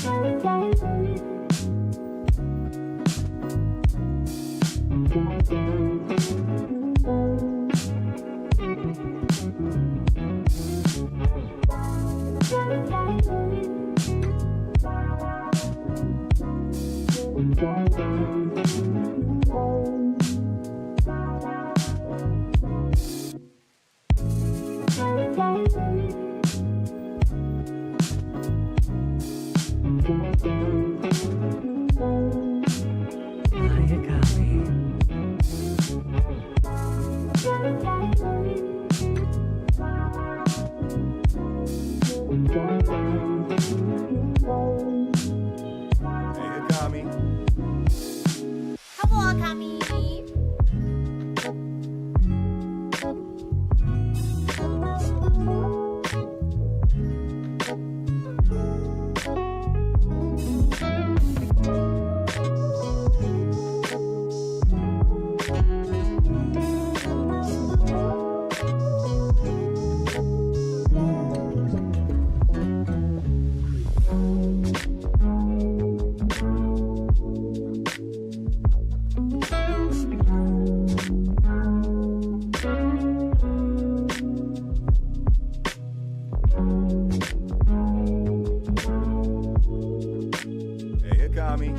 Hello, Akami. Hey, Akami.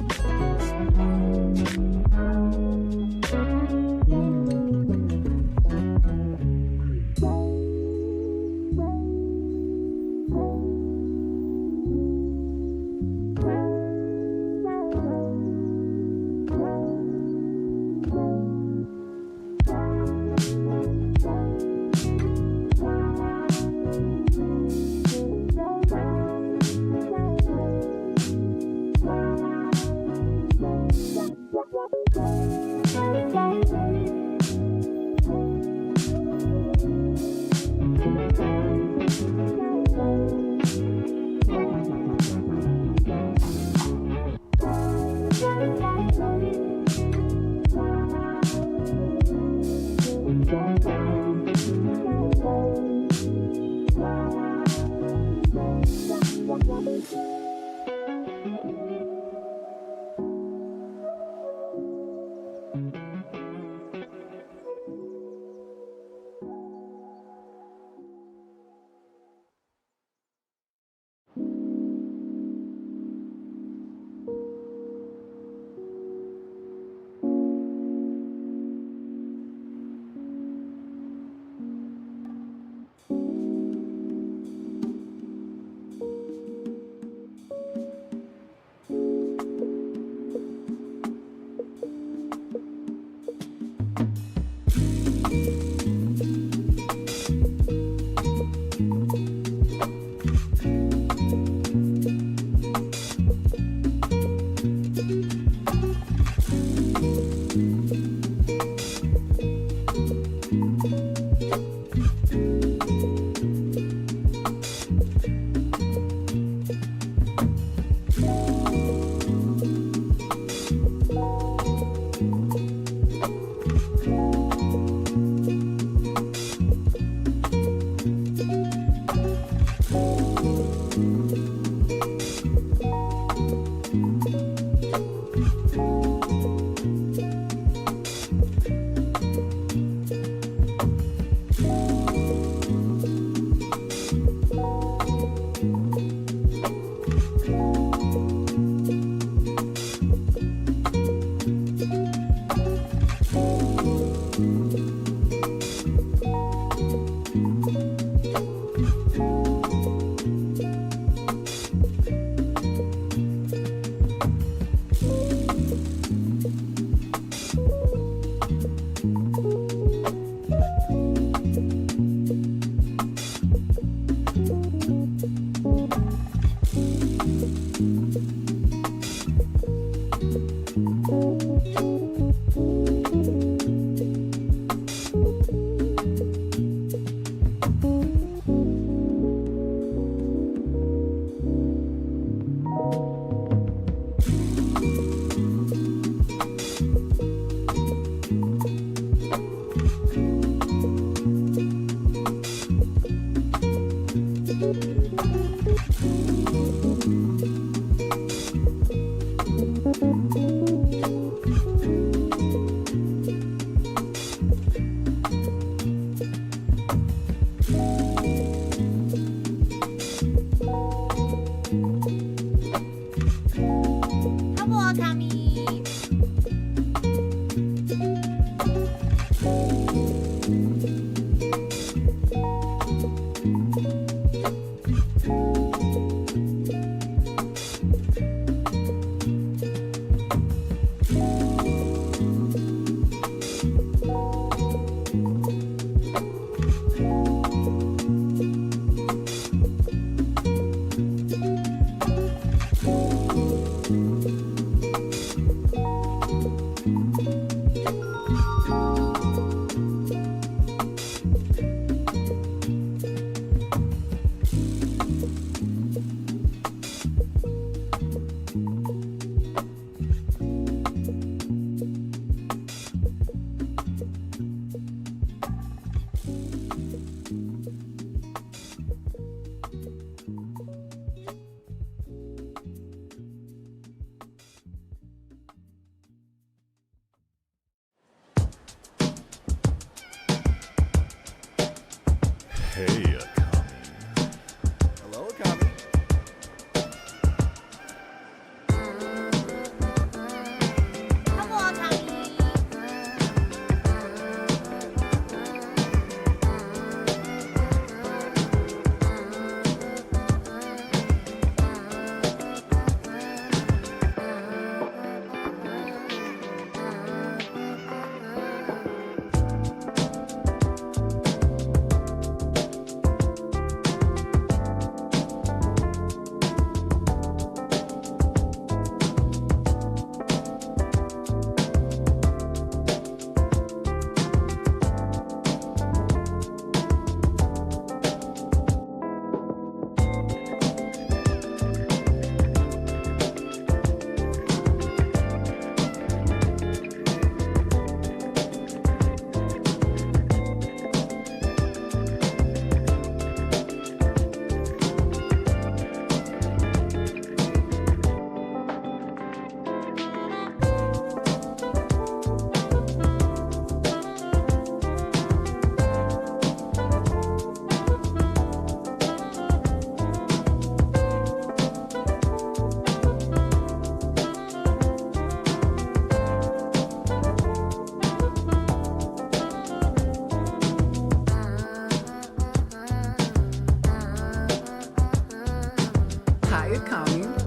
Hi, Akami.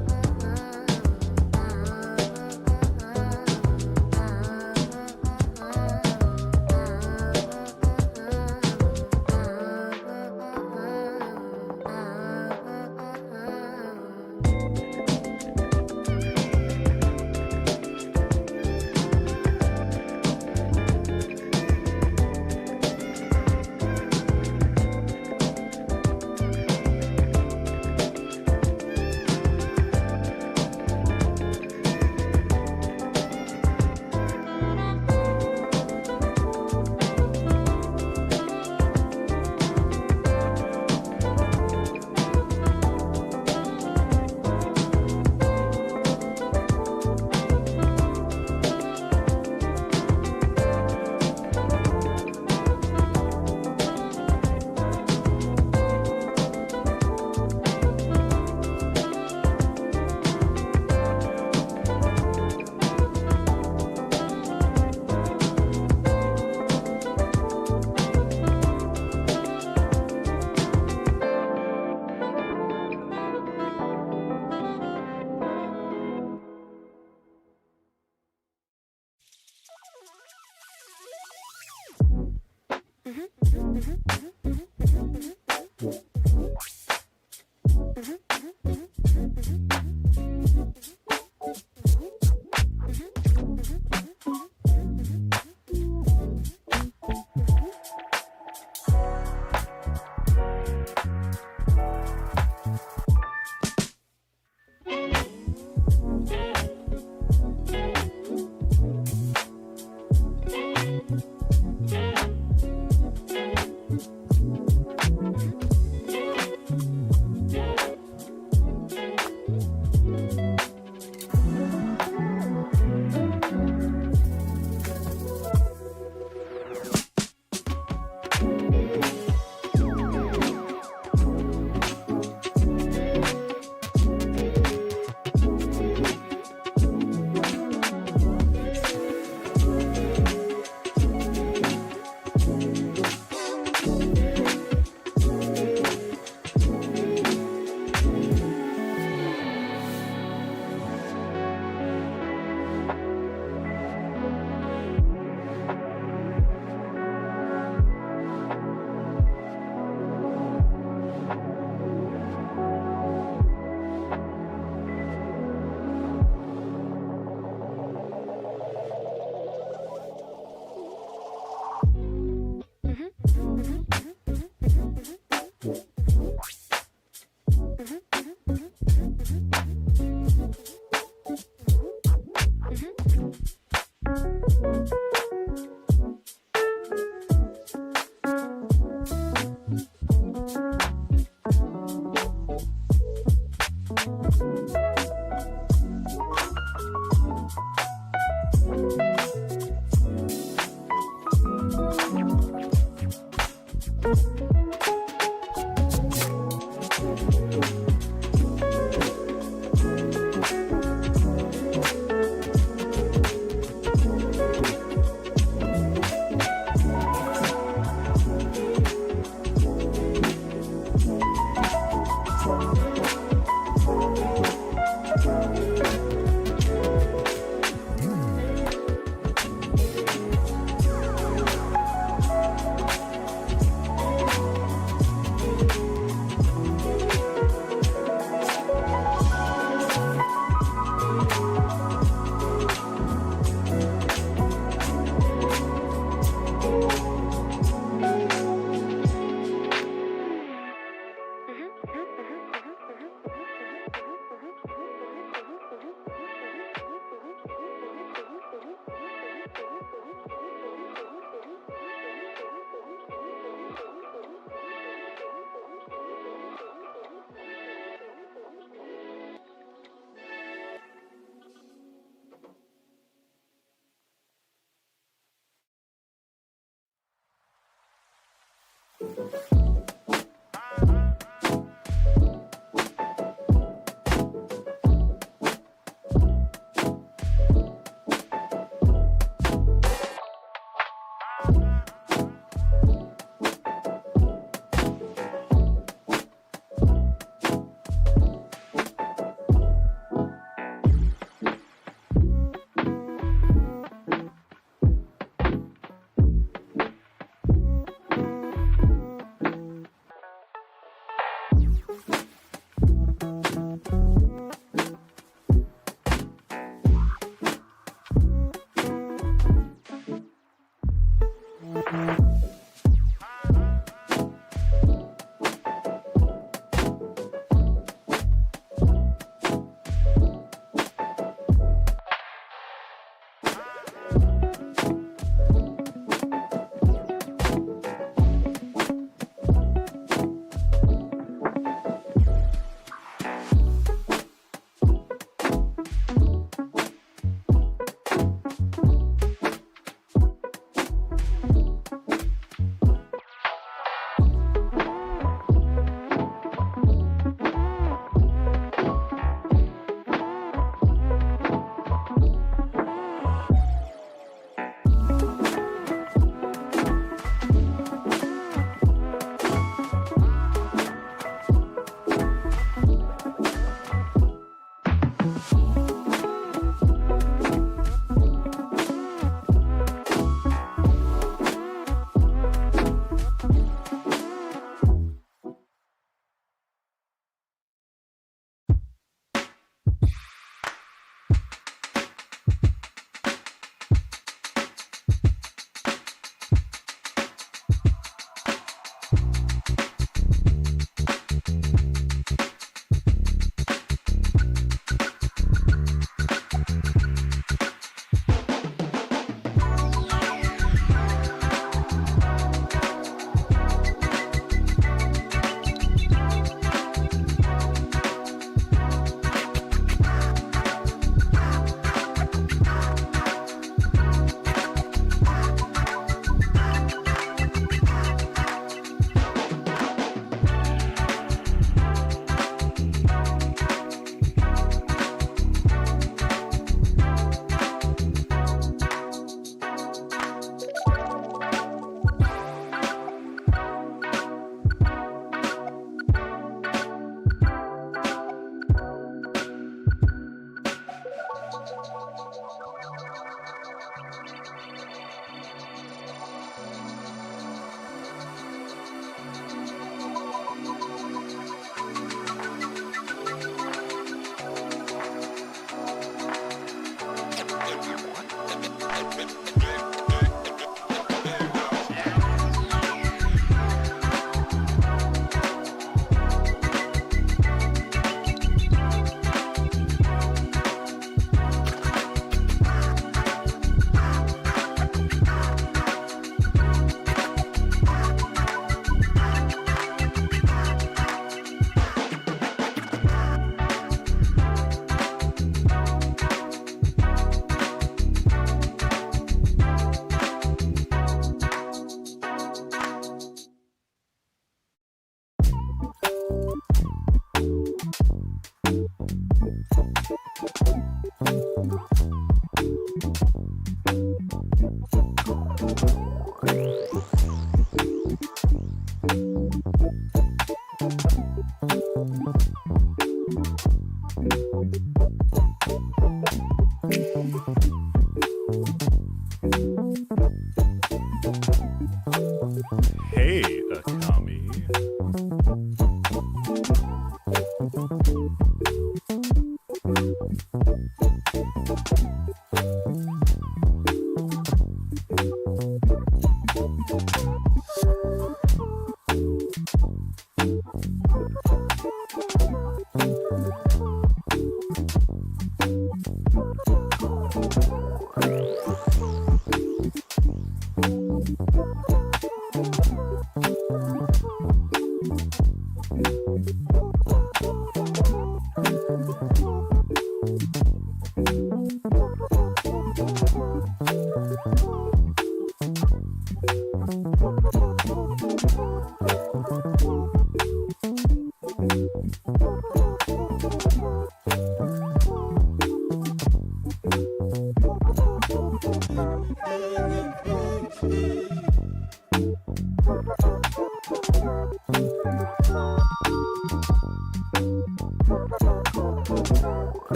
Hey,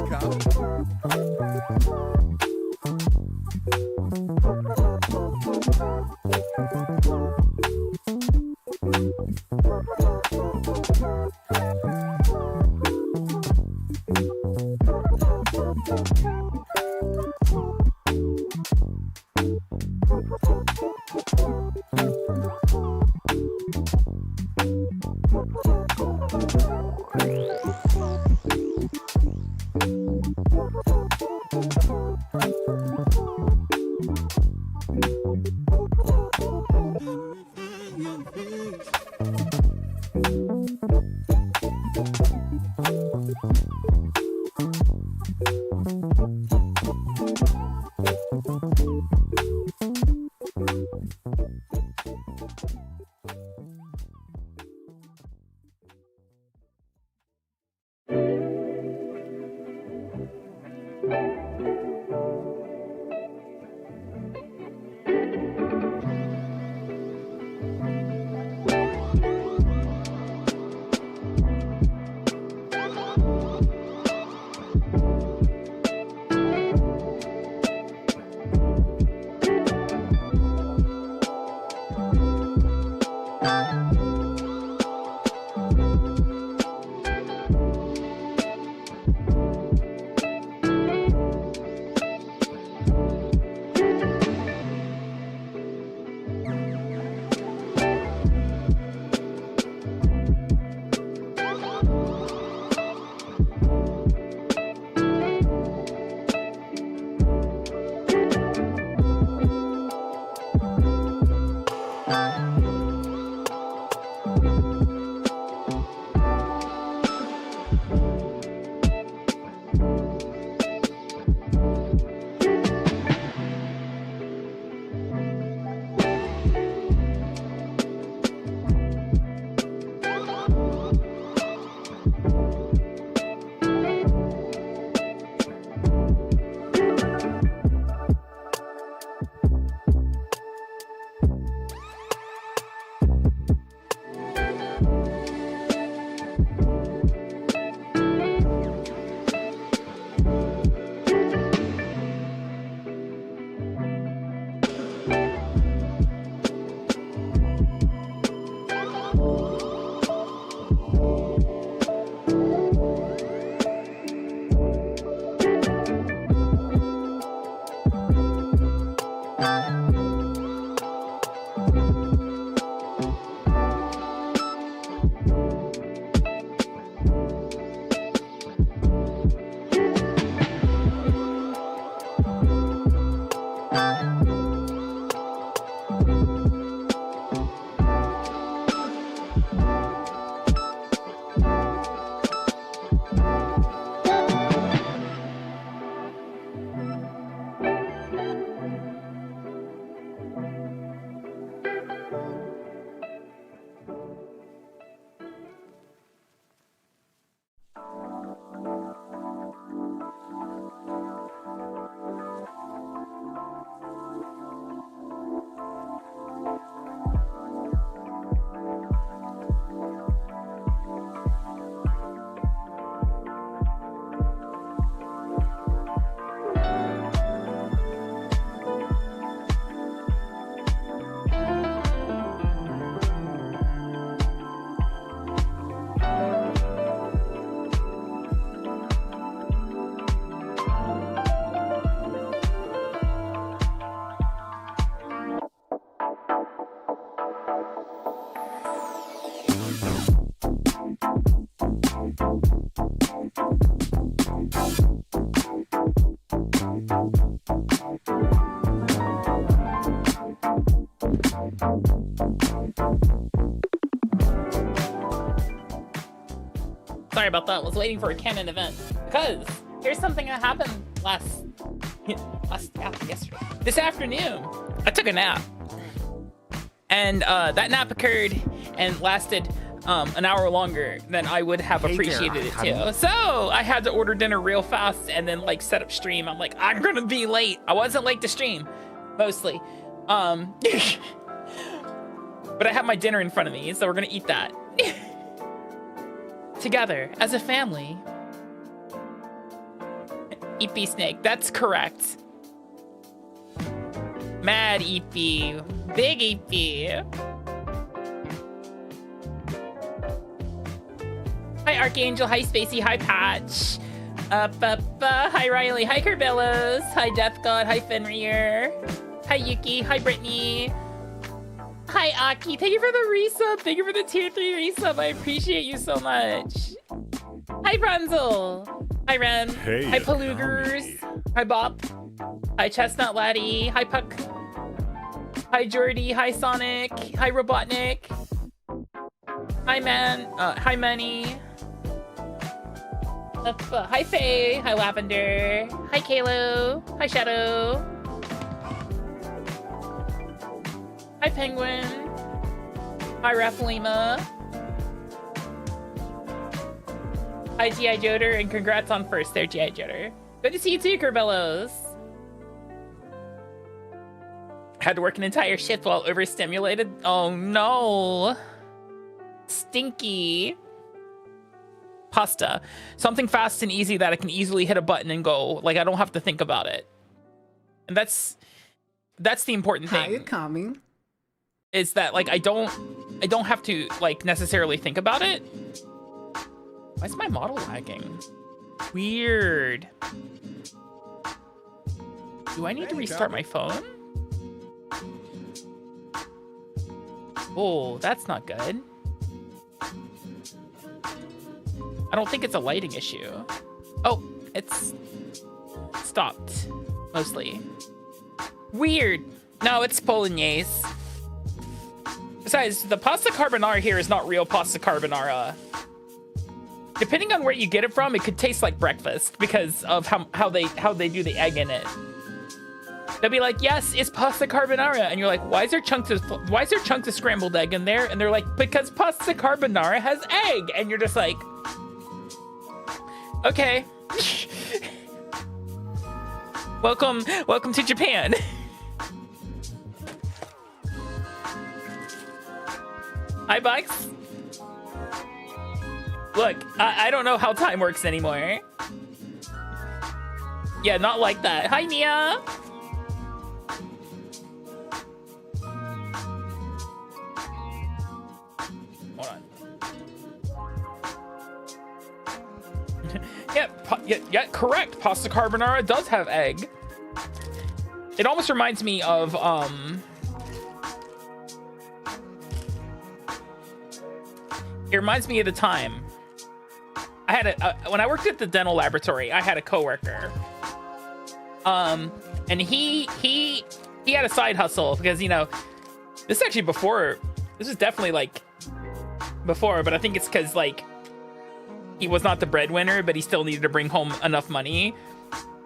Akami. Sorry about that. I was waiting for a canon event because here's something that happened yesterday. This afternoon, I took a nap, and that nap occurred and lasted an hour longer than I would have appreciated it to. So I had to order dinner real fast and then like set up stream. I'm like, I'm gonna be late. I wasn't late to stream, mostly. But I have my dinner in front of me, so we're gonna eat that together as a family. Eepy Snake, that's correct. Mad Eepy, big Eepy. Hi Archangel, hi Spacey, hi Patch. Hi Riley, hi Kerbellos, hi Death God, hi Fenrir. Hi Yuki, hi Brittany. Hi Aki, thank you for the resub. Thank you for the tier 3 resub. I appreciate you so much. Hi Brunzel. Hi Ren. Hey, hi Palugers. Hi Bop. Hi Chestnut Laddie. Hi Puck. Hi Jordy. Hi Sonic. Hi Robotnik. Hi Man. Hi Manny. Hi Faye. Hi Lavender. Hi Kalo. Hi Shadow. Hi Penguin. Hi Raphalima. Hi G.I. Joder, and congrats on first there, G.I. Joder. Good to see you too, Kerbellos. Had to work an entire shift while overstimulated. Oh no. Stinky. Pasta. Something fast and easy that I can easily hit a button and go. Like I don't have to think about it. And that's the important thing. Hi, Akami. Is that like I don't have to like necessarily think about it. Why is my model lagging? Weird. Do I need to restart my phone? Oh, that's not good. I don't think it's a lighting issue. Oh, it's stopped, mostly. Weird. No, it's Bolognese. Besides, the pasta carbonara here is not real pasta carbonara. Depending on where you get it from, it could taste like breakfast because of how they do the egg in it. They'll be like, yes, it's pasta carbonara, and you're like, why is there chunks of scrambled egg in there? And they're like, because pasta carbonara has egg, and you're just like, okay. welcome to Japan. Hi, Bucks. Look, I don't know how time works anymore. Yeah, not like that. Hi, Mia. Hold on. yeah, correct. Pasta carbonara does have egg. It almost reminds me of, it reminds me of the time I had when I worked at the dental laboratory, I had a coworker. And he had a side hustle because, you know, this is actually before, this is definitely like before, but I think it's because like he was not the breadwinner, but he still needed to bring home enough money.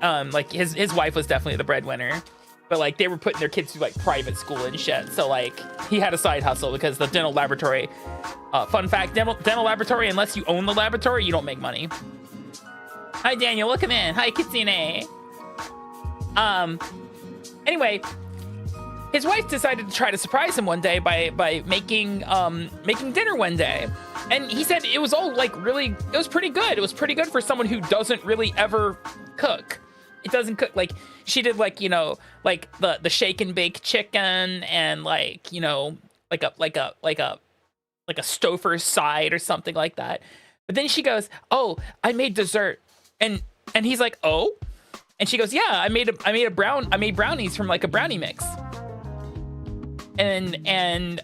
Like his wife was definitely the breadwinner, but like they were putting their kids through like private school and shit. So like he had a side hustle because the dental laboratory, fun fact, dental laboratory, unless you own the laboratory, you don't make money. Hi Daniel, welcome in. Hi Kitsune. Anyway, his wife decided to try to surprise him one day by making dinner one day. And he said it was all like really, it was pretty good. It was pretty good for someone who doesn't really ever cook. It doesn't cook, like she did like, you know, like the shake and bake chicken and like, you know, like a Stouffer's side or something like that. But then she goes, "Oh, I made dessert." And he's like, "Oh?" And she goes, "Yeah, I made brownies from like a brownie mix." And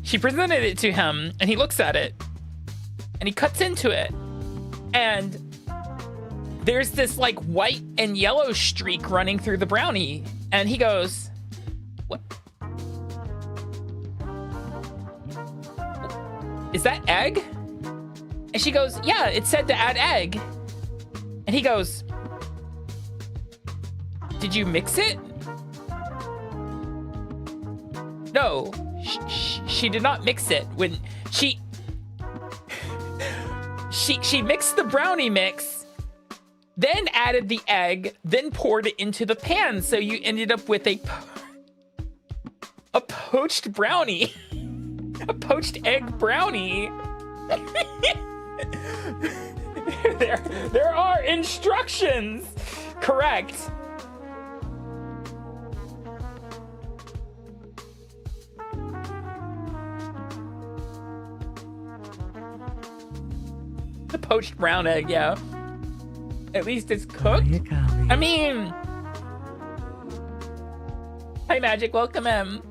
she presented it to him and he looks at it and he cuts into it and there's this like white and yellow streak running through the brownie and he goes, "What? Is that egg?" And she goes, yeah, it said to add egg. And he goes, did you mix it? No, she did not mix it. When she mixed the brownie mix, then added the egg, then poured it into the pan. So you ended up with a poached brownie, a poached egg brownie. there are instructions. Correct. The poached brown egg, yeah. At least it's cooked. I mean, hi Magic, welcome in.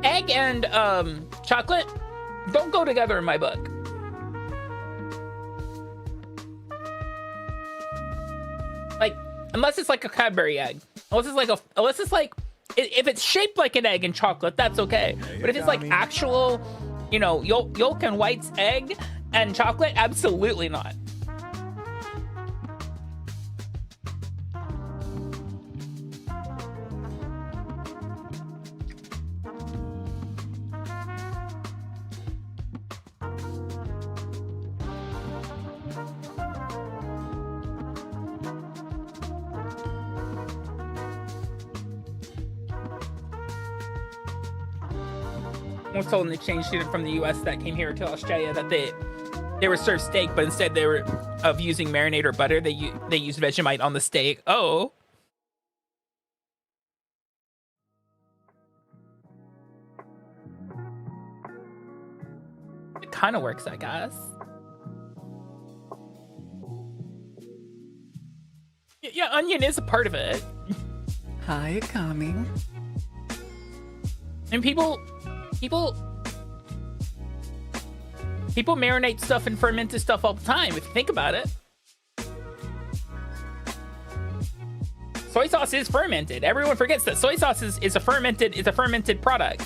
Egg and chocolate don't go together in my book. Like, unless it's like a Cadbury egg. Unless it's like if it's shaped like an egg and chocolate, that's okay. But if it's like actual, you know, yolk and whites egg and chocolate, absolutely not. I was told in the exchange student from the US that came here to Australia that they were served steak, but instead they were of using marinade or butter, they used Vegemite on the steak. Oh. It kind of works, I guess. Yeah, onion is a part of it. Hi, Akami. And people marinate stuff and fermented stuff all the time, if you think about it. Soy sauce is fermented. Everyone forgets that soy sauce is a fermented product.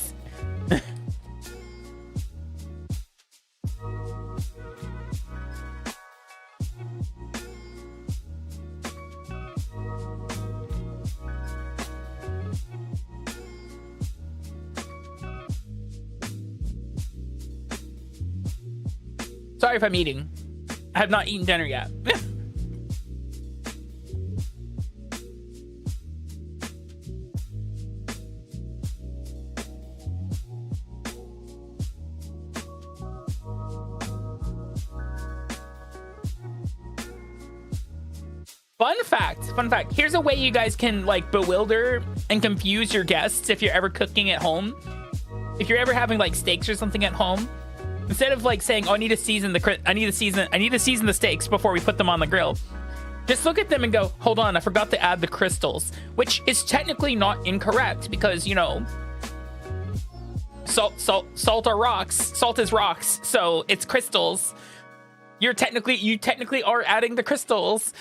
Sorry if I'm eating. I have not eaten dinner yet. Fun fact. Here's a way you guys can like bewilder and confuse your guests if you're ever cooking at home. If you're ever having like steaks or something at home, instead of like saying, "Oh, I need to season the steaks before we put them on the grill," just look at them and go, "Hold on, I forgot to add the crystals," which is technically not incorrect because, you know, salt are rocks. Salt is rocks, so it's crystals. You technically are adding the crystals.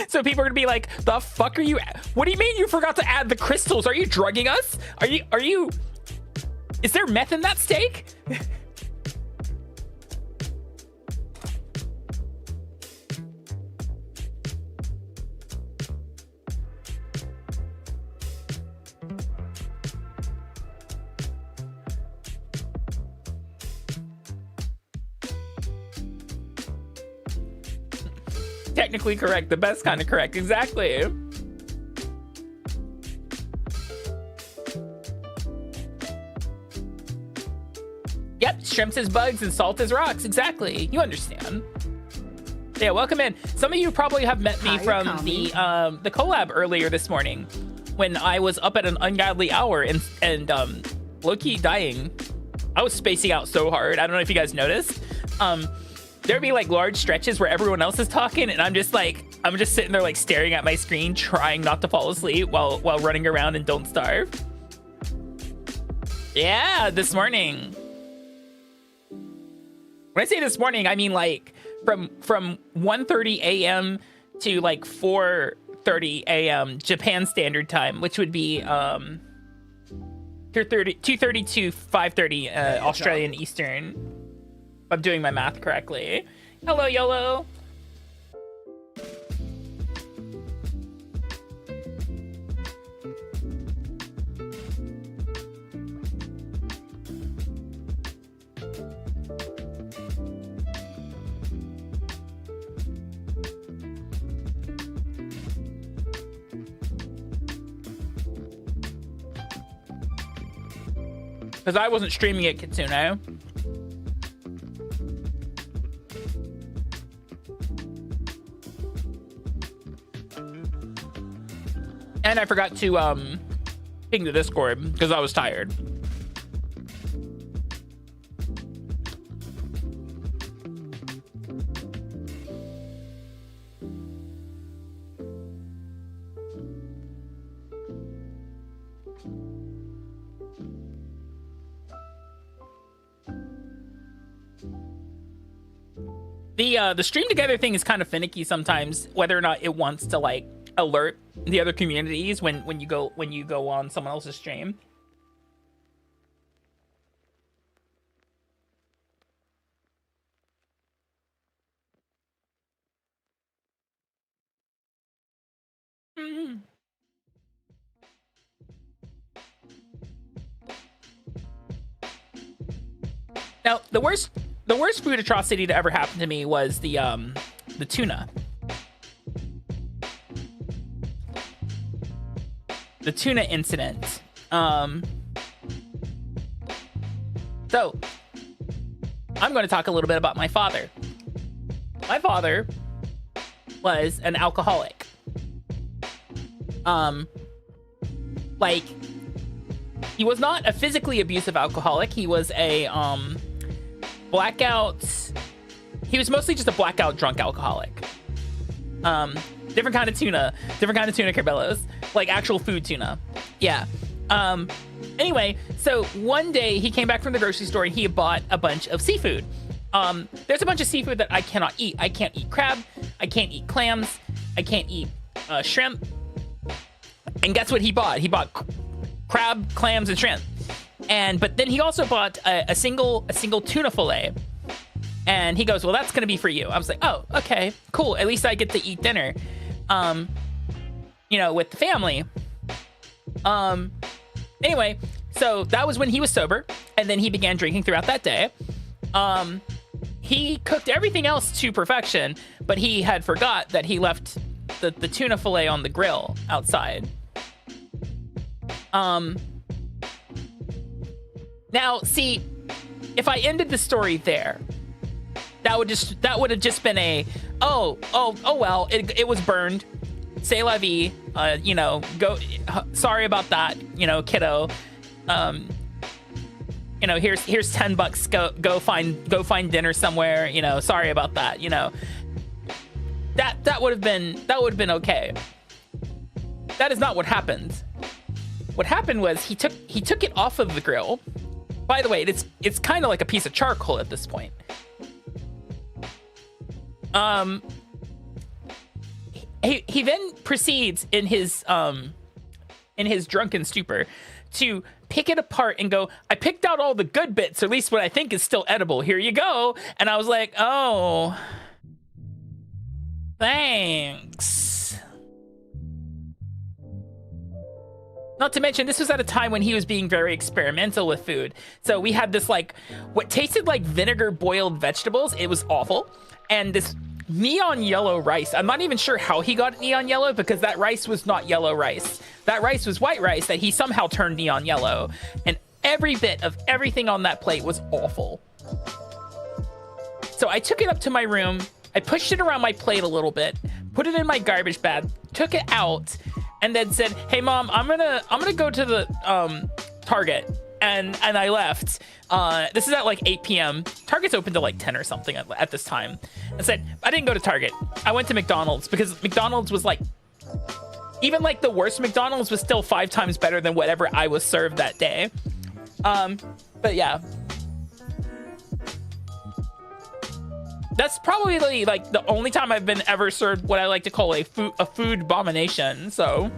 So people are gonna be like, "The fuck are you? What do you mean you forgot to add the crystals? Are you drugging us? Are you? Is there meth in that steak?" Technically correct, the best kind of correct, exactly. Yep, shrimps is bugs and salt is rocks, exactly. You understand. Yeah, welcome in. Some of you probably have met me from the collab earlier this morning when I was up at an ungodly hour and low-key dying. I was spacing out so hard. I don't know if you guys noticed. There'd be like large stretches where everyone else is talking and I'm just sitting there like staring at my screen, trying not to fall asleep while running around and don't starve. Yeah, this morning. When I say this morning, I mean like from 1:30 a.m. to like 4:30 a.m. Japan Standard Time, which would be 2:30 to 5:30 Australian Eastern. If I'm doing my math correctly. Hello, YOLO. Because I wasn't streaming it, Kitsune. And I forgot to ping the Discord because I was tired. The stream together thing is kind of finicky sometimes, whether or not it wants to like alert the other communities when you go on someone else's stream. Now, the worst food atrocity to ever happen to me was the tuna. The tuna incident. So, I'm going to talk a little bit about my father. My father was an alcoholic. Like, he was not a physically abusive alcoholic. He was a blackout. He was mostly just a blackout drunk alcoholic. Different kind of tuna Carbelos, like actual food tuna. Yeah. Anyway, so one day he came back from the grocery store and he bought a bunch of seafood. There's a bunch of seafood that I cannot eat. I can't eat crab. I can't eat clams. I can't eat shrimp. And guess what he bought? He bought crab, clams, and shrimp. But then he also bought a single tuna fillet. And he goes, well, that's gonna be for you. I was like, oh, okay, cool. At least I get to eat dinner, with the family. Anyway, so that was when he was sober, and then he began drinking throughout that day. He cooked everything else to perfection, but he had forgot that he left the tuna fillet on the grill outside. Now, see, if I ended the story there, that would have just been a oh well, it was burned. C'est la vie. Go. Sorry about that. Kiddo. Here's $10. Go find dinner somewhere. Sorry about that. That would have been okay. That is not what happened. What happened was he took it off of the grill. By the way, it's kind of like a piece of charcoal at this point. He then proceeds in his drunken stupor to pick it apart and go, I picked out all the good bits, or at least what I think is still edible. Here you go. And I was like, oh, thanks. Not to mention, this was at a time when he was being very experimental with food. So we had this, like, what tasted like vinegar boiled vegetables. It was awful. And this neon yellow rice. I'm not even sure how he got neon yellow, because that rice was not yellow rice. That rice was white rice that he somehow turned neon yellow. And every bit of everything on that plate was awful. So I took it up to my room. I pushed it around my plate a little bit, put it in my garbage bag, took it out, and then said, hey mom, I'm gonna go to the Target. And I left. This is at like 8 p.m. Target's open to like 10 or something at this time. I said, I didn't go to Target. I went to McDonald's, because McDonald's was like, even like the worst McDonald's was still 5 times better than whatever I was served that day. But yeah. That's probably like the only time I've been ever served what I like to call a food abomination, so.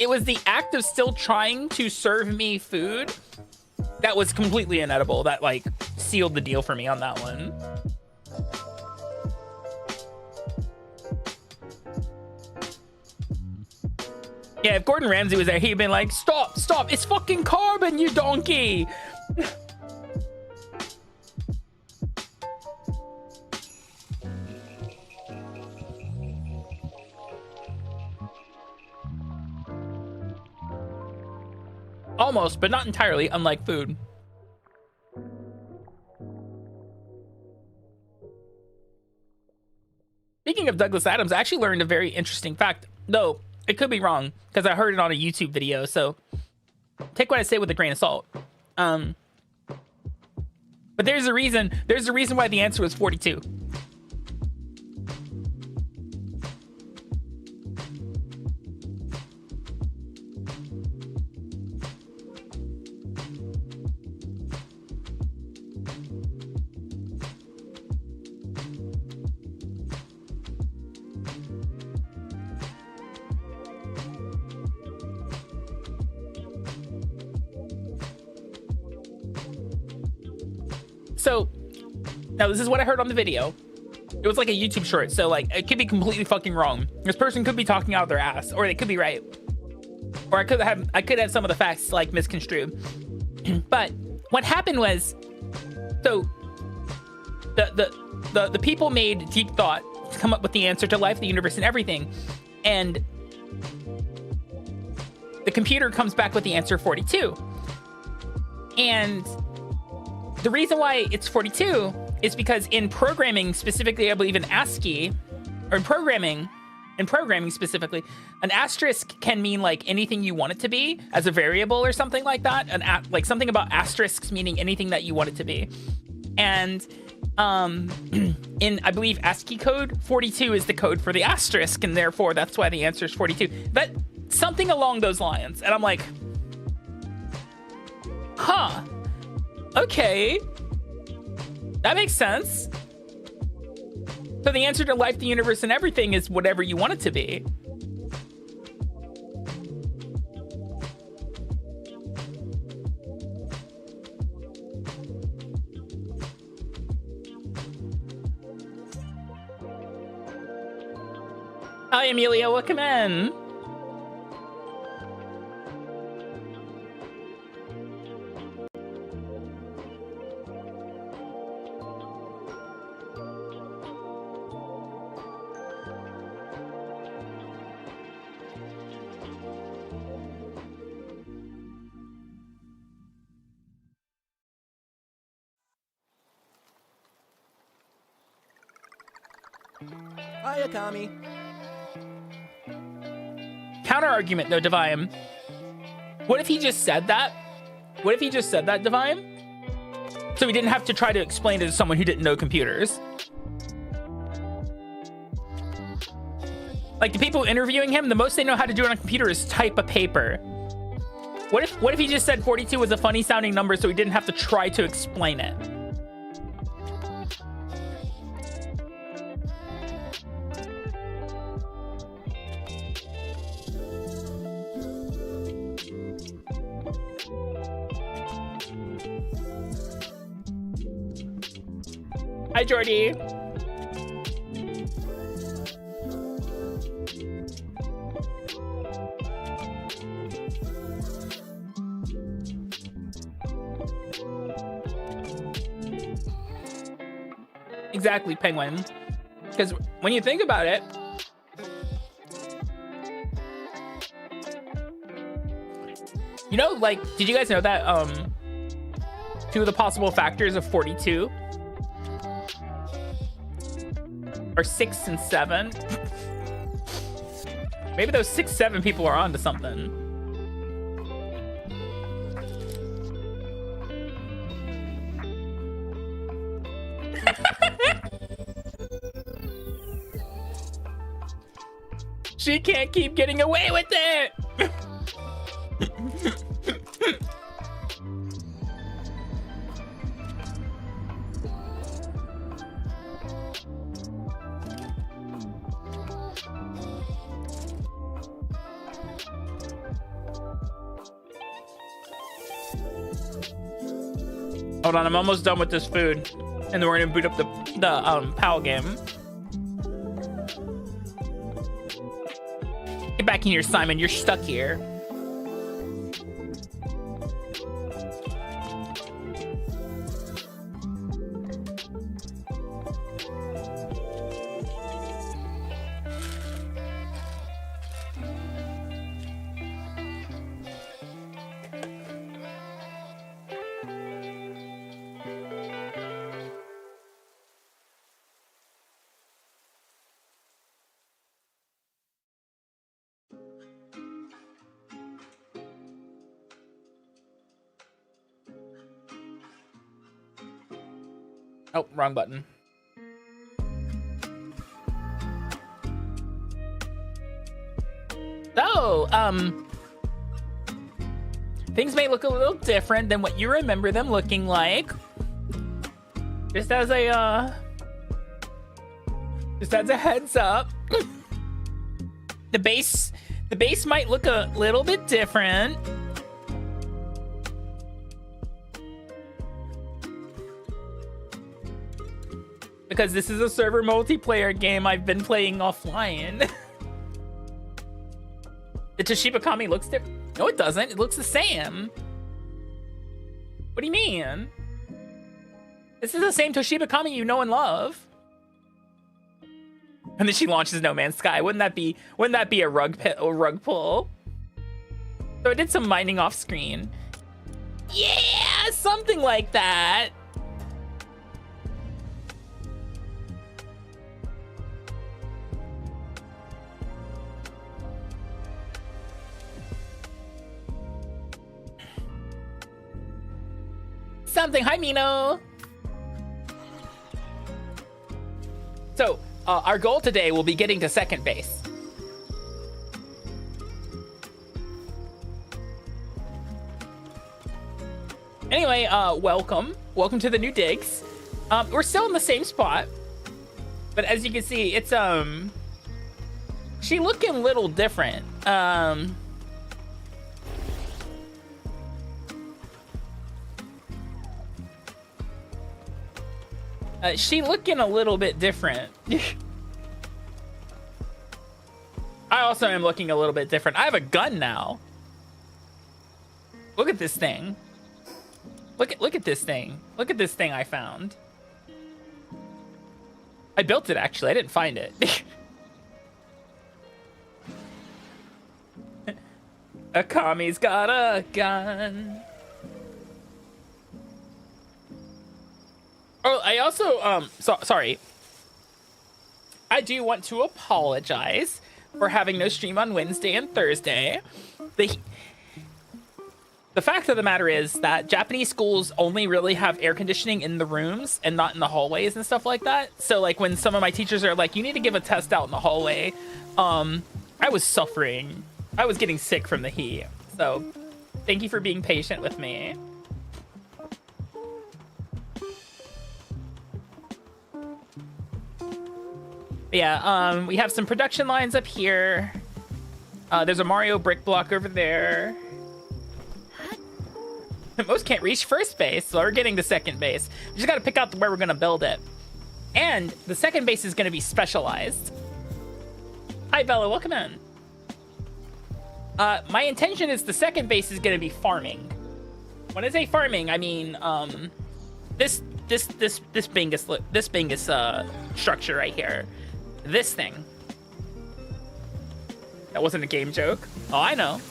it was the act of still trying to serve me food that was completely inedible that like sealed the deal for me on that one. Yeah, if Gordon Ramsay was there, he'd been like, stop, stop, it's fucking carbon, you donkey. Almost, but not entirely, unlike food. Speaking of Douglas Adams, I actually learned a very interesting fact. Though, it could be wrong, because I heard it on a YouTube video, so take what I say with a grain of salt. But there's a reason why the answer was 42. So, now this is what I heard on the video. It was like a YouTube short, so like it could be completely fucking wrong. This person could be talking out of their ass, or they could be right, or I could have some of the facts like misconstrued. But what happened was, so the people made deep thought to come up with the answer to life, the universe, and everything, and the computer comes back with the answer 42, and the reason why it's 42 is because in programming, specifically, I believe in ASCII, or in programming specifically, an asterisk can mean like anything you want it to be as a variable or something like that. Like something about asterisks meaning anything that you want it to be. And in, I believe, ASCII code, 42 is the code for the asterisk, and therefore that's why the answer is 42. But something along those lines. And I'm like, huh. Okay, that makes sense. So the answer to life, the universe, and everything is whatever you want it to be. Hi, Amelia, welcome in. Hi, Akami. Counter argument though, Divine. What if he just said that? What if he just said that, Divine? So he didn't have to try to explain it to someone who didn't know computers. Like the people interviewing him, the most they know how to do on a computer is type a paper. What if he just said 42 was a funny sounding number so he didn't have to try to explain it? Hi, Jordy. Exactly, Penguin. Because when you think about it, you know, like, did you guys know that two of the possible factors of 42 are 6 and 7? Maybe those 6, 7 people are onto something. She can't keep getting away with it. Hold on, I'm almost done with this food. And then we're gonna boot up the PAL game. Get back in here, Simon. You're stuck here. Oh, wrong button. So, things may look a little different than what you remember them looking like. Just as a heads up. The base might look a little bit different. Because this is a server multiplayer game I've been playing offline. The Toshiba Kami looks different. No, it doesn't. It looks the same. What do you mean? This is the same Toshiba Kami you know and love. And then she launches No Man's Sky. Wouldn't that be a rug pull? So I did some mining off screen. Yeah, something like that. Something. Hi, Mino. So, our goal today will be getting to second base. Anyway, welcome to the new digs. We're still in the same spot, but as you can see, it's she looking a little different. She looking a little bit different. I also am looking a little bit different. I have a gun now. Look at this thing. Look at this thing. Look at this thing I found. I built it, actually. I didn't find it. Akami's got a gun. Oh, I also, sorry. I do want to apologize for having no stream on Wednesday and Thursday. The fact of the matter is that Japanese schools only really have air conditioning in the rooms and not in the hallways and stuff like that. So, like, when some of my teachers are like, you need to give a test out in the hallway, I was suffering. I was getting sick from the heat. So, thank you for being patient with me. Yeah, we have some production lines up here. There's a Mario brick block over there. Most can't reach first base, so we're getting to second base. We just gotta pick out where we're gonna build it. And the second base is gonna be specialized. Hi, Bella, welcome in. My intention is the second base is gonna be farming. When I say farming, I mean, this bingus structure right here. This thing. That wasn't a game joke. Oh, I know.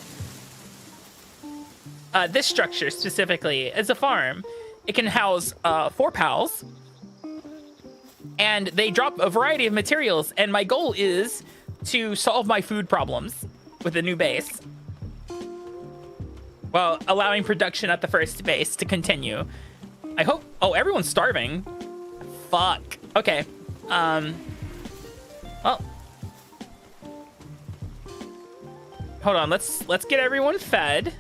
This structure specifically is a farm. It can house 4 pals. And they drop a variety of materials. And my goal is to solve my food problems with a new base, while allowing production at the first base to continue. I hope... Oh, everyone's starving. Fuck. Okay. Well, hold on. Let's get everyone fed.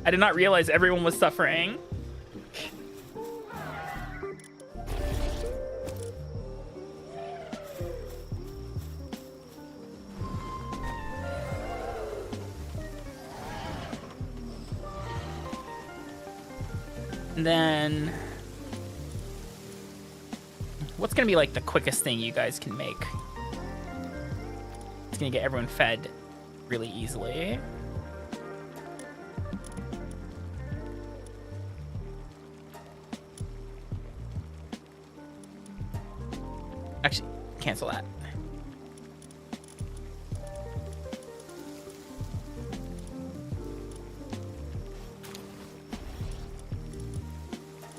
I did not realize everyone was suffering. And then what's gonna be like the quickest thing you guys can make? It's gonna get everyone fed really easily. Actually, cancel that.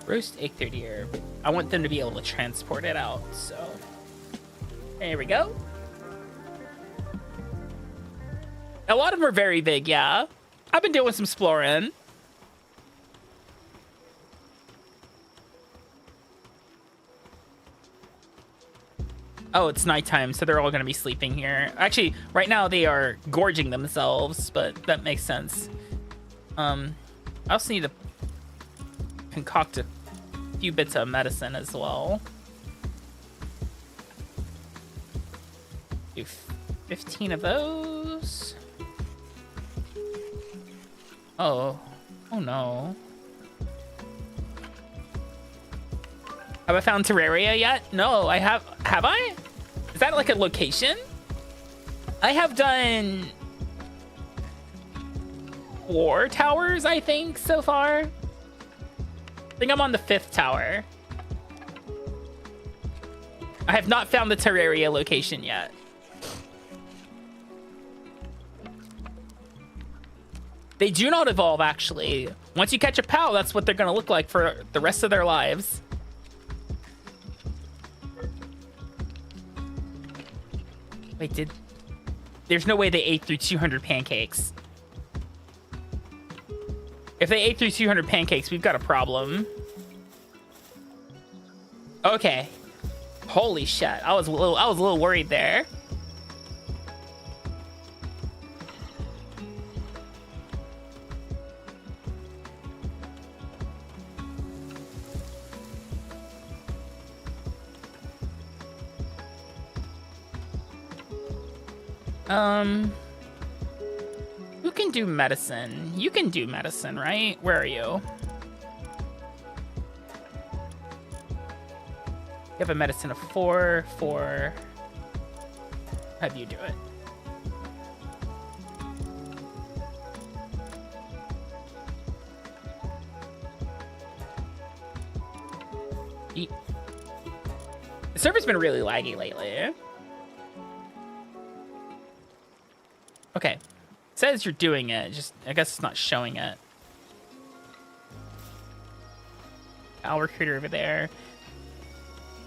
Roast egg third year, but I want them to be able to transport it out, so there we go. A lot of them are very big, yeah. I've been doing some exploring. Oh, it's nighttime, so they're all gonna be sleeping here. Actually, right now they are gorging themselves, but that makes sense. I also need to concoct a few bits of medicine as well. Do 15 of those. Oh no. Have I found Terraria yet? No, I have. Have I? Is that like a location? I have done 4 towers, I think, so far. I think I'm on the 5th tower. I have not found the Terraria location yet. They do not evolve, actually. Once you catch a POW, that's what they're going to look like for the rest of their lives. Wait, there's no way they ate through 200 pancakes. If they ate through 200 pancakes, we've got a problem. Okay. Holy shit. I was a little worried there. Who can do medicine? You can do medicine, right? Where are you? You have a medicine of 4. Have you do it. The server's been really laggy lately. Okay. It says you're doing it, just I guess it's not showing it. I'll recruiter over there.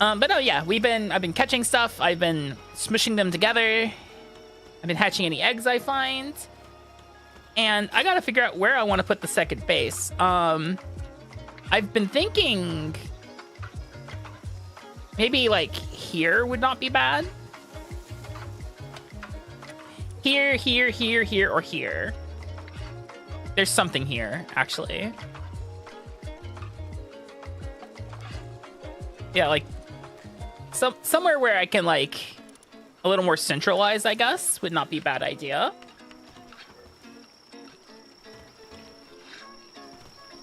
But oh yeah, I've been catching stuff, I've been smushing them together. I've been hatching any eggs I find. And I gotta figure out where I want to put the second base. I've been thinking maybe like here would not be bad. Here, or here. There's something here, actually. Yeah, like somewhere where I can like a little more centralized, I guess, would not be a bad idea.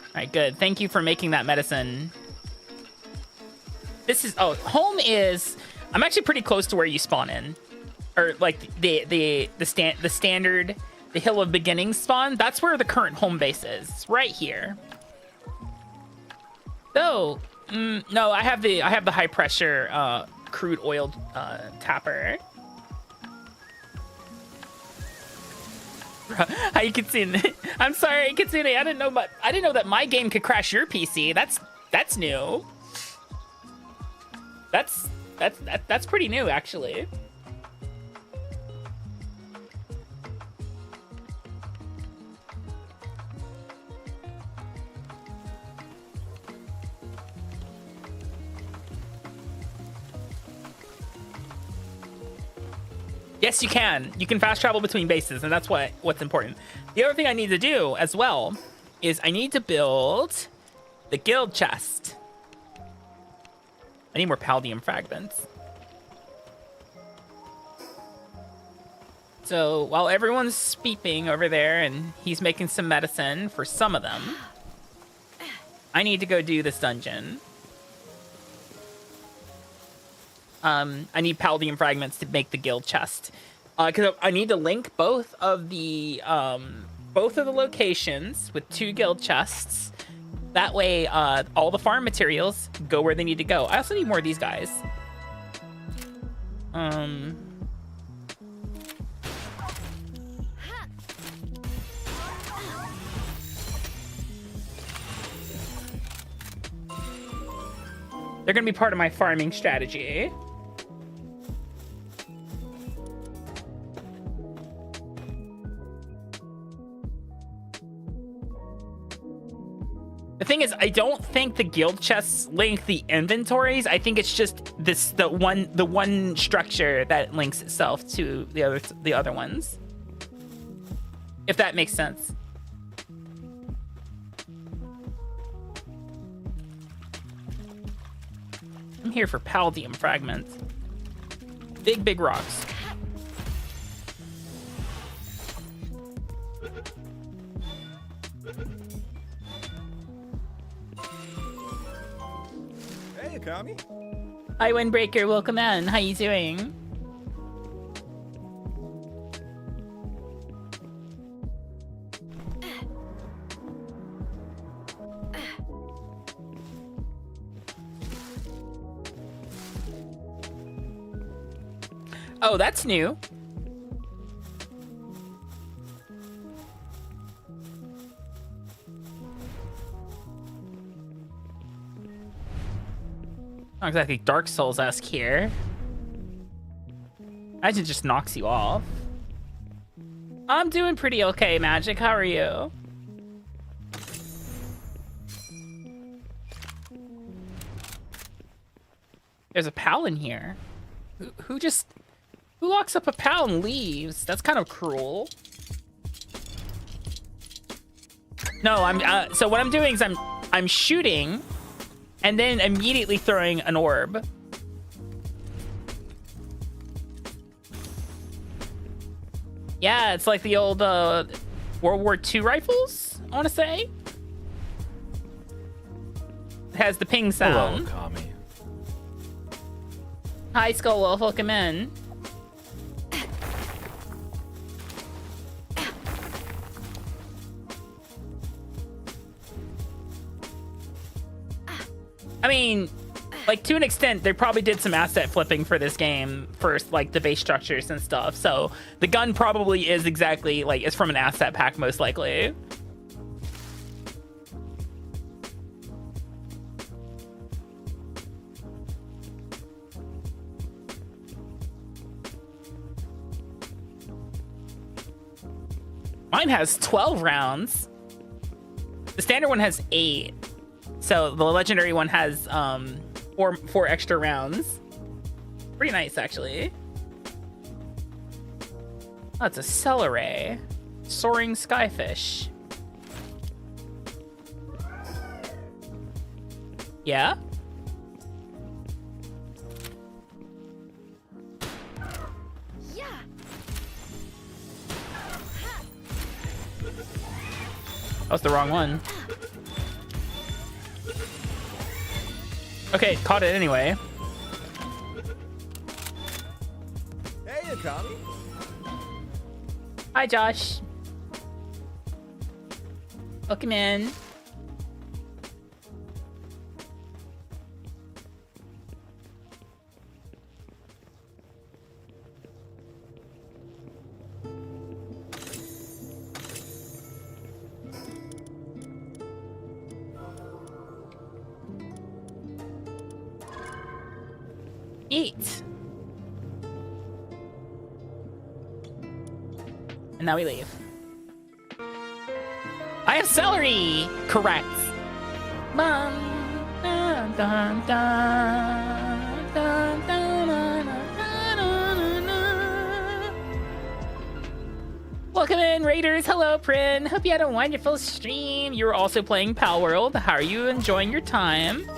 All right, good. Thank you for making that medicine. This is home is. I'm actually pretty close to where you spawn in. Or like the standard, the Hill of Beginnings spawn. That's where the current home base is, right here. So, no, I have the high pressure crude oil tapper. How you Kitsune? I'm sorry, Kitsune. I didn't know that my game could crash your PC. That's new. That's pretty new, actually. Yes, you can. You can fast travel between bases, and that's what's important. The other thing I need to do as well is I need to build the guild chest. I need more Paldium fragments. So while everyone's sleeping over there and he's making some medicine for some of them, I need to go do this dungeon. I need Paldium fragments to make the guild chest. Because I need to link both of the locations with 2 guild chests. That way, all the farm materials go where they need to go. I also need more of these guys. They're gonna be part of my farming strategy. The thing is, I don't think the guild chests link the inventories. I think it's just the one structure that links itself to the other ones. If that makes sense. I'm here for Paldium fragments. Big rocks. Hey, Akami. Hi, Windbreaker. Welcome in. How you doing? Oh, that's new. Not exactly Dark Souls-esque here. Imagine it just knocks you off. I'm doing pretty okay, Magic. How are you? There's a pal in here. Who locks up a pal and leaves? That's kind of cruel. No, so what I'm doing is I'm shooting and then immediately throwing an orb. Yeah, it's like the old World War II rifles, I want to say. It has the ping sound. Hello, Akami. Hi, Skullwolf. Welcome in. I mean, like, to an extent, they probably did some asset flipping for this game for, like, the base structures and stuff. So the gun probably is exactly, like, it's from an asset pack, most likely. Mine has 12 rounds. The standard one has 8. So the legendary one has four extra rounds. Pretty nice, actually. Oh, it's a celery. Soaring skyfish. Yeah? Yeah. That was the wrong one. Okay, caught it anyway. Hey, Akami. Hi, Josh. Welcome in. Eat. And now we leave. I have celery! Correct. Bum, dun, dun, dun, dun, dun, dun, dun, dun. Welcome in, Raiders. Hello, Prin. Hope you had a wonderful stream. You were also playing Palworld. How are you enjoying your time?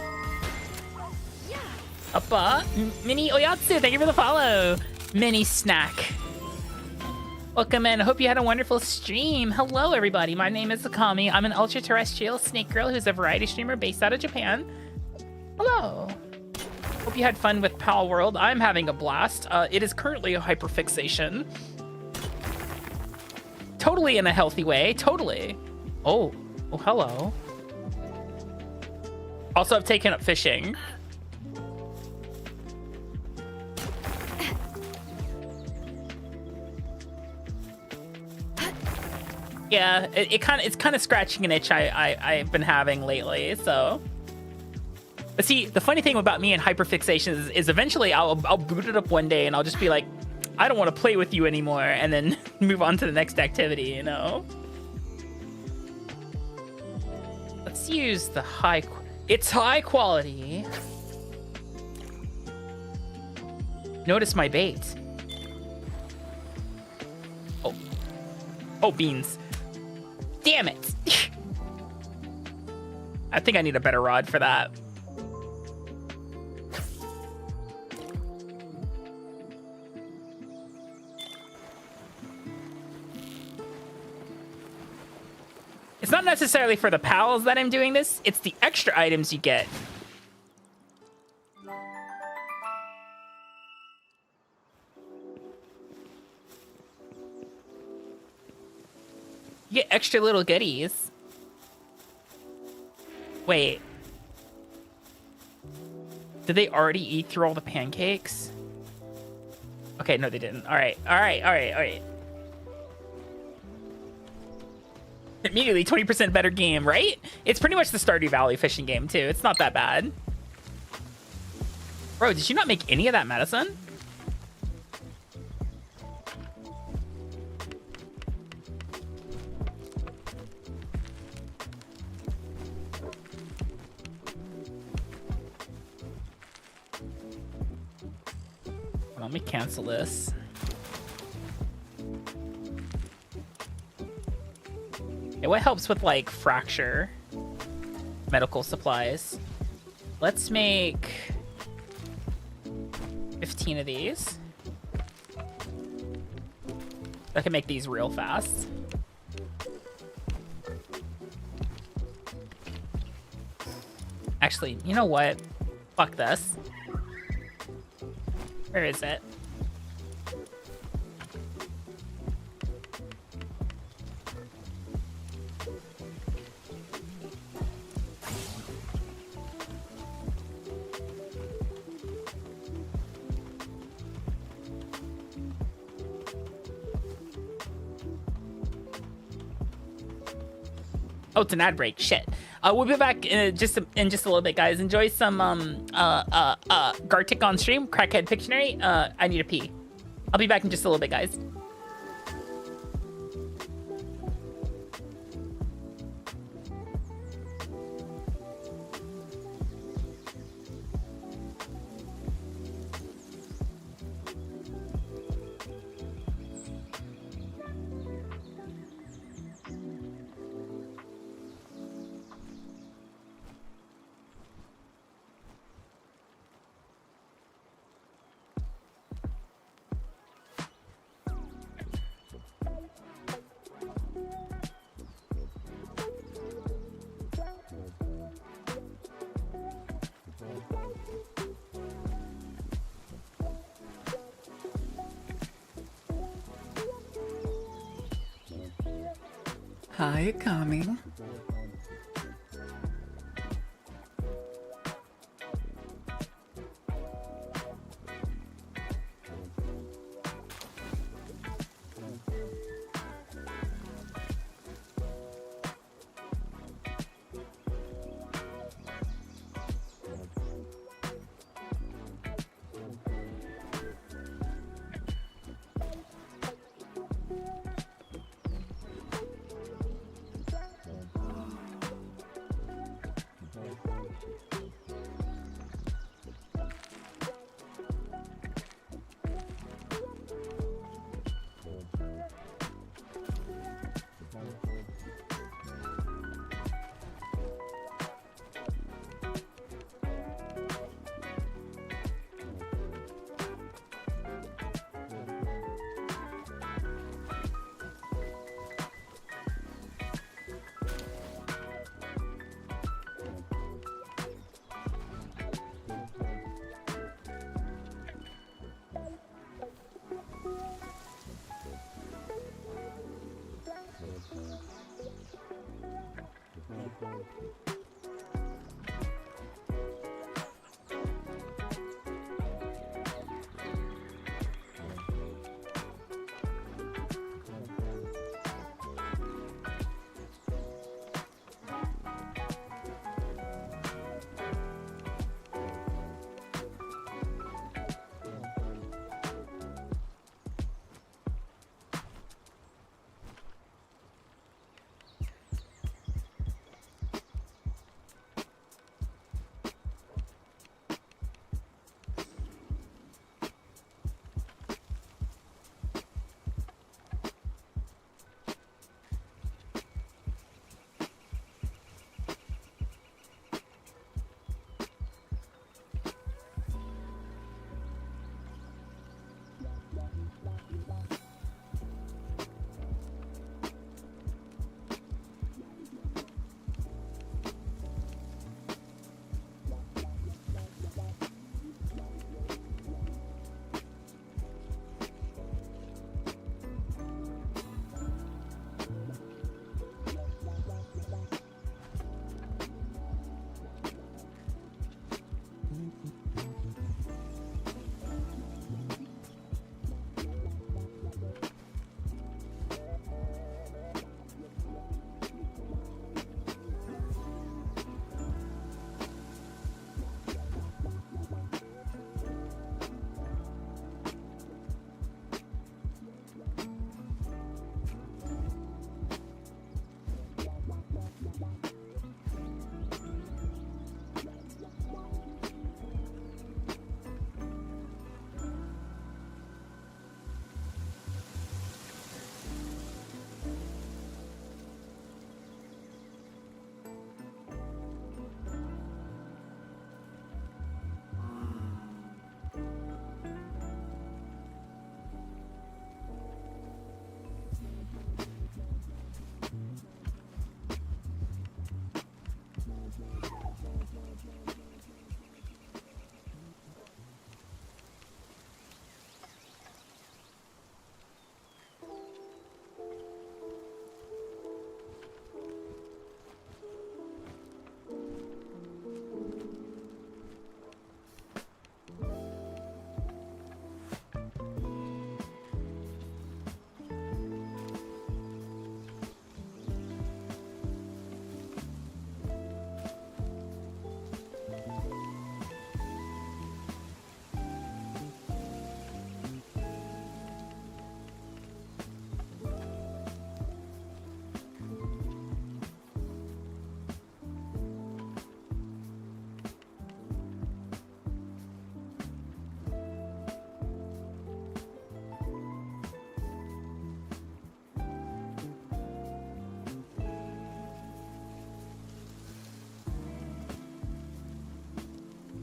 Appa, Mini Oyatsu, thank you for the follow. Mini snack. Welcome in. I hope you had a wonderful stream. Hello, everybody. My name is Akami. I'm an ultra-terrestrial snake girl who's a variety streamer based out of Japan. Hello. Hope you had fun with Palworld. I'm having a blast. It is currently a hyperfixation. Totally in a healthy way. Totally. Oh, hello. Also, I've taken up fishing. Yeah, it's kind of scratching an itch I've been having lately. So, but see, the funny thing about me and hyperfixations is eventually I'll boot it up one day and I'll just be like, I don't want to play with you anymore, and then move on to the next activity. You know. Let's use the it's high quality. Notice my bait. Oh, beans. Damn it. I think I need a better rod for that. It's not necessarily for the pals that I'm doing this. It's the extra items you get. You get extra little goodies. Wait. Did they already eat through all the pancakes? Okay, no, they didn't. All right. Immediately 20% better game, right? It's pretty much the Stardew Valley fishing game, too. It's not that bad. Bro, did you not make any of that medicine? Let me cancel this. Okay, what helps with like fracture medical supplies? Let's make 15 of these. I can make these real fast. Actually, you know what? Fuck this. Where is it? Oh, it's an ad break. Shit. We'll be back in just a little bit, guys. Enjoy some Gartic on stream, Crackhead Pictionary. I need a pee. I'll be back in just a little bit, guys. Hi, Akami.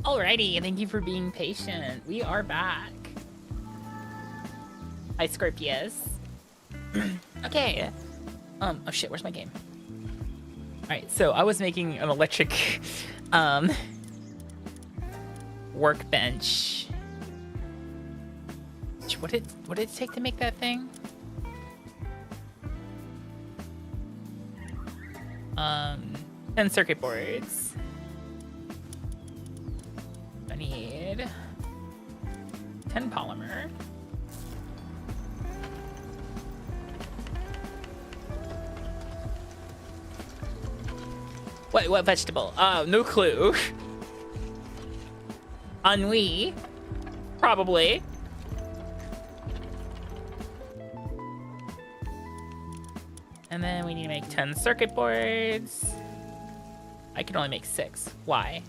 Alrighty, thank you for being patient. We are back. Hi, Scorpius. Okay. Oh shit, where's my game? Alright, so I was making an electric, workbench. What did it take to make that thing? 10 circuit boards. I need 10 polymer. What vegetable? No clue. Ennui. Probably. And then we need to make 10 circuit boards. I can only make 6. Why?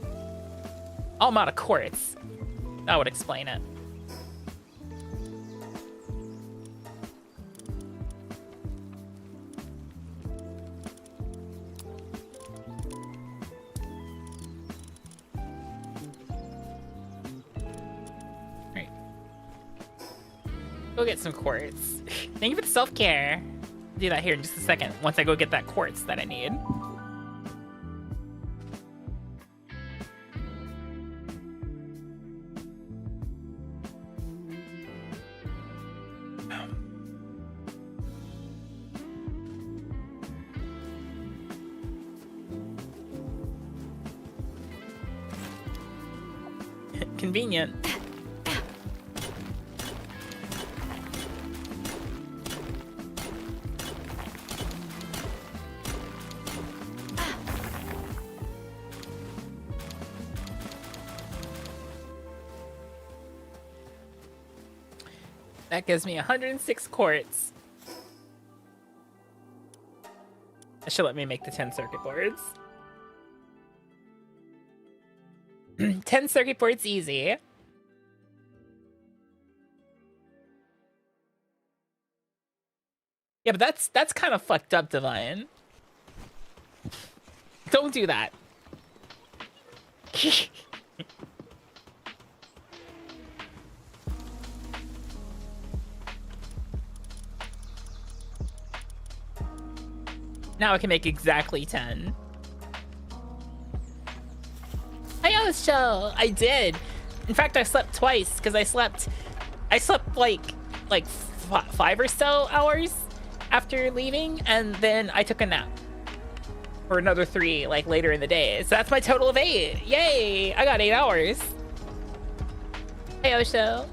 Oh, I'm out of quartz. That would explain it. Alright. Go get some quartz. Thank you for the self-care. I'll do that here in just a second, once I go get that quartz that I need. Convenient. That gives me 106 quartz. That should let me make the 10 circuit boards. 10 circuit boards easy. Yeah, but that's kind of fucked up, Divine. Don't do that. Now I can make exactly 10. I was chill. I did. In fact, I slept twice because I slept like 5 or so hours after leaving, and then I took a nap for another 3 like later in the day. So that's my total of 8. Yay! I got 8 hours. Hey, Osho.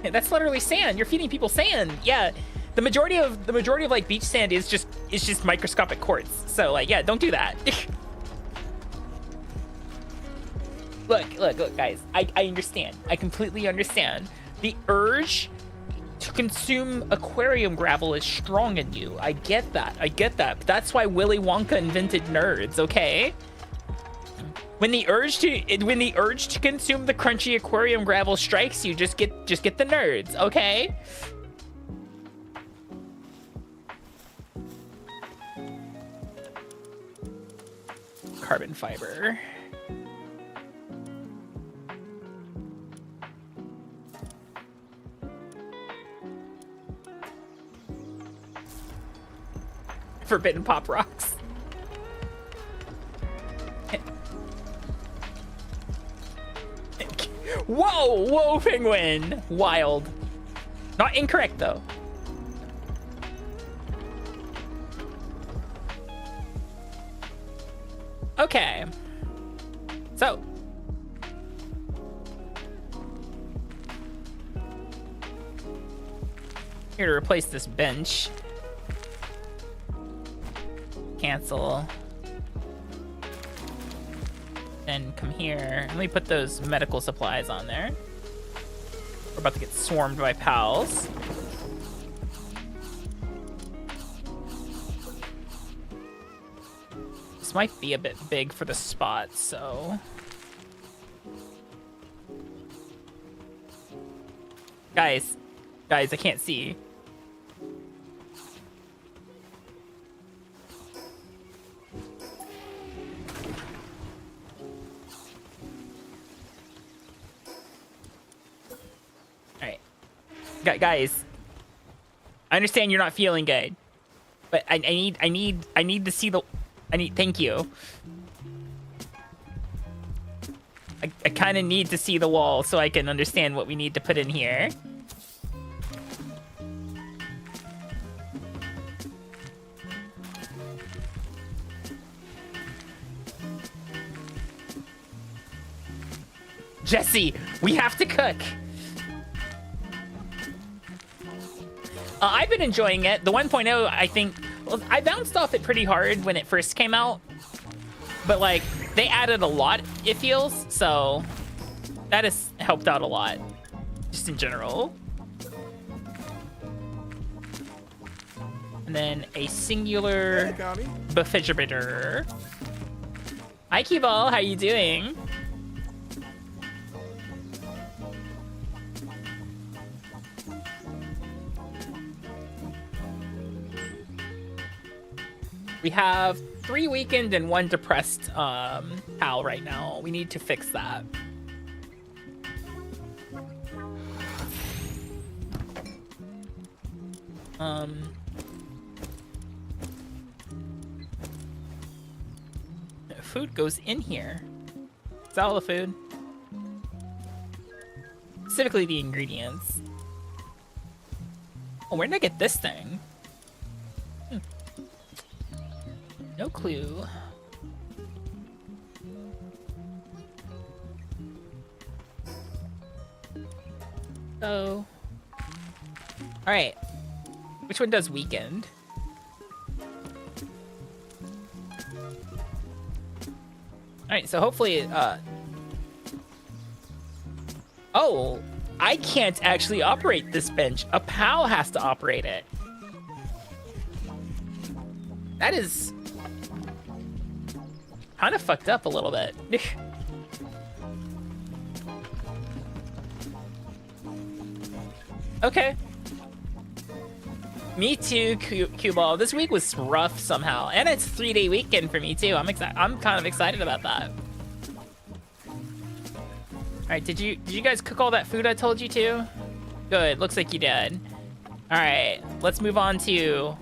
Yeah, that's literally sand. You're feeding people sand. Yeah. The majority of like beach sand is just microscopic quartz. So like, yeah, don't do that. Look, guys. I understand. I completely understand. The urge to consume aquarium gravel is strong in you. I get that. But that's why Willy Wonka invented nerds, okay? When the urge to consume the crunchy aquarium gravel strikes you, just get the nerds, okay? Carbon fiber. Forbidden pop rocks. Whoa, penguin. Wild. Not incorrect, though. Okay. So. Here to replace this bench. Cancel. Then come here. Let me put those medical supplies on there. We're about to get swarmed by pals. This might be a bit big for the spot, so... Guys, I can't see. Guys, I understand you're not feeling good, but I need to see the. Thank you. I kind of need to see the wall so I can understand what we need to put in here. Jesse, we have to cook. I've been enjoying it. The 1.0, I think, well, I bounced off it pretty hard when it first came out, but like they added a lot, it feels, so that has helped out a lot, just in general. And then a singular Hey, Akami. refrigerator. Hi, Keyball, how you doing? We have 3 weakened and 1 depressed pal right now. We need to fix that. Food goes in here. Is that all the food? Specifically the ingredients. Oh, where did I get this thing? No clue. So, all right. Which one does weekend? All right, so hopefully, oh, I can't actually operate this bench. A pal has to operate it. That is kind of fucked up a little bit. Okay. Me too, Q-Ball. This week was rough somehow, and it's a 3-day weekend for me too. I'm excited. I'm kind of excited about that. All right, did you guys cook all that food I told you to? Good. Looks like you did. All right, let's move on to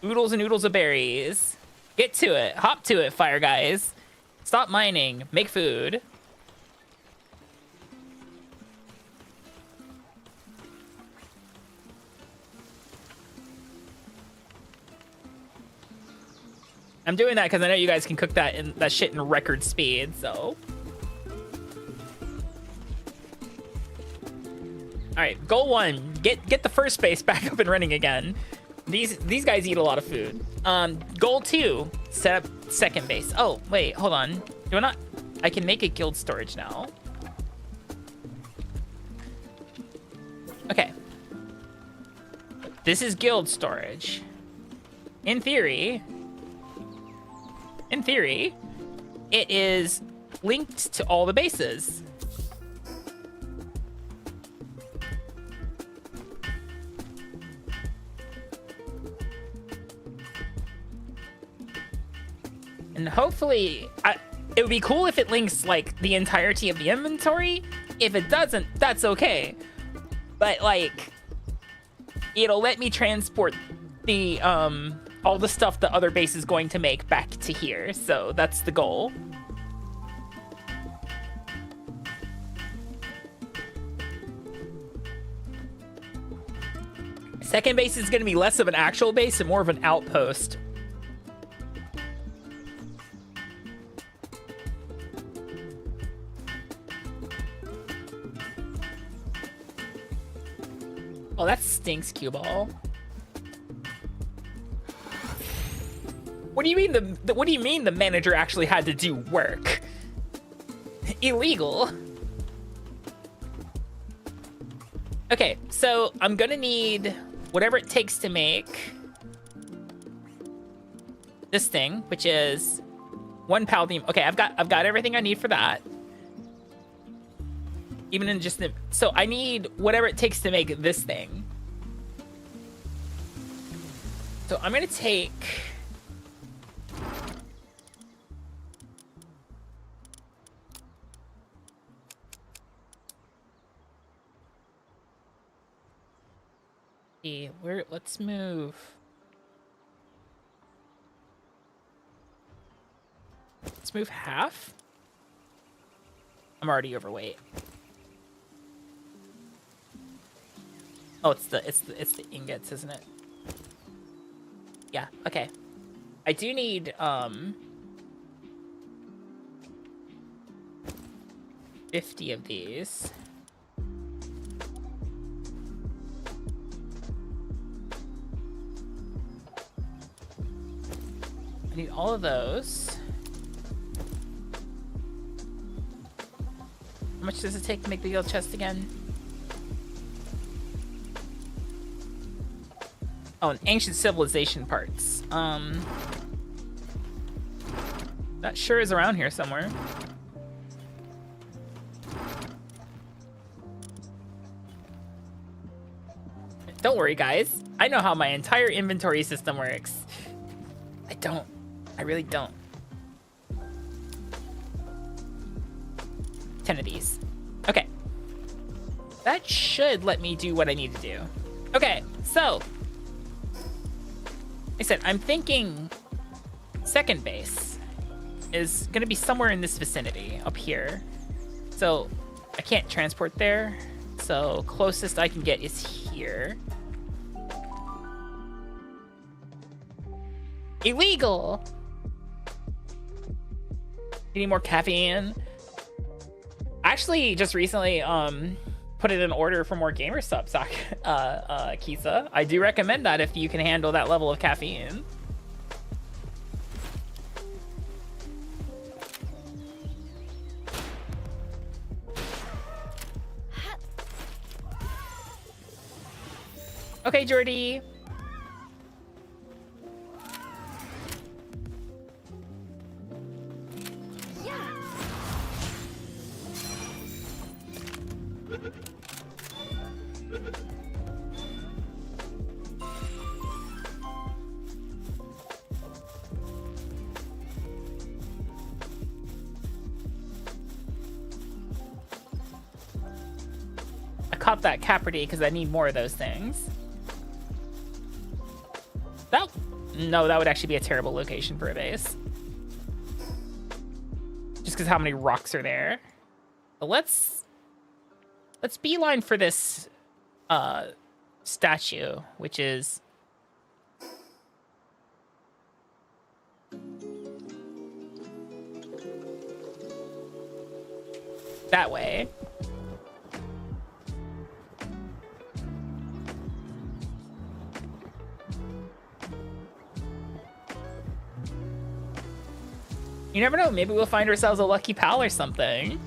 oodles and oodles of berries. Get to it. Hop to it, fire guys. Stop mining. Make food. I'm doing that because I know you guys can cook that shit in record speed, so. Alright, goal 1. Get the first base back up and running again. These guys eat a lot of food. Goal 2, set up second base. Oh, wait, hold on. Do I not? I can make a guild storage now. Okay. This is guild storage. In theory, it is linked to all the bases. And hopefully, it would be cool if it links like the entirety of the inventory. If it doesn't, that's okay. But like, it'll let me transport the all the stuff the other base is going to make back to here. So that's the goal. Second base is going to be less of an actual base and more of an outpost. Oh, that stinks, cue ball. What do you mean what do you mean the manager actually had to do work? Illegal. Okay, so I'm gonna need whatever it takes to make this thing, which is 1 palladium. Okay, I've got everything I need for that. Even in just the, so I need whatever it takes to make this thing. So I'm gonna take see. Let's move. Let's move half. I'm already overweight. Oh, it's the ingots, isn't it? Yeah, okay. I do need 50 of these. I need all of those. How much does it take to make the gold chest again? Oh, and ancient civilization parts. That sure is around here somewhere. Don't worry, guys. I know how my entire inventory system works. I really don't. 10 of these. Okay. That should let me do what I need to do. Okay, so. Like I said, I'm thinking second base is going to be somewhere in this vicinity, up here. So, I can't transport there. So, closest I can get is here. Illegal! You need more caffeine? Actually, just recently, put it in order for more gamer subs, Kisa. I do recommend that if you can handle that level of caffeine. Okay, Jordy. I caught that Capricorn because I need more of those things. No, that would actually be a terrible location for a base. Just because how many rocks are there. But let's beeline for this statue, which is that way. You never know, maybe we'll find ourselves a lucky pal or something.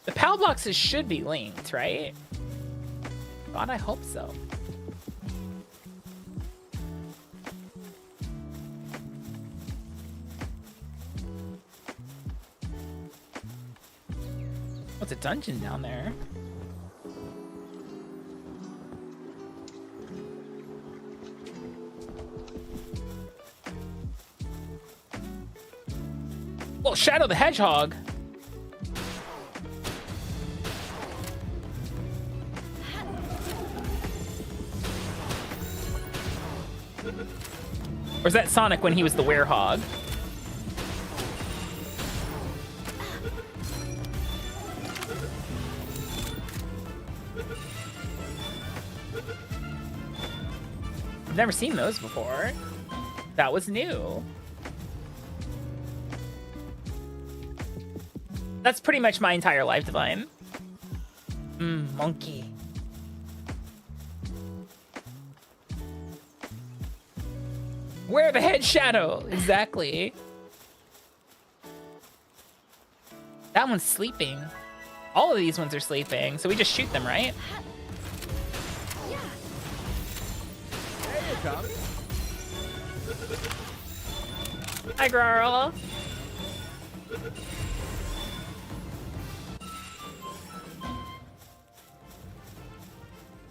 The PAL boxes should be linked, right? God, I hope so. What's a dungeon down there? Oh, Shadow the Hedgehog. Or is that Sonic when he was the werehog? I've never seen those before. That was new. That's pretty much my entire life, Divine. Monkey. Where the head shadow? Exactly. That one's sleeping. All of these ones are sleeping, so we just shoot them, right? Hey, Akami. Hi, girl.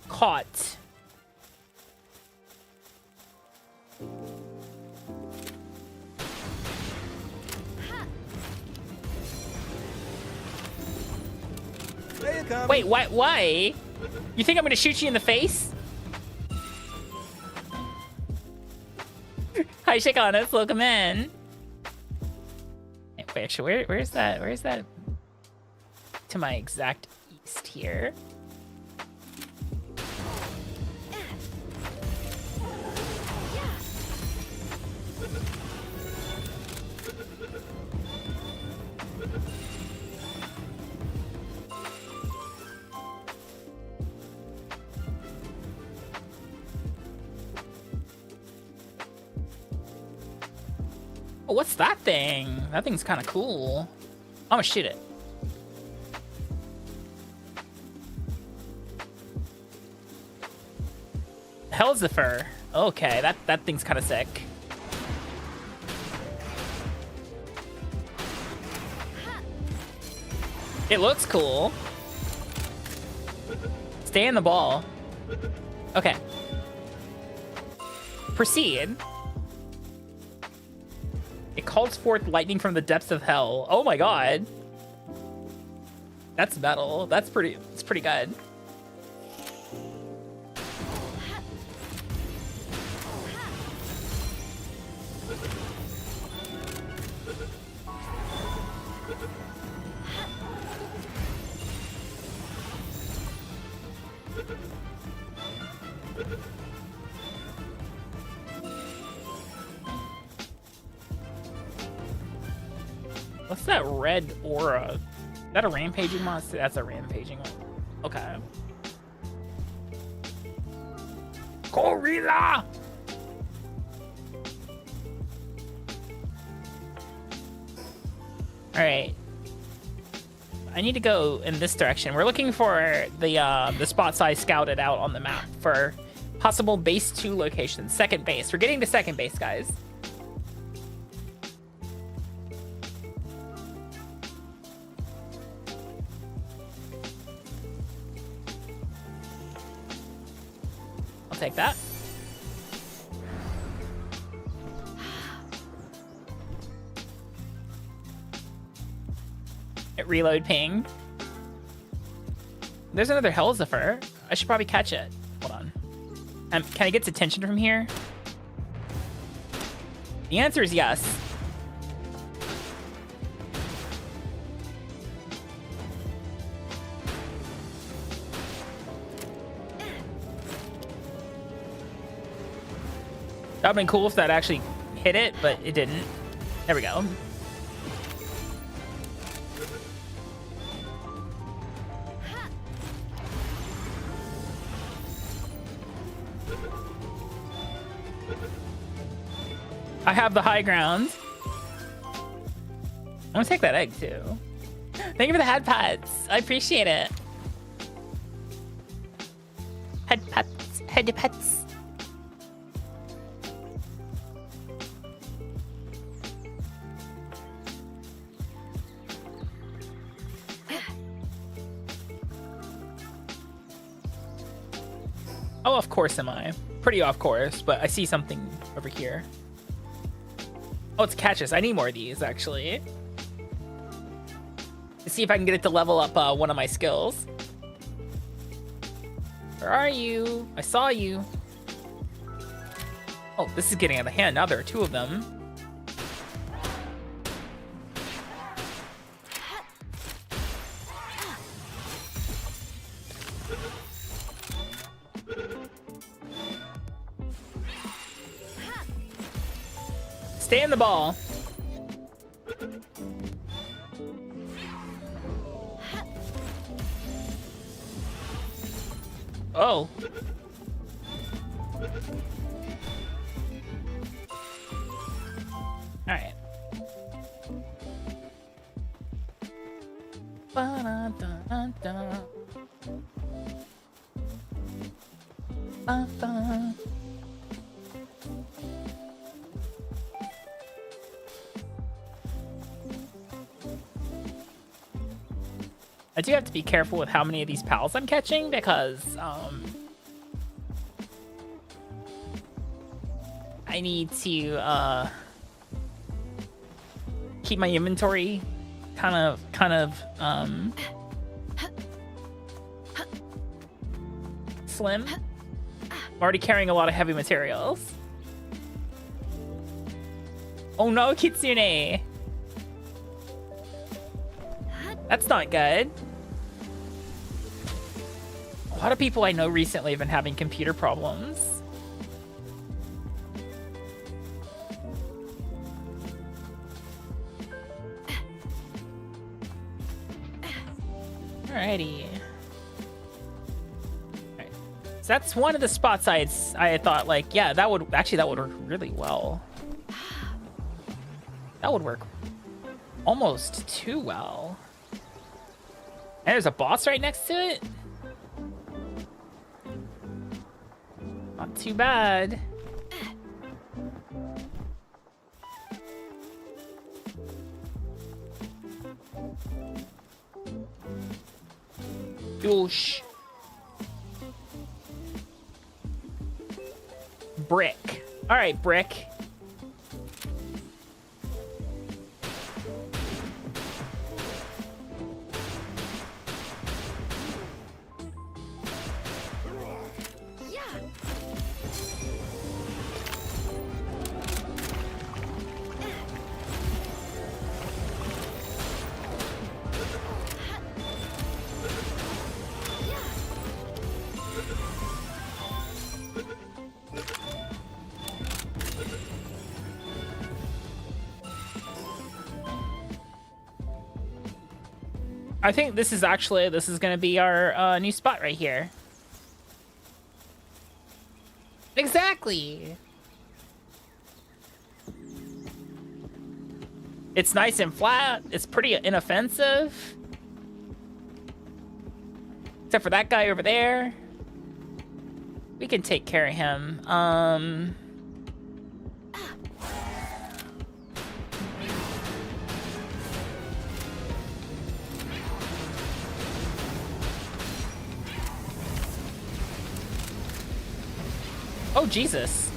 Caught. Akami. Wait, why? You think I'm gonna shoot you in the face? Hi, Shikanas, welcome in. Wait, actually, where's that? Where's that? To my exact east here. Oh, what's that thing? That thing's kind of cool. I'm gonna shoot it. Hell's the fur. Okay, that thing's kind of sick. It looks cool. Stay in the ball. Okay. Proceed. It calls forth lightning from the depths of hell. Oh my god. That's metal. It's pretty good. What's that red aura? Is that a rampaging monster? That's a rampaging one. Okay. Gorilla! Alright. I need to go in this direction. We're looking for the spots I scouted out on the map for possible base 2 locations. Second base. We're getting to second base, guys. Take that. Hit reload ping. There's another Hellzifer. I should probably catch it. Hold on. Can I get attention from here? The answer is yes. That would have been cool if that actually hit it, but it didn't. There we go. I have the high ground. I'm gonna take that egg too. Thank you for the head pats. I appreciate it. Head pats. Head pats. Oh, of course am I. Pretty off course, but I see something over here. Oh, it's catches. I need more of these, actually. Let's see if I can get it to level up one of my skills. Where are you? I saw you. Oh, this is getting out of hand. Now there are 2 of them. Stay in the ball. Oh. All right. Ba-da-da-da-da. Ba-ba. I do have to be careful with how many of these pals I'm catching because I need to keep my inventory kind of slim. I'm already carrying a lot of heavy materials. Oh no, Kitsune. That's not good. A lot of people I know recently have been having computer problems. Alrighty. Alright. So that's one of the spots I thought, like, yeah, that would work really well. That would work almost too well. And there's a boss right next to it? Not too bad. Goosh. Brick. All right, brick. I think this is gonna be our new spot right here. Exactly. It's nice and flat. It's pretty inoffensive. Except for that guy over there. We can take care of him. Oh, Jesus.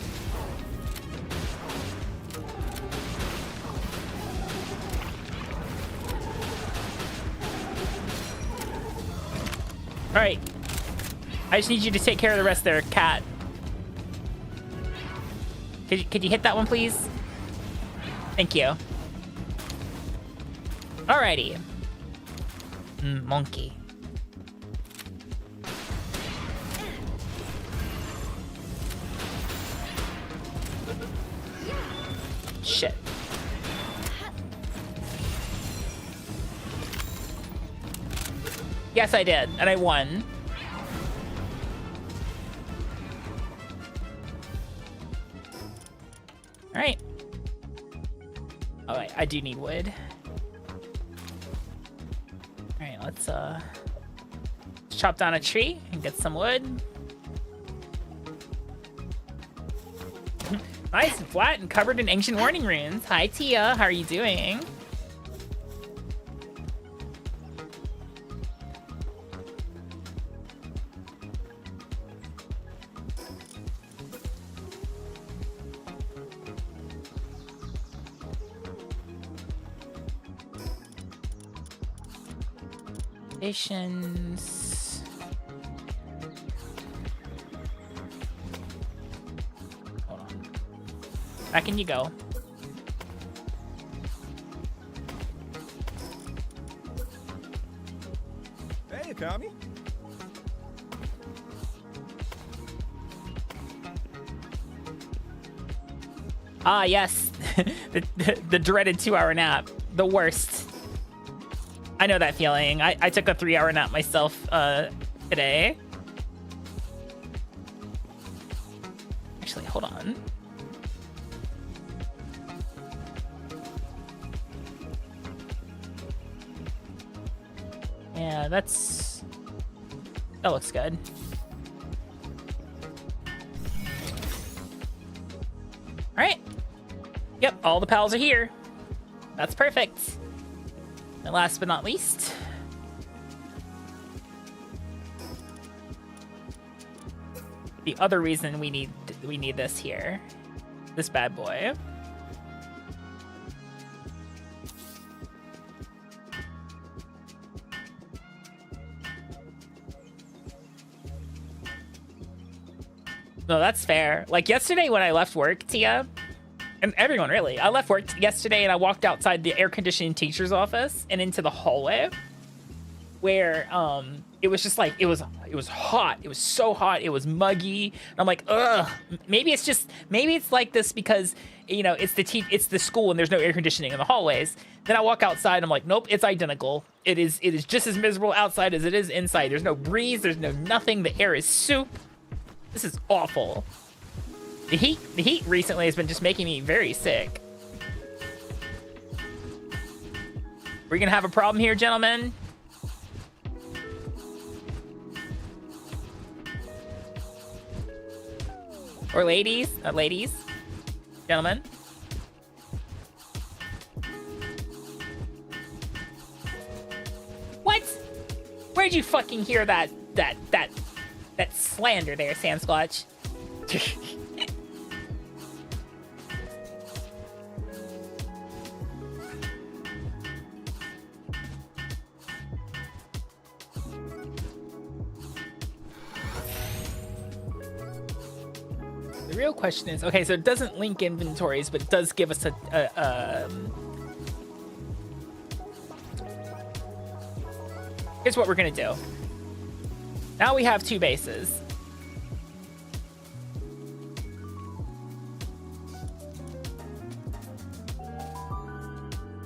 All right. I just need you to take care of the rest there, cat. Could you hit that one, please? Thank you. Alrighty. Monkey. Shit. Yes, I did, and I won. All right. Oh, wait, I do need wood. All right, let's chop down a tree and get some wood. Nice and flat and covered in ancient warning runes. Hi, Tia. How are you doing? Stations. Hold on. Back in you go. Hey, Akami. Ah, yes. the dreaded 2-hour nap. The worst. I know that feeling. I took a 3-hour nap myself today. Actually, hold on. Yeah, that looks good. All right. Yep, all the pals are here. That's perfect. And last but not least, the other reason we need this here, this bad boy. No, that's fair. Like yesterday when I left work, Tia, and everyone really, I left work yesterday and I walked outside the air conditioning teacher's office and into the hallway where it was just like it was hot. It was so hot. It was muggy. And I'm like, ugh. Maybe it's like this because you know it's the school and there's no air conditioning in the hallways. Then I walk outside and I'm like, nope, it's identical. It is just as miserable outside as it is inside. There's no breeze. There's no nothing. The air is soup. This is awful. The heat recently has been just making me very sick. We're gonna have a problem here, gentlemen. Or ladies, ladies, gentlemen. What? Where'd you fucking hear that slander there, Sam Squatch? The real question is, okay, so it doesn't link inventories, but it does give us here's what we're gonna do. Now we have 2 bases.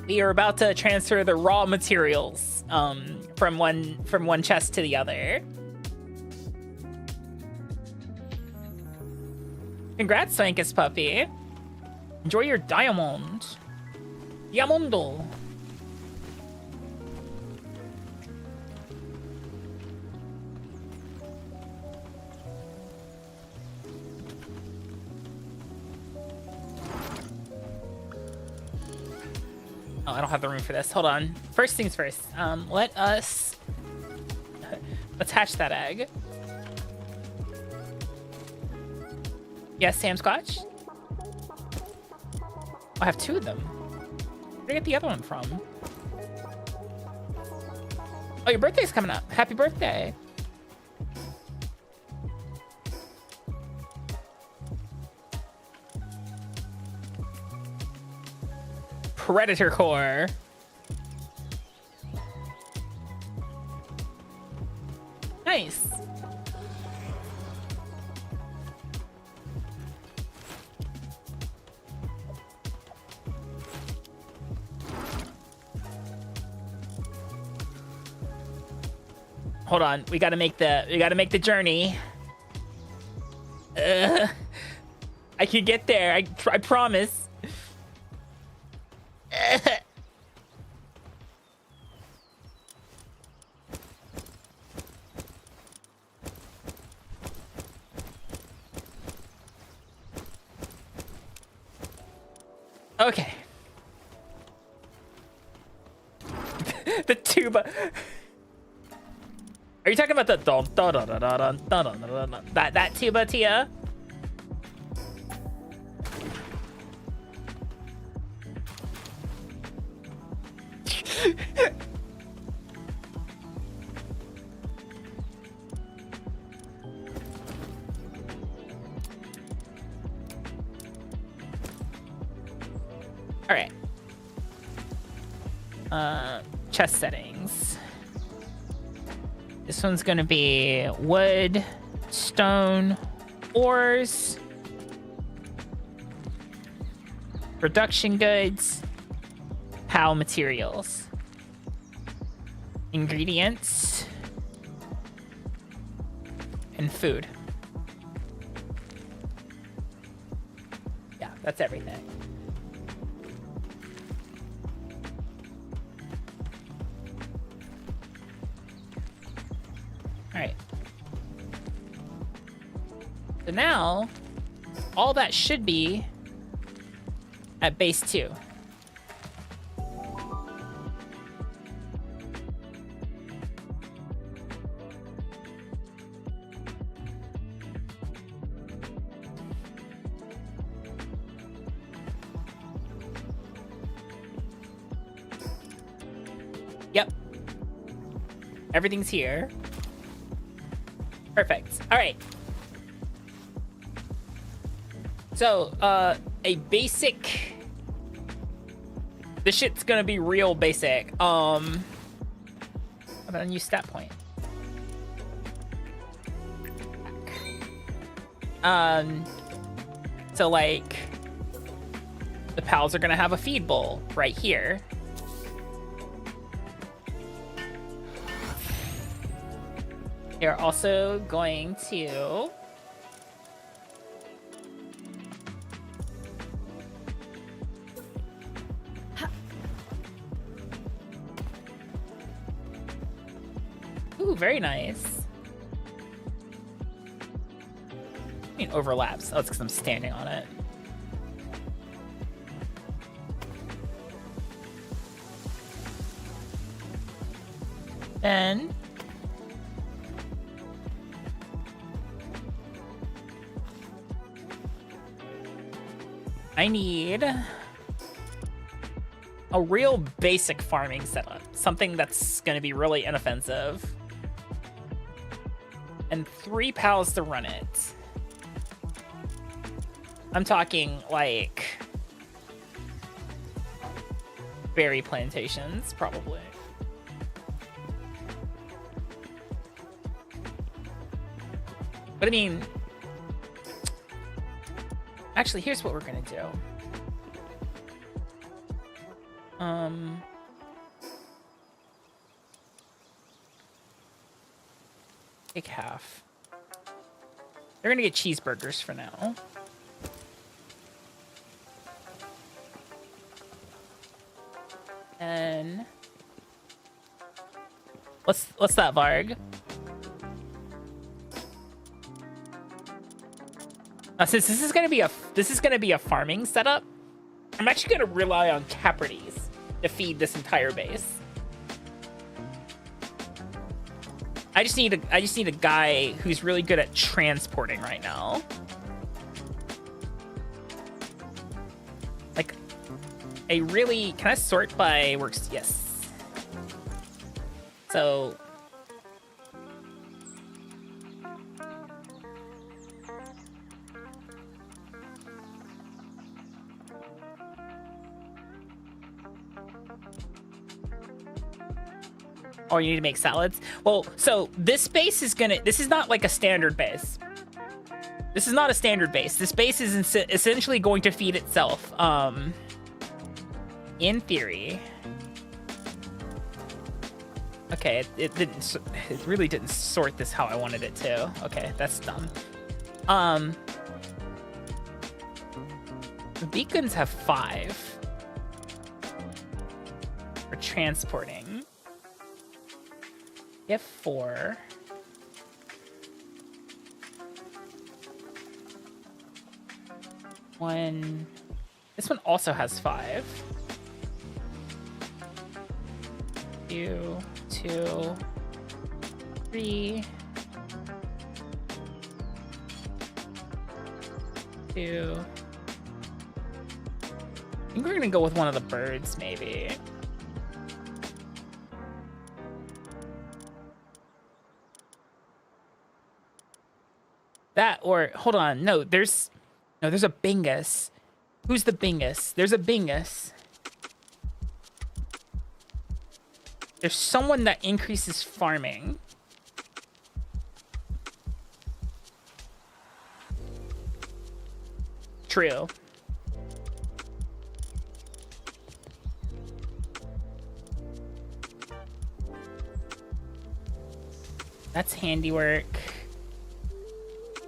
We are about to transfer the raw materials from one chest to the other. Congrats, Swankus Puppy. Enjoy your diamond. Diamondo. Oh, I don't have the room for this. Hold on. First things first. Let's hatch that egg. Yes, Sam Scotch? I have 2 of them. Where did I get the other one from? Oh, your birthday's coming up. Happy birthday. Predator core. Nice. Hold on, we gotta make the journey. I can get there. I promise. Okay. The tuba. Are you talking about the that tuba, Tia? All right. Chest settings. This one's gonna be wood, stone, ores, production goods, PAL materials, ingredients, and food. Yeah, that's everything. All right. So now, all that should be at base 2. Yep. Everything's here. Perfect. All right. So, a basic... This shit's gonna be real basic. How about a new stat point? So like, the pals are gonna have a feed bowl right here. They're also going to ooh, very nice. I mean, overlaps. Oh, it's because I'm standing on it. Then I need a real basic farming setup. Something that's going to be really inoffensive. And 3 pals to run it. I'm talking like berry plantations, probably. But I mean, actually, here's what we're gonna do. Take half. They're gonna get cheeseburgers for now. And what's that, Varg? Since this is gonna be a farming setup, I'm actually gonna rely on Caprides to feed this entire base. I just need a guy who's really good at transporting right now. Like a really, can I sort by works? Yes. So oh, you need to make salads? Well, so this base is this is not like a standard base. This is not a standard base. This base is essentially going to feed itself. In theory. Okay, it really didn't sort this how I wanted it to. Okay, that's dumb. The beacons have 5 for transporting. You have 4. This one also has 5. 2, 2, 3, 2. I think we're gonna go with one of the birds, maybe. That, or hold on, no, there's a Bingus. Who's the Bingus? There's a Bingus. There's someone that increases farming. True. That's handiwork.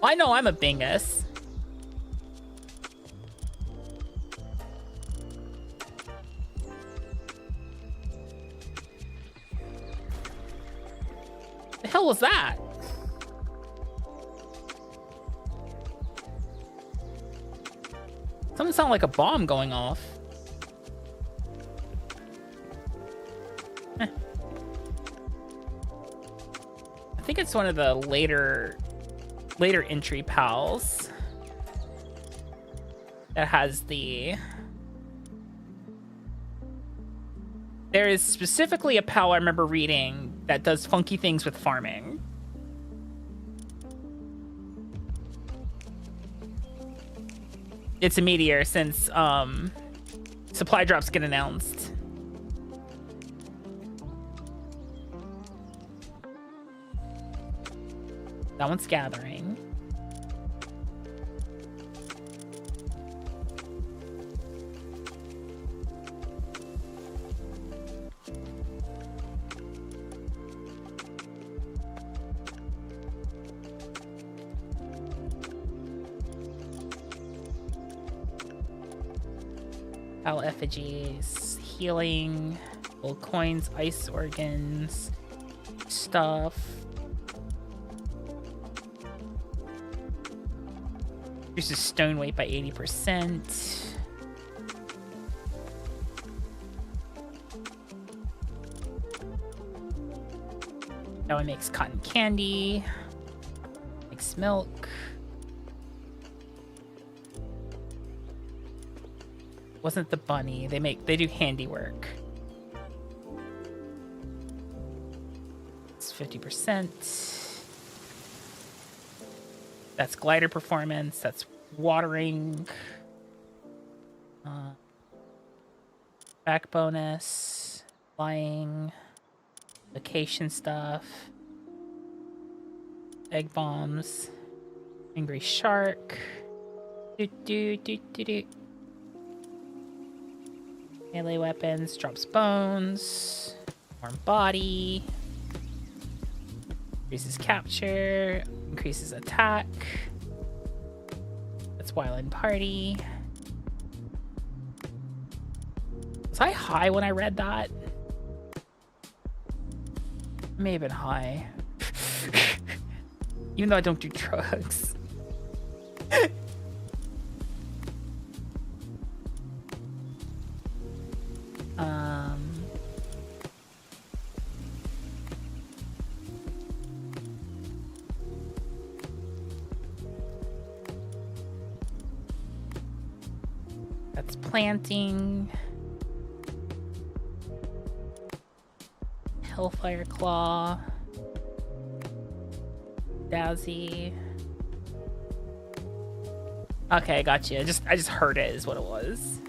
I know I'm a Bingus. The hell was that? Something sounded like a bomb going off. I think it's one of the later entry pals that has the... There is specifically a pal I remember reading that does funky things with farming. it's a meteor since supply drops get announced. That one's gathering. Battle effigies, healing, gold coins, ice organs, stuff. Reduces stone weight by 80%. That one makes cotton candy. Makes milk. Wasn't the bunny. They do handiwork. It's 50%. That's glider performance. That's watering. Back bonus. Flying. Vacation stuff. Egg bombs. Angry shark. Melee weapons. Drops bones. Warm body. Increases capture. Increases attack. That's Wildland Party. Was I high when I read that? May have been high. Even though I don't do drugs. That's planting. Hellfire Claw. Dowsy. Okay, I got you. I just heard it is what it was.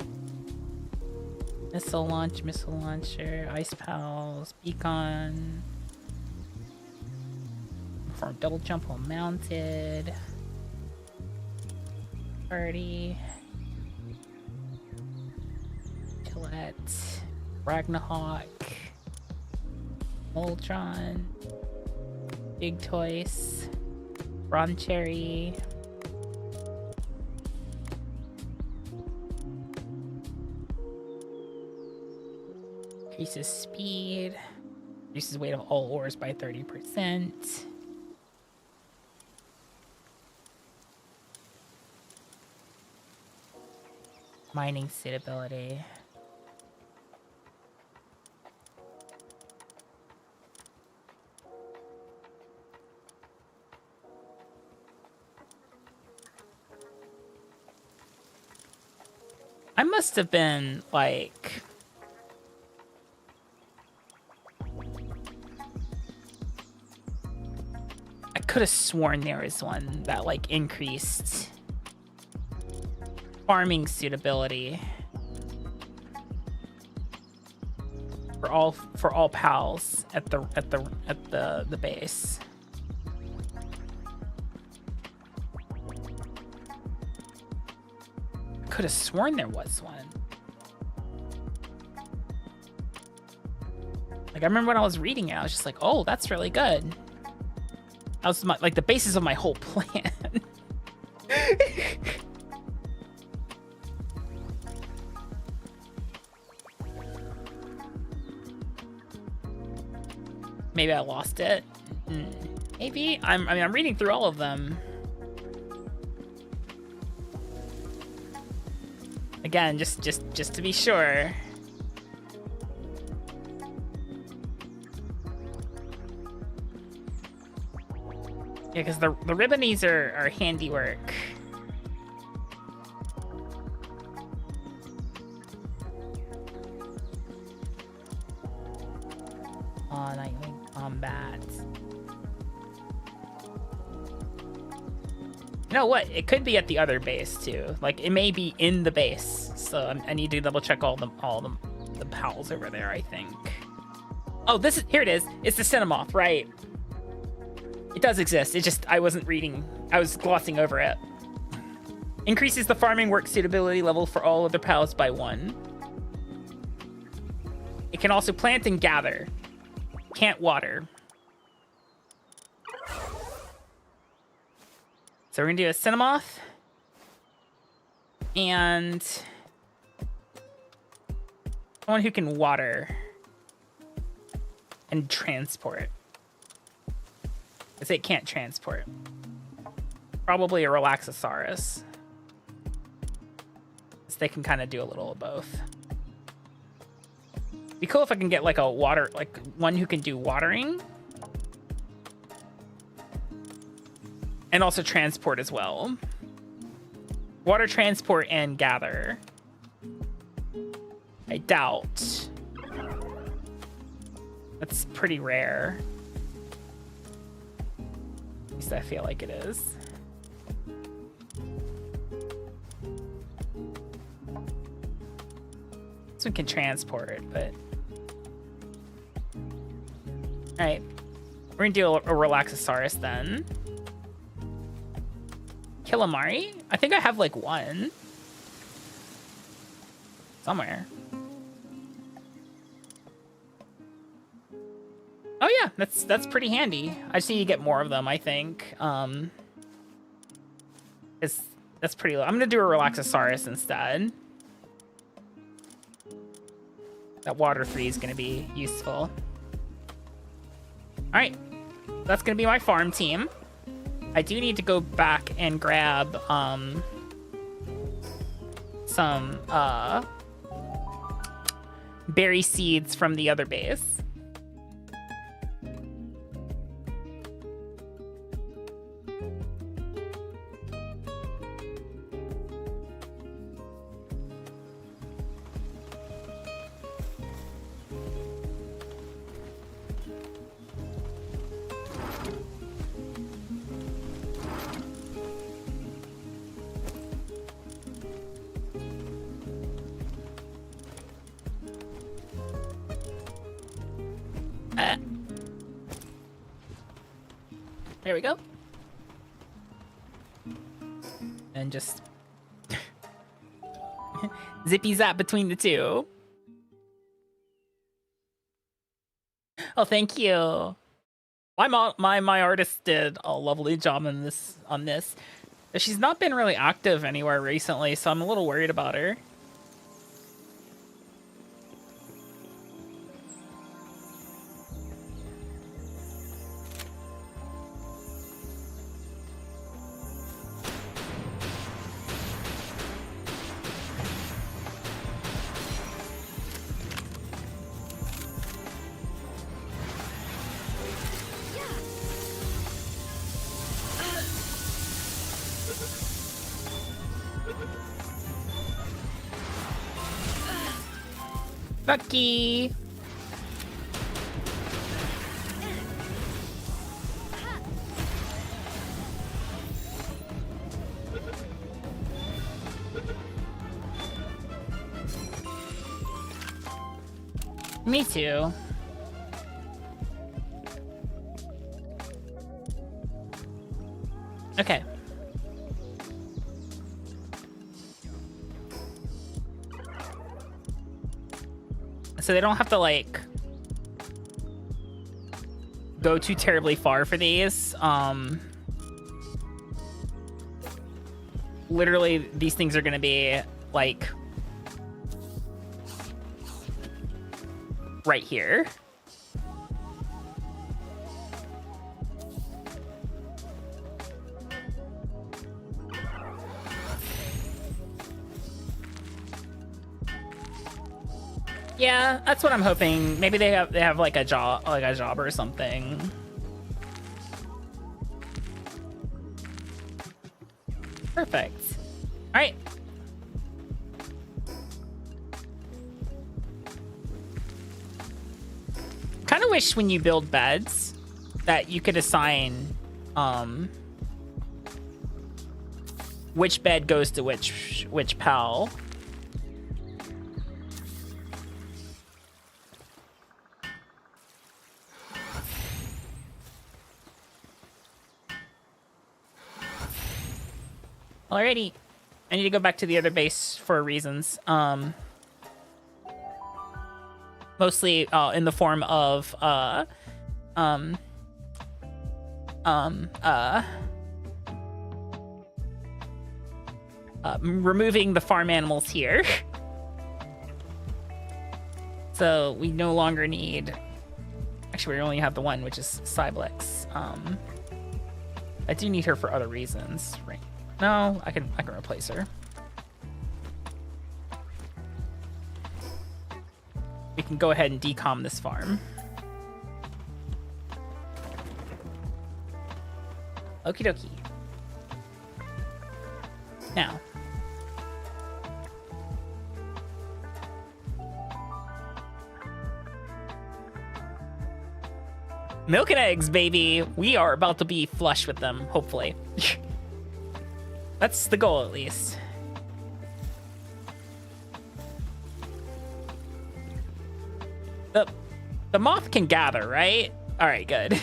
Missile launcher, ice pals, beacon. Perform double jump while mounted. Party. Gillette. Ragnahawk. Moltron. Big Toys. Ron Cherry. Increases speed. Reduces weight of all ores by 30%. Mining suitability. I must have been like I could have sworn there was one that like increased farming suitability for all pals at the base. Could have sworn there was one. Like I remember when I was reading it, I was just like, "Oh, that's really good." That was like the basis of my whole plan. Maybe I lost it. Maybe I'm reading through all of them. Again, just to be sure. Yeah, because the ribbonies are handiwork. Nightwing combat. You know what? It could be at the other base too. Like it may be in the base. So I need to double check all the pals over there, I think. Oh, here it is. It's the Cinemoth, right? It does exist. It just, I wasn't reading. I was glossing over it. Increases the farming work suitability level for all other pals by 1. It can also plant and gather. Can't water. So we're gonna do a Cinemoth. And someone who can water and transport. Because it can't transport. Probably a Relaxosaurus. So they can kind of do a little of both. Be cool if I can get like a water, like one who can do watering. And also transport as well. Water transport and gather. I doubt. That's pretty rare. At least I feel like it is. This one can transport, but... Alright. We're gonna do a Relaxosaurus then. Killamari? I think I have like one. Somewhere. Oh yeah, that's pretty handy. I just need to get more of them, I think. That's pretty low. I'm gonna do a Relaxosaurus instead. That water 3 is gonna be useful. Alright. That's gonna be my farm team. I do need to go back and grab some berry seeds from the other base. There we go. And just zippy zap between the two. Oh, thank you. My artist did a lovely job on this. But she's not been really active anywhere recently, so I'm a little worried about her. Bucky. Me too. Okay. So they don't have to like go too terribly far for these. Literally these things are gonna be like right here. Yeah, that's what I'm hoping. Maybe they have like a job or something. Perfect. All right. Kind of wish when you build beds that you could assign which bed goes to which pal. Alrighty. I need to go back to the other base for reasons. Mostly in the form of removing the farm animals here. So we no longer need... Actually, we only have the one, which is Cyblex. I do need her for other reasons. Right. No, I can replace her. We can go ahead and decom this farm. Okie dokie. Now. Milk and eggs, baby. We are about to be flush with them, hopefully. That's the goal, at least. The moth can gather, right? All right, good. A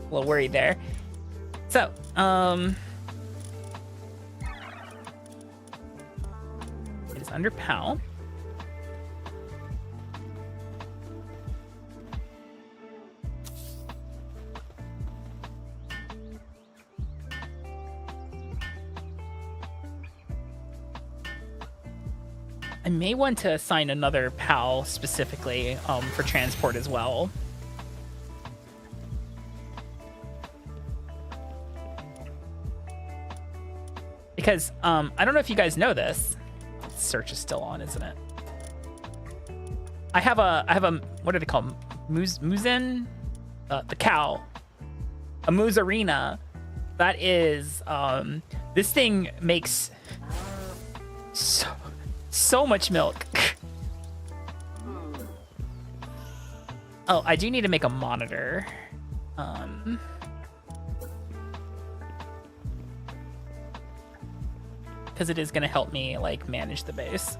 little worried there. So, it is under PAL. I may want to assign another PAL specifically for transport as well. Because I don't know if you guys know this. Search is still on, isn't it? I have a what are they called? Muzen? The cow. A Muzarina. That is this thing makes so much milk. Oh, I do need to make a monitor. Because it is going to help me like manage the base.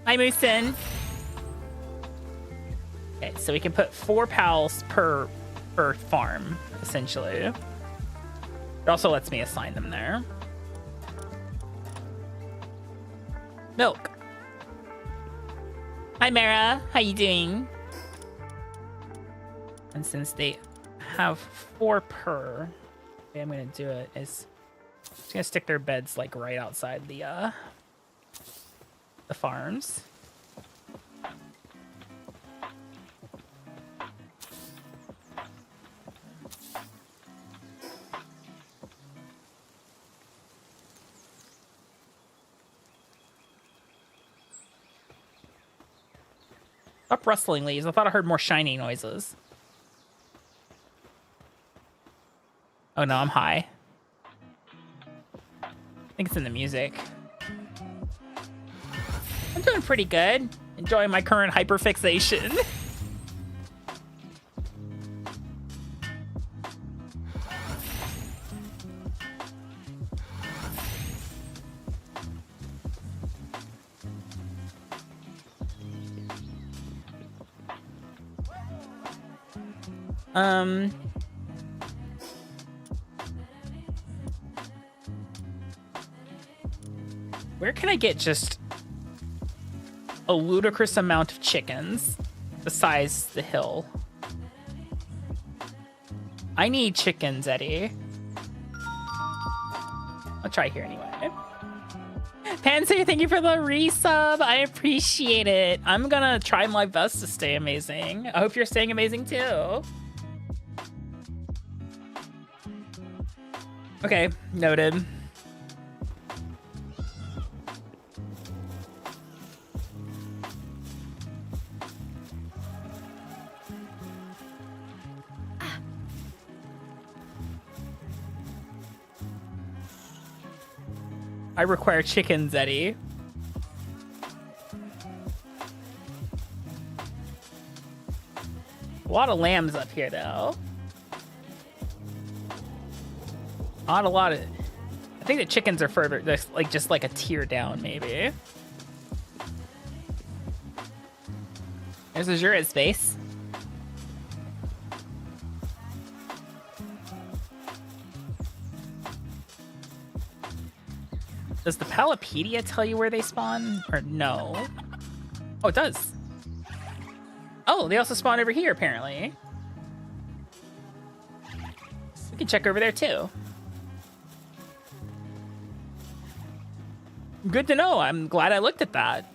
Hi, Moosin. Okay, so we can put 4 pals per farm, essentially. It also lets me assign them there. Milk. Hi, Mara. How you doing? And since they have 4 per, the way I'm gonna do it is just gonna stick their beds like right outside the farms. Stop rustling, leaves. I thought I heard more shiny noises. Oh no, I'm high. I think it's in the music. I'm doing pretty good. Enjoying my current hyperfixation. Where can I get just a ludicrous amount of chickens besides the hill? I need chickens, Eddie. I'll try here anyway. Panzer, thank you for the resub. I appreciate it. I'm gonna try my best to stay amazing. I hope you're staying amazing too. Okay, noted. I require chickens, Eddie. lot of lambs up here, though. Not a lot of... I think the chickens are further... like, just like a tier down, maybe. There's Azura's base. Does the Palapedia tell you where they spawn? Or no? Oh, it does. Oh, they also spawn over here, apparently. We can check over there, too. Good to know. I'm glad I looked at that.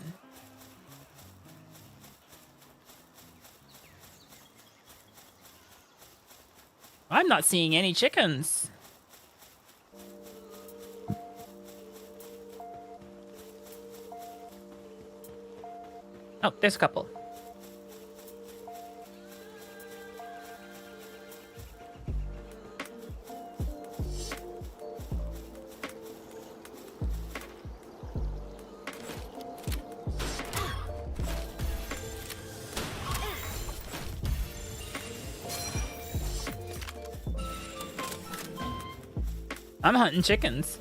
I'm not seeing any chickens. Oh, there's a couple. I'm hunting chickens.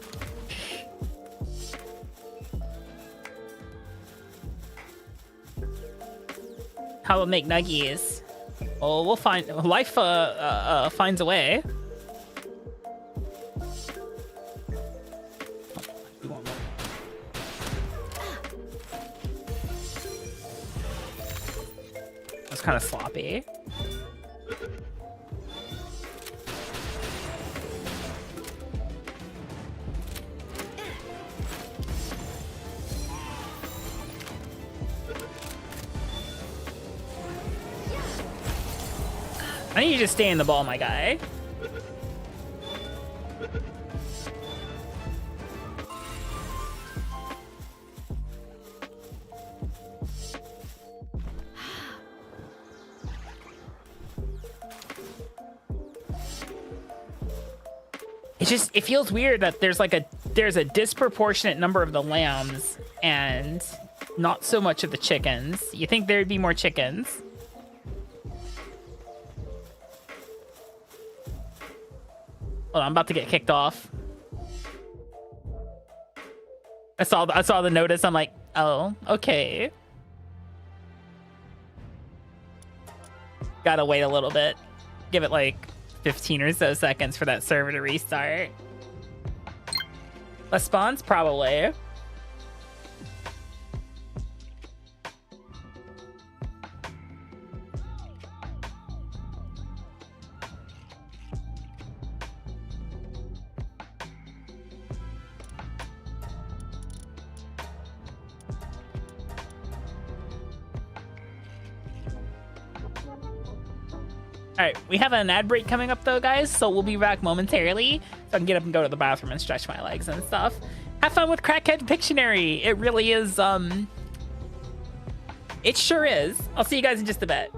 How about make nuggies? Oh, we'll find... Life finds a way. That's kind of sloppy. I need you to stay in the ball, my guy. It feels weird that there's a disproportionate number of the lambs and not so much of the chickens. You think there'd be more chickens? Hold on, I'm about to get kicked off. I saw the notice. I'm like, oh, okay. Gotta wait a little bit. Give it like 15 or so seconds for that server to restart. Less spawns? Probably. All right, we have an ad break coming up though, guys, so we'll be back momentarily so I can get up and go to the bathroom and stretch my legs and stuff. Have fun with Crackhead Pictionary. It really is, it sure is. I'll see you guys in just a bit.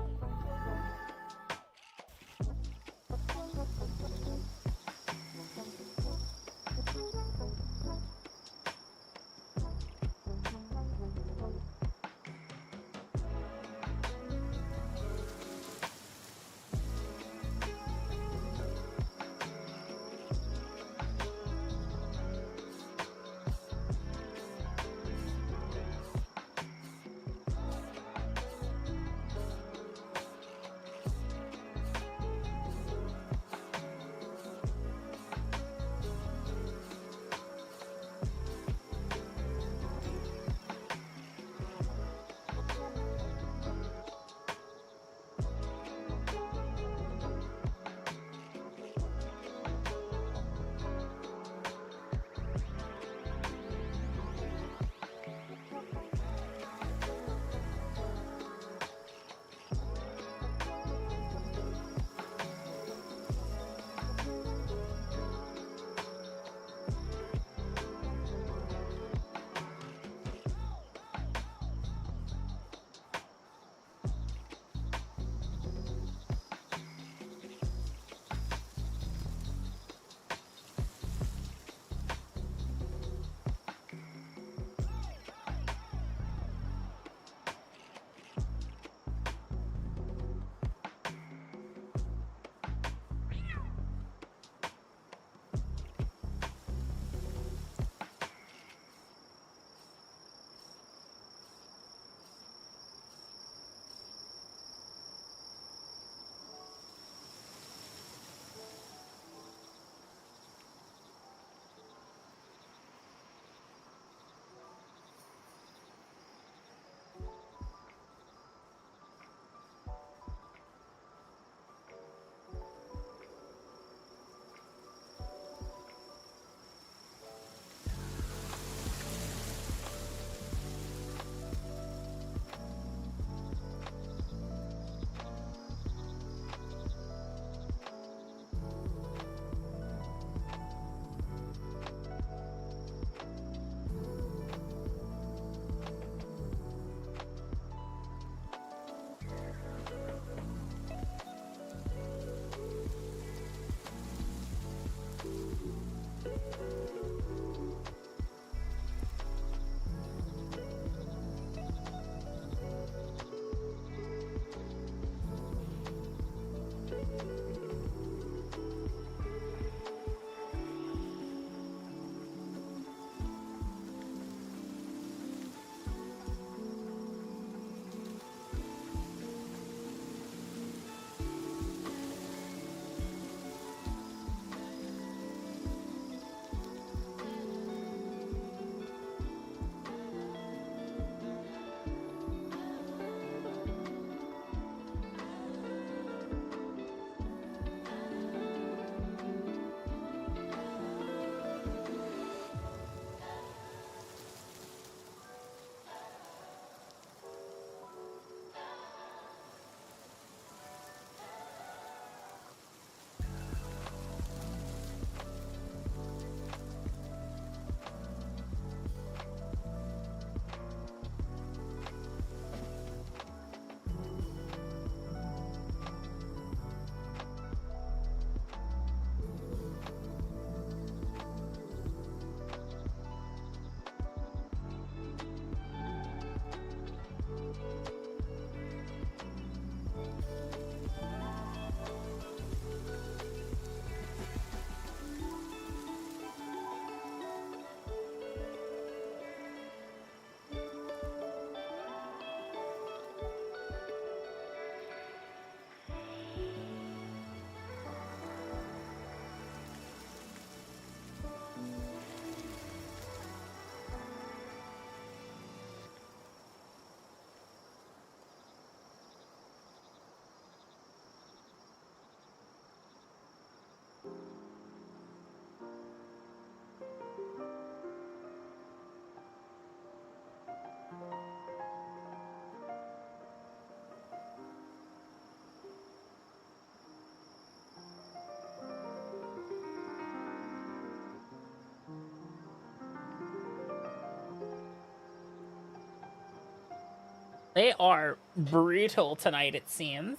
They are brutal tonight, it seems.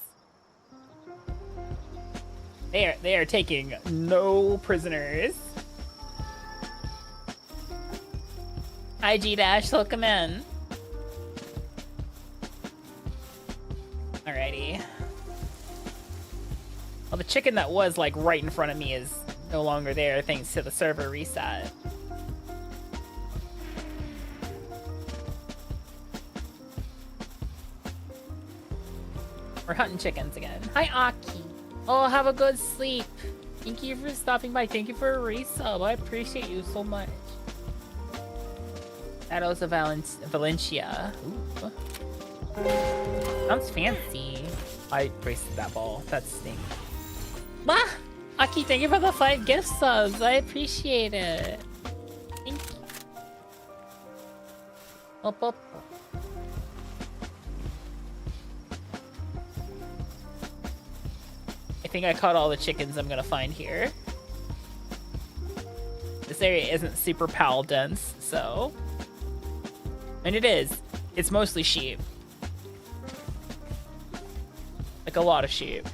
They are taking no prisoners. Hi, G-Dash, welcome in. Alrighty. Well, the chicken that was, like, right in front of me is no longer there thanks to the server reset. We're hunting chickens again. Hi, Aki. Oh, have a good sleep. Thank you for stopping by. Thank you for a resub. I appreciate you so much. Shadows of Valencia. Ooh. Sounds fancy. I wasted that ball. That stinks. Bah! Aki, thank you for the 5 gift subs. I appreciate it. Thank you. Up, up. I think I caught all the chickens I'm gonna find here. This area isn't super pal dense, so... And it is. It's mostly sheep. Like a lot of sheep.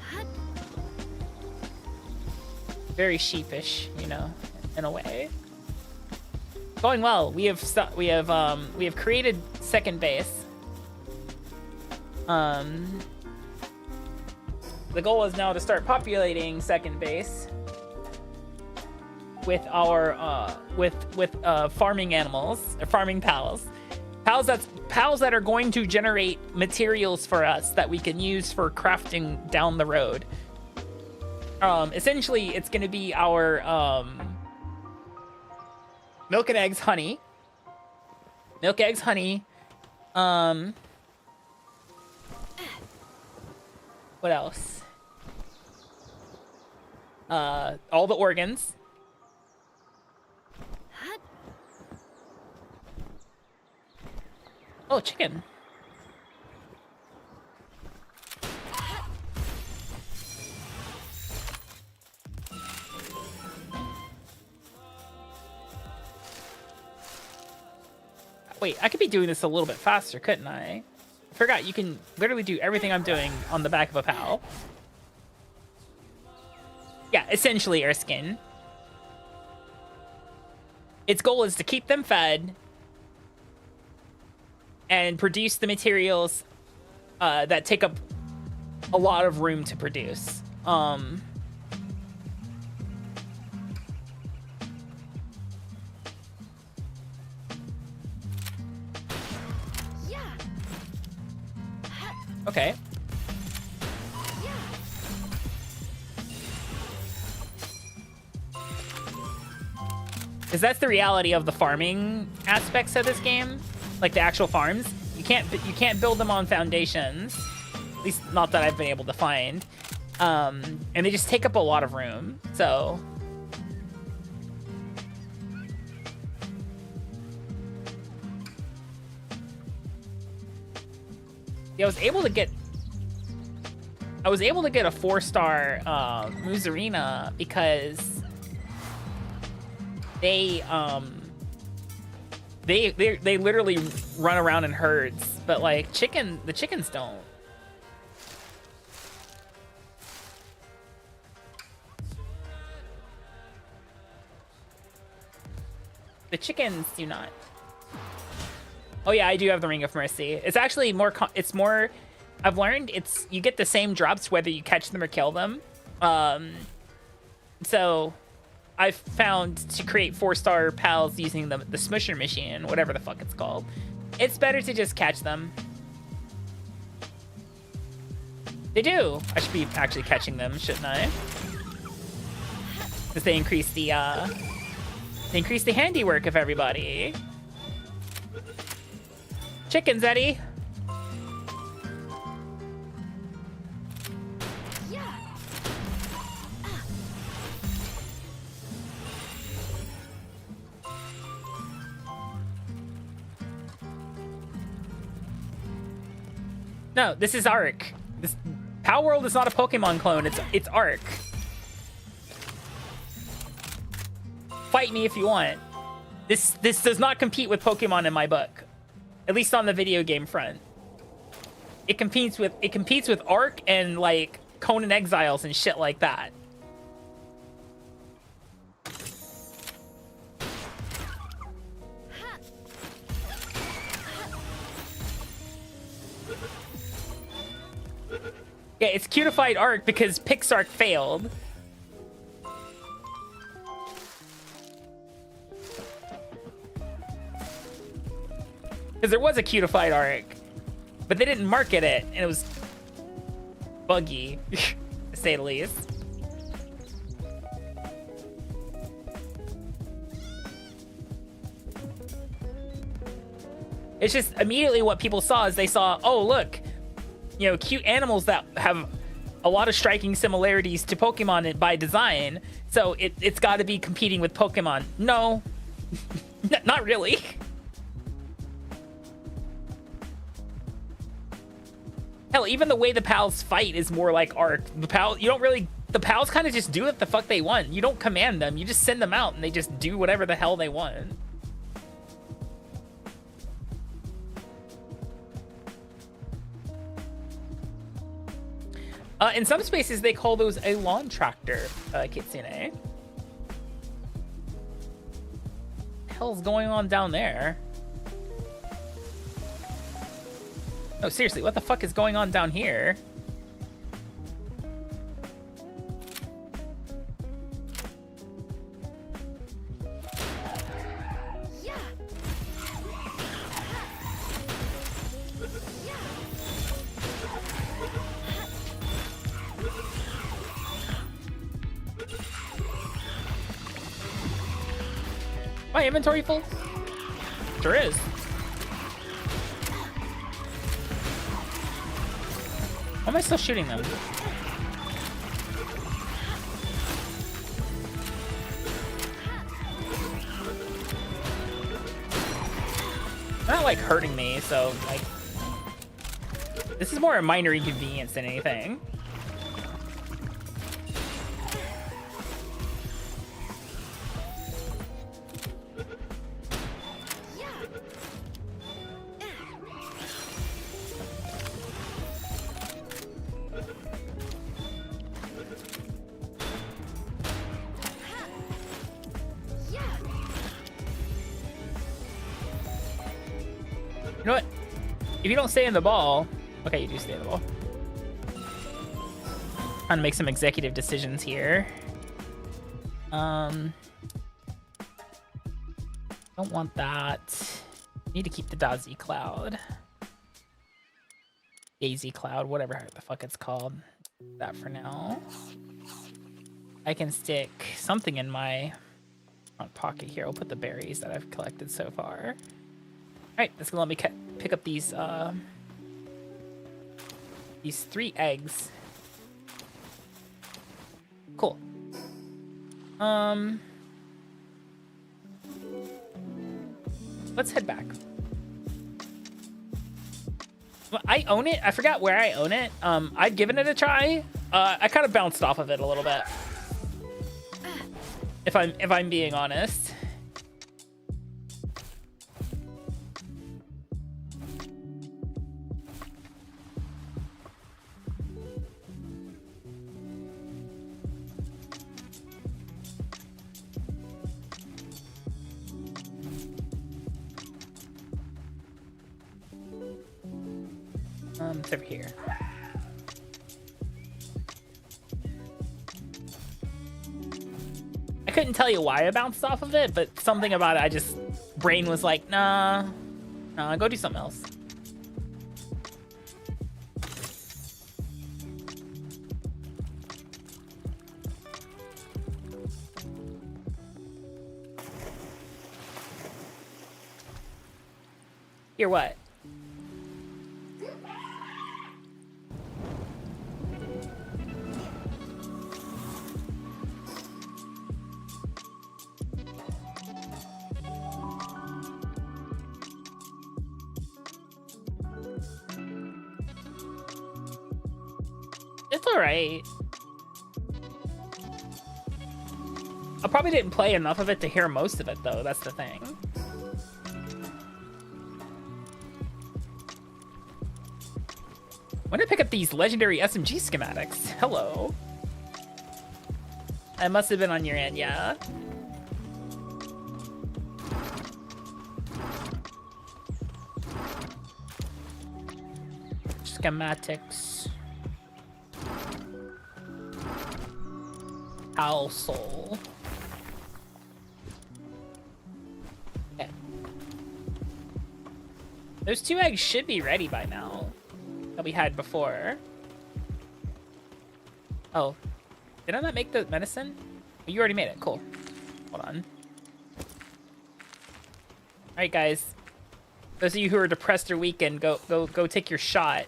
Very sheepish, you know, in a way. Going well. We have created second base. The goal is now to start populating second base with our farming animals, or farming pals. Pals that are going to generate materials for us that we can use for crafting down the road. Essentially, it's going to be our milk and eggs honey. Milk, eggs, honey. What else? All the organs. Oh, chicken. Wait, I could be doing this a little bit faster, couldn't I? I forgot you can literally do everything I'm doing on the back of a pal. Yeah, essentially Erskine. Its goal is to keep them fed and produce the materials that take up a lot of room to produce. Okay. Because that's the reality of the farming aspects of this game, like the actual farms. You can't build them on foundations, at least not that I've been able to find, and they just take up a lot of room. So yeah, I was able to get a 4-star Muzarina because they literally run around in herds, but like the chickens don't. The chickens do not. Oh yeah, I do have the Ring of Mercy. It's actually more. I've learned you get the same drops whether you catch them or kill them. So I've found to create 4-star pals using the Smusher machine, whatever the fuck it's called. It's better to just catch them. They do. I should be actually catching them, shouldn't I? Because they increase the handiwork of everybody. Chickens, Eddie. No, this is Ark. This Palworld is not a Pokemon clone. It's Ark. Fight me if you want. This does not compete with Pokemon in my book, at least on the video game front. it competes with Arc and like Conan Exiles and shit like that. Yeah, it's cutified Arc because Pixark failed. Because there was a cutified Arc, but they didn't market it, and it was buggy, to say the least. It's just immediately what people saw is they saw, oh, look, you know, cute animals that have a lot of striking similarities to Pokemon by design, so it's got to be competing with Pokemon. No, not really. Hell, even the way the pals fight is more like Arc. The pals kind of just do what the fuck they want. You don't command them, you just send them out and they just do whatever the hell they want. In some spaces, they call those a lawn tractor, Kitsune. What the hell's going on down there? Oh, seriously, what the fuck is going on down here? My inventory full? Sure is. Why am I still shooting them? They're not like hurting me, so like this is more a minor inconvenience than anything. You know what? If you don't stay in the ball... Okay, you do stay in the ball. Trying to make some executive decisions here. Don't want that. Need to keep the Daisy Cloud. Daisy Cloud, whatever the fuck it's called. That for now. I can stick something in my front pocket here. I'll put the berries that I've collected so far. Alright, that's gonna let me pick up these 3 eggs. Cool. Let's head back. Well, I own it. I forgot where I own it. I'd given it a try. I kind of bounced off of it a little bit. If I'm being honest. It's over here. I couldn't tell you why I bounced off of it, but something about it, brain was like, nah, go do something else. Here, what? It's alright. I probably didn't play enough of it to hear most of it, though. That's the thing. When did I pick up these legendary SMG schematics? Hello. I must have been on your end, yeah. Schematics. Owl soul. Okay. Those 2 eggs should be ready by now. That we had before. Oh. Did I not make the medicine? Oh, you already made it. Cool. Hold on. Alright, guys. Those of you who are depressed or weakened, go take your shot.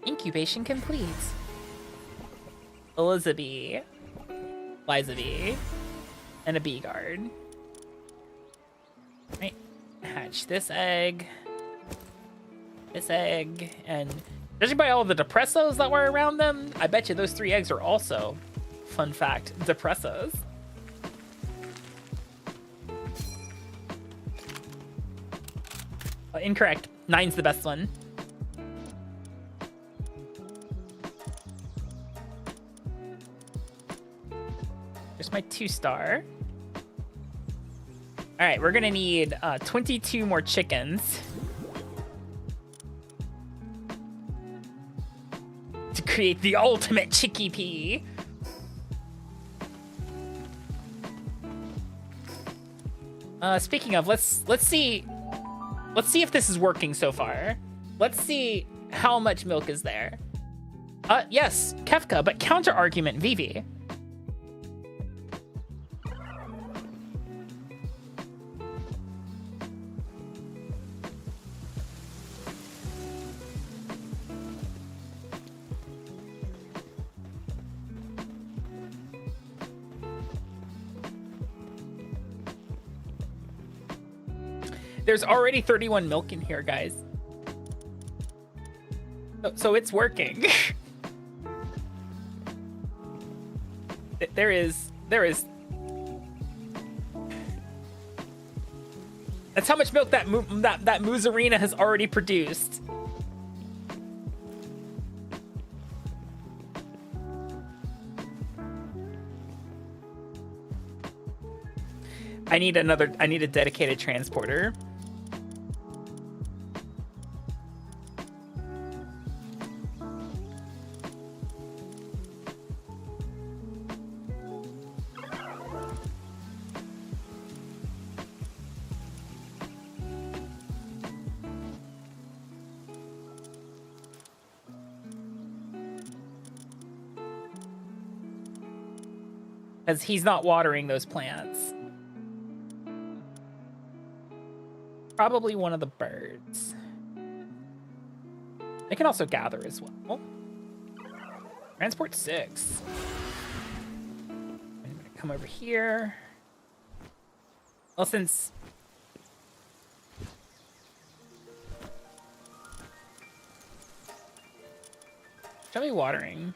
Incubation complete. Elizabeth. Liza B. And a bee guard. Right. Hatch this egg. This egg. And judging by all the depressos that were around them, I bet you those 3 eggs are also, fun fact, depressos. Incorrect. 9's the best one. There's my 2-star. All right, we're gonna need 22 more chickens to create the ultimate chicky pea. Speaking of, let's see if this is working so far. Let's see how much milk is there. Yes, Kefka, but counter argument, Vivi. There's already 31 milk in here, guys. So it's working. There is. That's how much milk that Moozarina has already produced. I need a dedicated transporter. Because he's not watering those plants. Probably one of the birds. They can also gather as well. Transport 6. I'm gonna come over here. Well, since show me watering.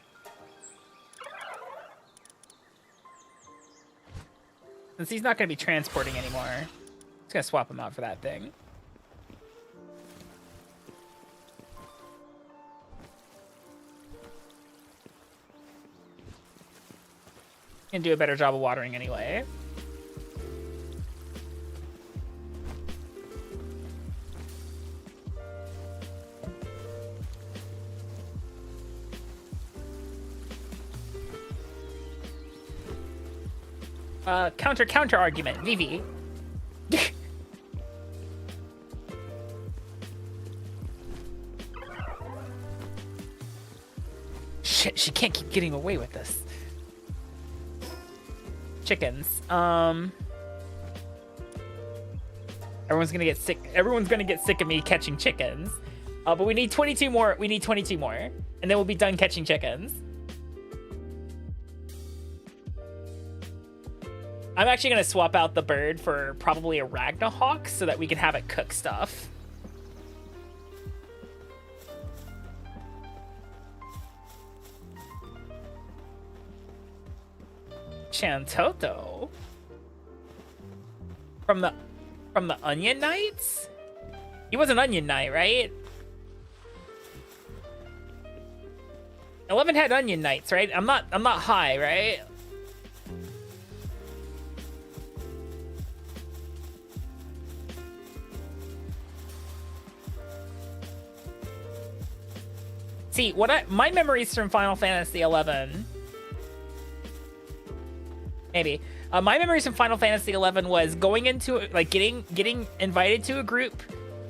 Since he's not going to be transporting anymore, I'm just going to swap him out for that thing. Can do a better job of watering anyway. Counter argument, Vivi. Shit, she can't keep getting away with this. Chickens. Everyone's gonna get sick. Everyone's gonna get sick of me catching chickens. But we need 22 more. We need 22 more, and then we'll be done catching chickens. I'm actually going to swap out the bird for probably a Ragnahawk so that we can have it cook stuff. Chantoto. From the From the Onion Knights? He was an Onion Knight, right? 11 had Onion Knights, right? I'm not high, right? See, my memories from Final Fantasy 11, maybe. My memories from Final Fantasy 11 was going into like getting invited to a group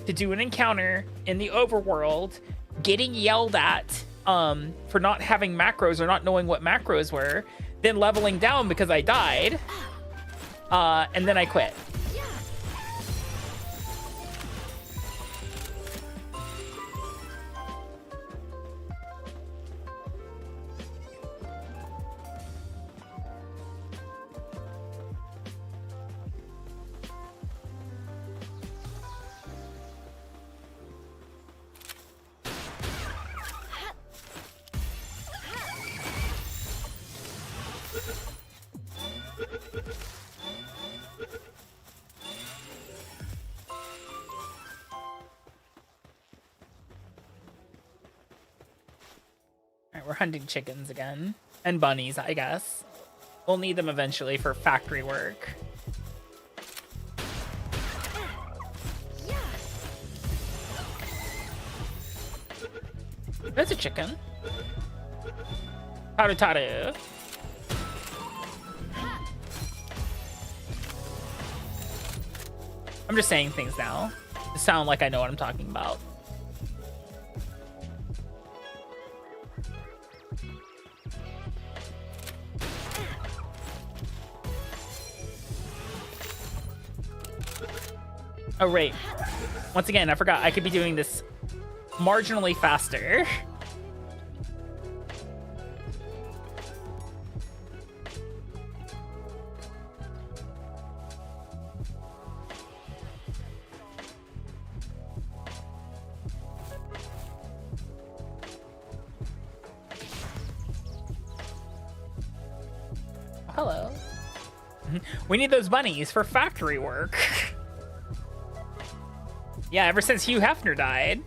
to do an encounter in the overworld, getting yelled at for not having macros or not knowing what macros were, then leveling down because I died, and then I quit. We're hunting chickens again. And bunnies, I guess. We'll need them eventually for factory work. There's a chicken. Taru taru. I'm just saying things now to sound like I know what I'm talking about. Oh, right. Once again, I forgot I could be doing this marginally faster. Hello. We need those bunnies for factory work. Yeah, ever since Hugh Hefner died.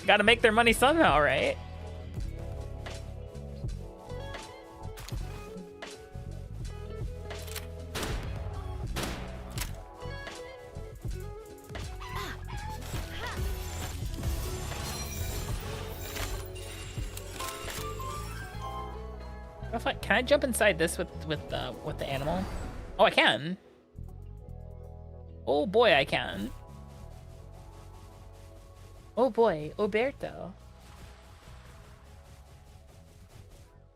Gotta make their money somehow, right? Can I jump inside this with the animal? Oh, I can. Oh boy, I can. Oh boy, Oberto.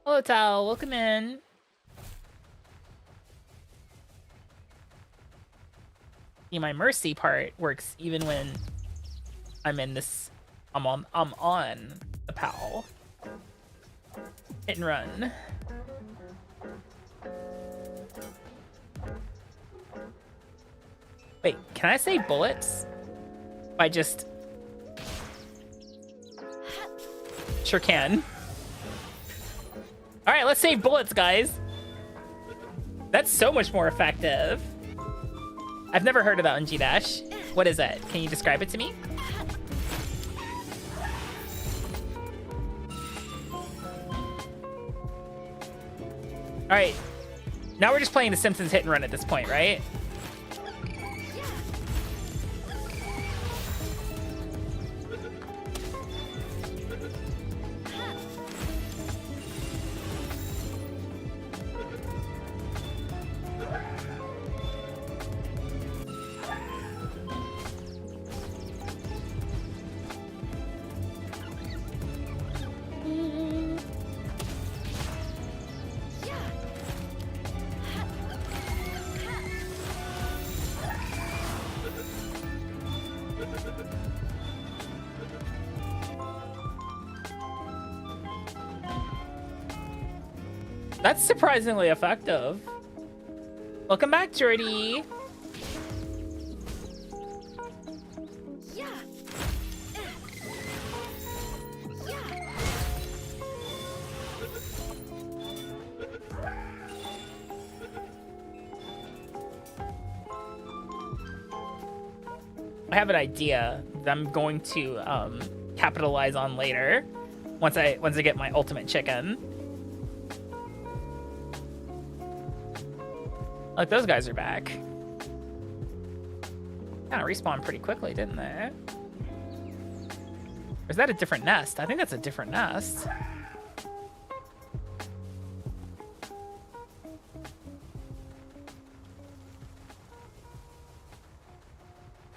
Hello, Tal. Welcome in. See, my mercy part works even when I'm in this. I'm on the PAL. Hit and run. Wait, can I save bullets? I just... Sure can. Alright, let's save bullets, guys. That's so much more effective. I've never heard about NG Dash. What is it? Can you describe it to me? Alright. Now we're just playing The Simpsons hit and run at this point, right? That's surprisingly effective. Welcome back, Jordy. I have an idea that I'm going to capitalize on later once I get my ultimate chicken. Look, those guys are back. Kind of respawned pretty quickly, didn't they? Or is that a different nest? I think that's a different nest.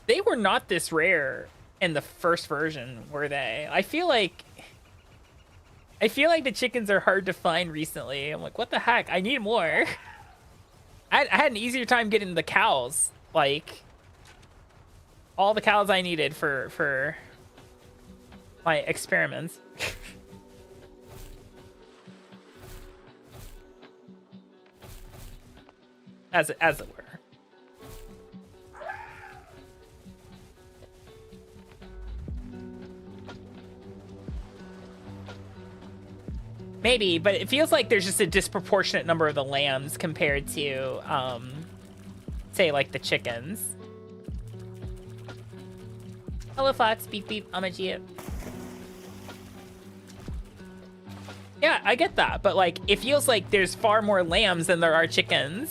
They were not this rare in the first version, were they? I feel like the chickens are hard to find recently. I'm like, what the heck? I need more. I had an easier time getting the cows. Like, all the cows I needed for my experiments. as it were. Maybe, but it feels like there's just a disproportionate number of the lambs compared to, say, like the chickens. Hello, Fox. Beep, beep. I'm a G. Yeah, I get that, but like, it feels like there's far more lambs than there are chickens.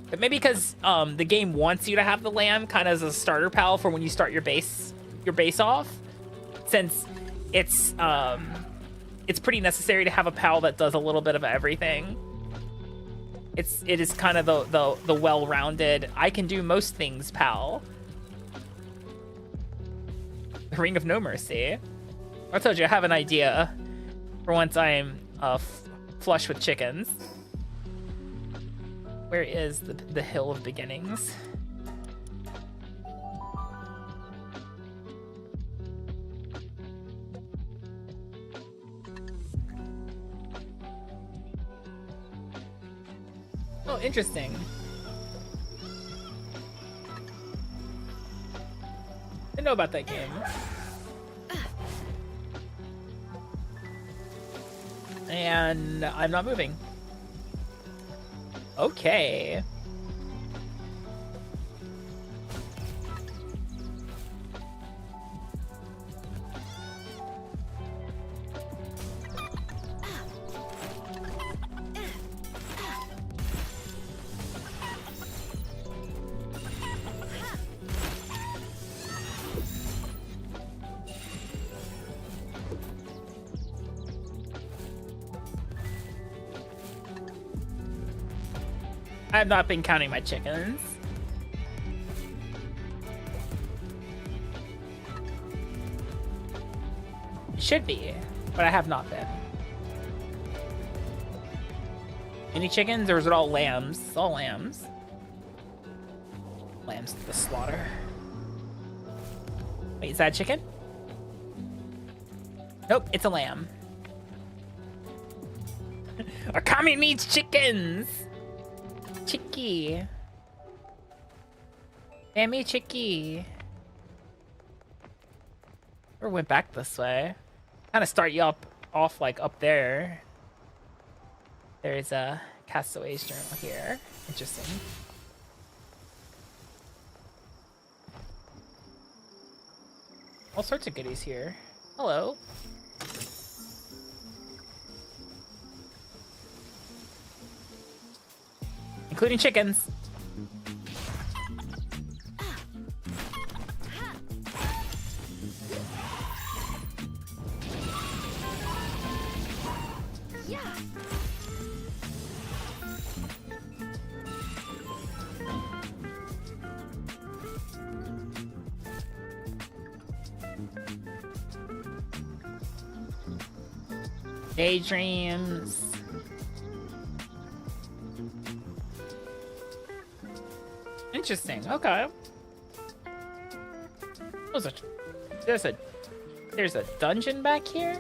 But maybe because the game wants you to have the lamb kind of as a starter pal for when you start your base off, since it's pretty necessary to have a pal that does a little bit of everything. It is kind of the well-rounded, I can do most things pal. The Ring of No Mercy. I told you I have an idea for once I'm flush with chickens. Where is the Hill of Beginnings? Oh, interesting. Didn't know about that game. And I'm not moving. Okay. I've not been counting my chickens. It should be, but I have not been. Any chickens, or is it all lambs? It's all lambs. Lambs to the slaughter. Wait, is that a chicken? Nope, it's a lamb. Akami needs chickens! Chicky. Sammy Chicky. Or went back this way. Kind of start you off like up there. There's a Castaway's Journal here. Interesting. All sorts of goodies here. Hello. Including chickens. Yeah. Daydreams. Interesting. Okay. There's a dungeon back here.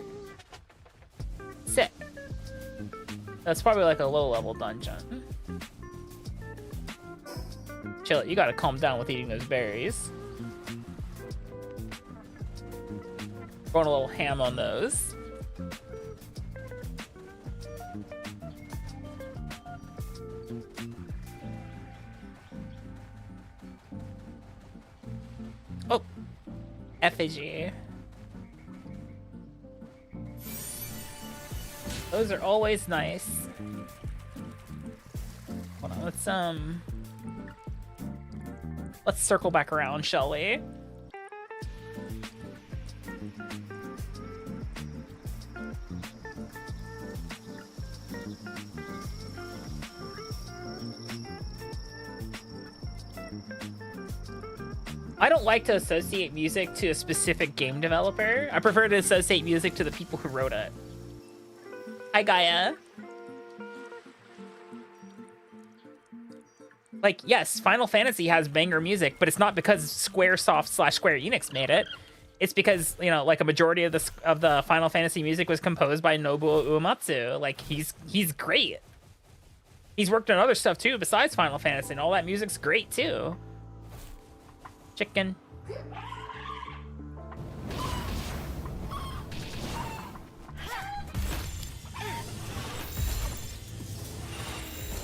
Sick. That's probably like a low level dungeon. Chill it. You gotta calm down with eating those berries. Going a little ham on those. effigy. Those are always nice. Hold on, let's circle back around, shall we? I don't like to associate music to a specific game developer. I prefer to associate music to the people who wrote it. Hi, Gaia. Like, yes, Final Fantasy has banger music, but it's not because Squaresoft / Square Enix made it. It's because, you know, like a majority of the Final Fantasy music was composed by Nobuo Uematsu. Like, he's great. He's worked on other stuff too besides Final Fantasy, and all that music's great too. Chicken.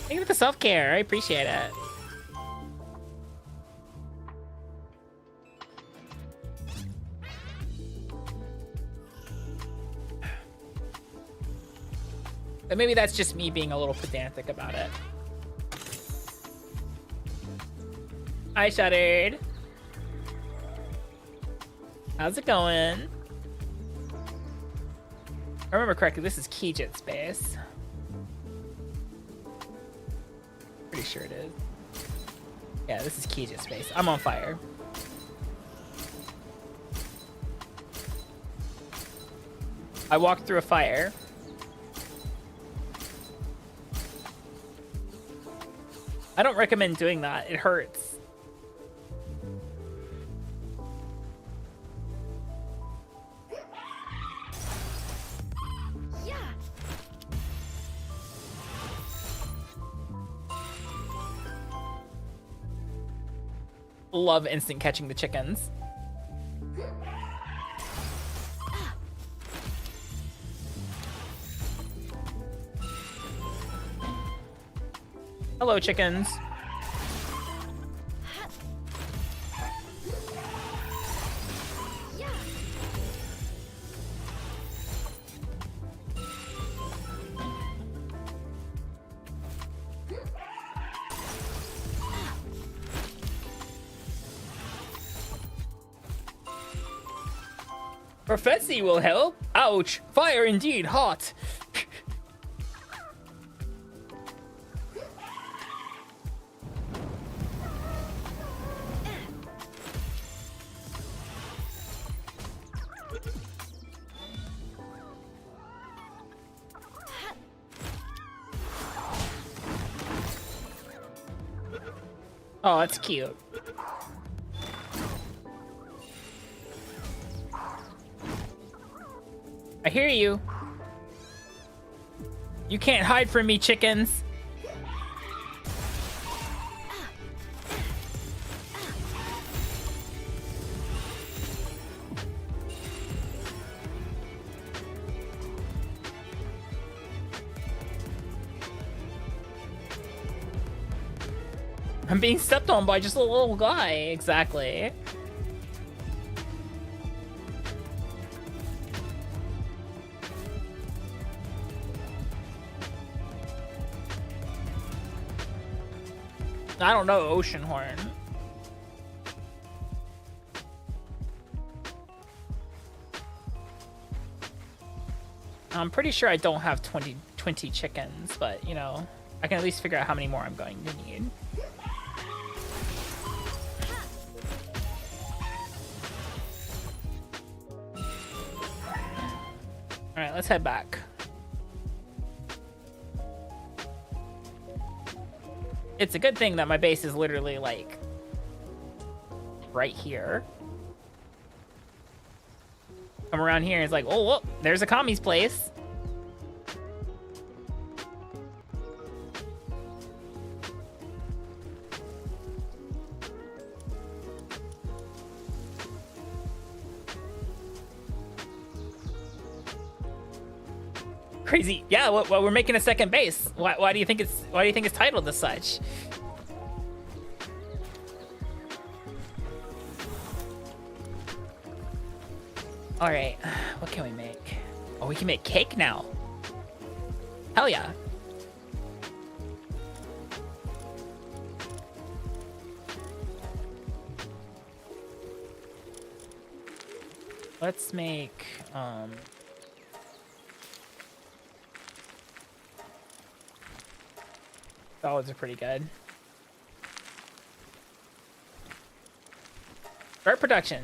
Thank you for the self-care. I appreciate it. But maybe that's just me being a little pedantic about it. Hi, Shuttered. How's it going? If I remember correctly, this is Kijit space. Pretty sure it is. Yeah, this is Kijit space. I'm on fire. I walked through a fire. I don't recommend doing that. It hurts. Love instant catching the chickens. Hello, chickens. Prophecy will help. Ouch! Fire indeed hot. Oh, that's cute. I hear you. You can't hide from me, chickens. I'm being stepped on by just a little guy. Exactly. I don't know, Oceanhorn. I'm pretty sure I don't have 20 chickens, but, you know, I can at least figure out how many more I'm going to need. Alright, let's head back. It's a good thing that my base is literally, like, right here. Come around here and it's like, oh, whoa, there's Akami's place. Crazy. Yeah, well, we're making a second base. Why do you think it's titled as such? All right, what can we make? Oh, we can make cake now. Hell yeah. Let's make, solids are pretty good. Start production.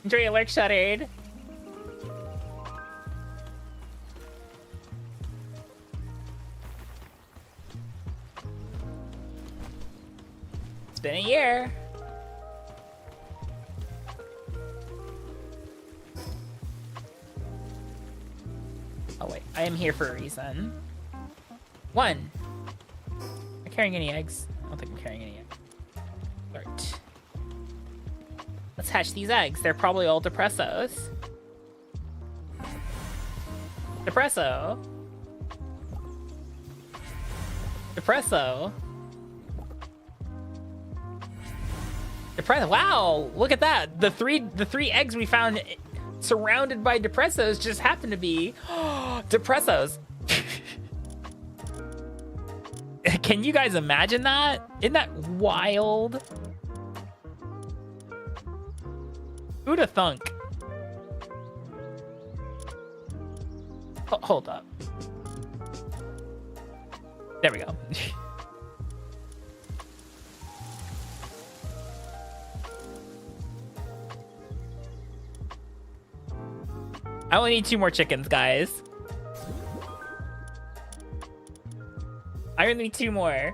Enjoy your lurk shuttered. It's been a year. Oh wait, I am here for a reason. 1. Am I carrying any eggs? I don't think I'm carrying any eggs. Start. Let's hatch these eggs. They're probably all depressos. Depresso. Depresso. Depresso. Wow, look at that. The three eggs we found surrounded by depressos just happen to be depressos. Can you guys imagine that? Isn't that wild? Who'da thunk? Hold up. There we go. I only need 2 more chickens, guys. I only need 2 more.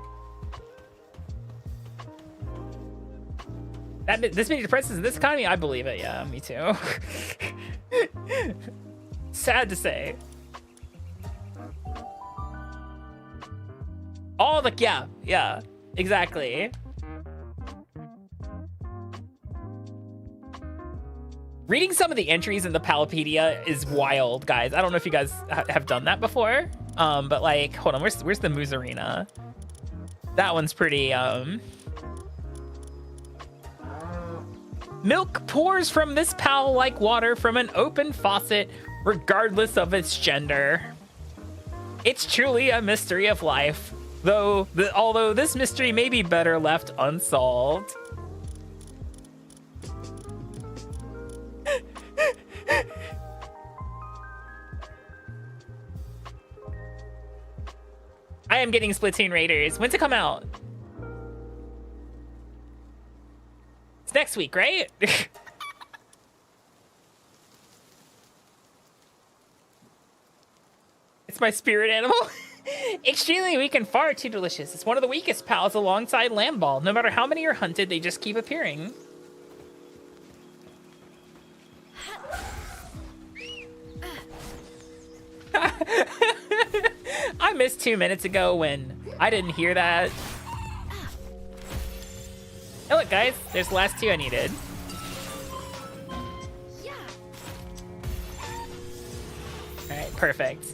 This many depressants in this economy? I believe it. Yeah, me too. Sad to say. Oh, like, yeah, exactly. Reading some of the entries in the Palpedia is wild, guys. I don't know if you guys have done that before, but like, hold on, where's the Moozarina? That one's pretty, Milk pours from this pal like water from an open faucet, regardless of its gender. It's truly a mystery of life, although this mystery may be better left unsolved. I am getting Splatoon Raiders. When's it come out? It's next week, right? It's my spirit animal. Extremely weak and far too delicious. It's one of the weakest pals alongside Lamball. No matter how many are hunted, they just keep appearing. I missed 2 minutes ago when I didn't hear that. Hey, look, guys, there's the last 2 I needed. Yeah. All right, perfect.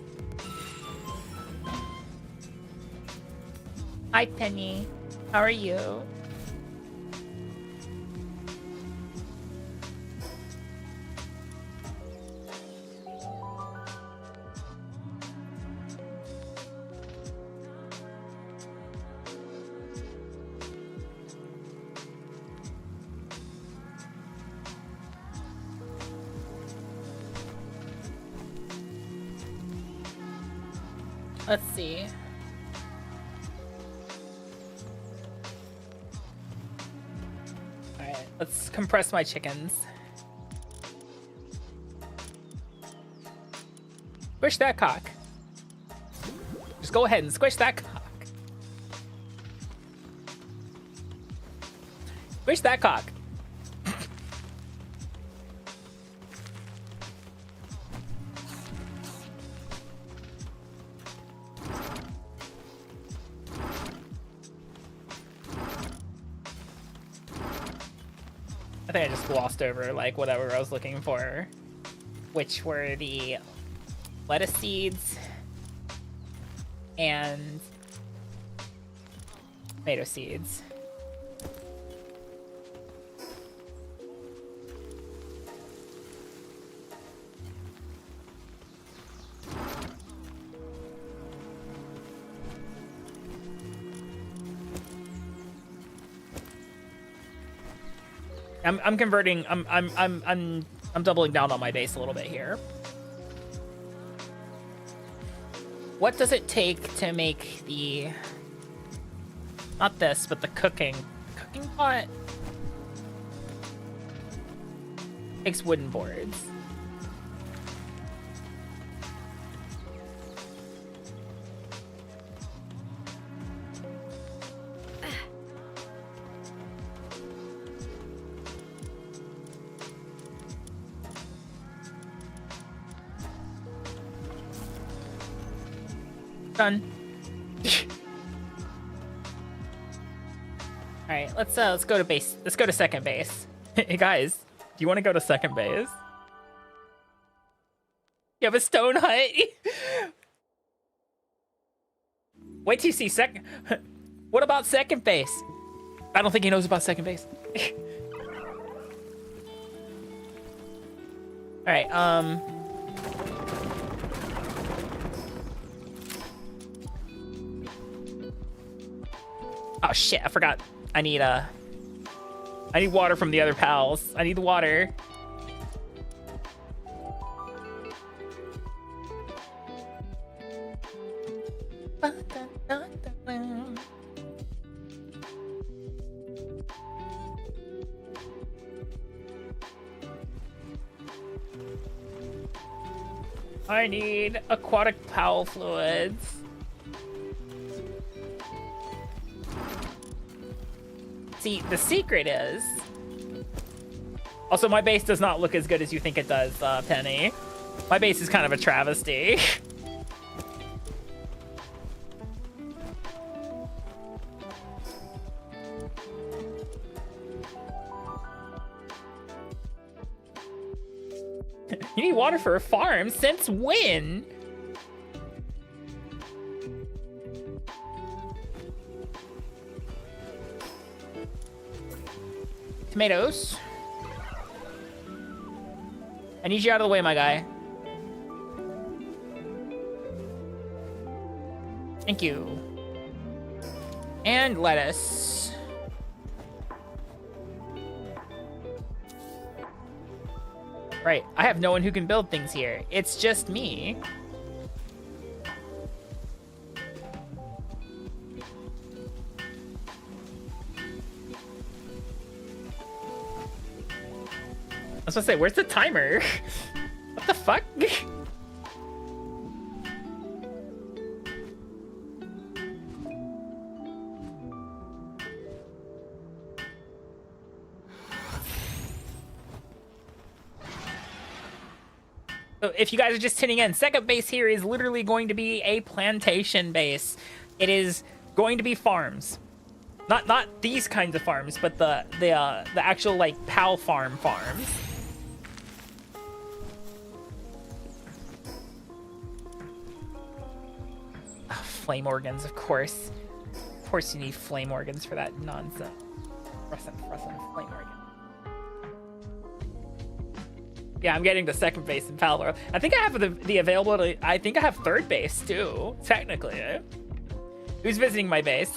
Hi, Penny. How are you? Let's see. All right, let's compress my chickens. Squish that cock. Just go ahead and squish that cock. Squish that cock. I think I just glossed over like whatever I was looking for, which were the lettuce seeds and tomato seeds. I'm converting. I'm doubling down on my base a little bit here. What does it take to make the, not this, but the cooking pot? Takes wooden boards. Done. All right, let's go to base. Let's go to second base. Hey guys, do you want to go to second base? You have a stone hut. Wait till you see second. What about second base? I don't think he knows about second base. All right. Oh shit! I forgot. I need water from the other pals. I need the water. I need aquatic pal fluids. See, the secret is... Also, my base does not look as good as you think it does, Penny. My base is kind of a travesty. You need water for a farm? Since when? Tomatoes. I need you out of the way, my guy. Thank you. And lettuce. Right, I have no one who can build things here. It's just me. I was gonna say, where's the timer? What the fuck? So if you guys are just tuning in, second base here is literally going to be a plantation base. It is going to be farms. Not these kinds of farms, but the actual like pal farms. Flame organs, of course. Of course you need flame organs for that nonsense. Frozen flame organ. Yeah, I'm getting to second base in Palworld. I think I have the availability. I think I have third base too, technically. Who's visiting my base?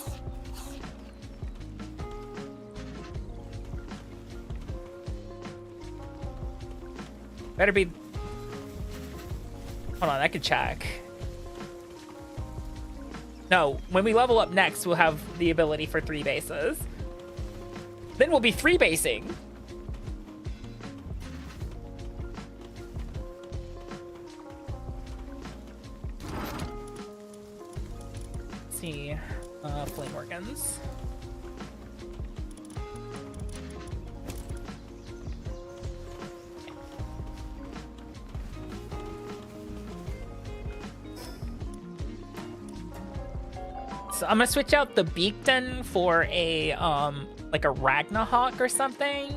Better be... Hold on, I could check. No, when we level up next, we'll have the ability for 3 bases. Then we'll be 3 basing. Let's see, flame organs. So I'm gonna switch out the Beakton for a like a Ragnahawk or something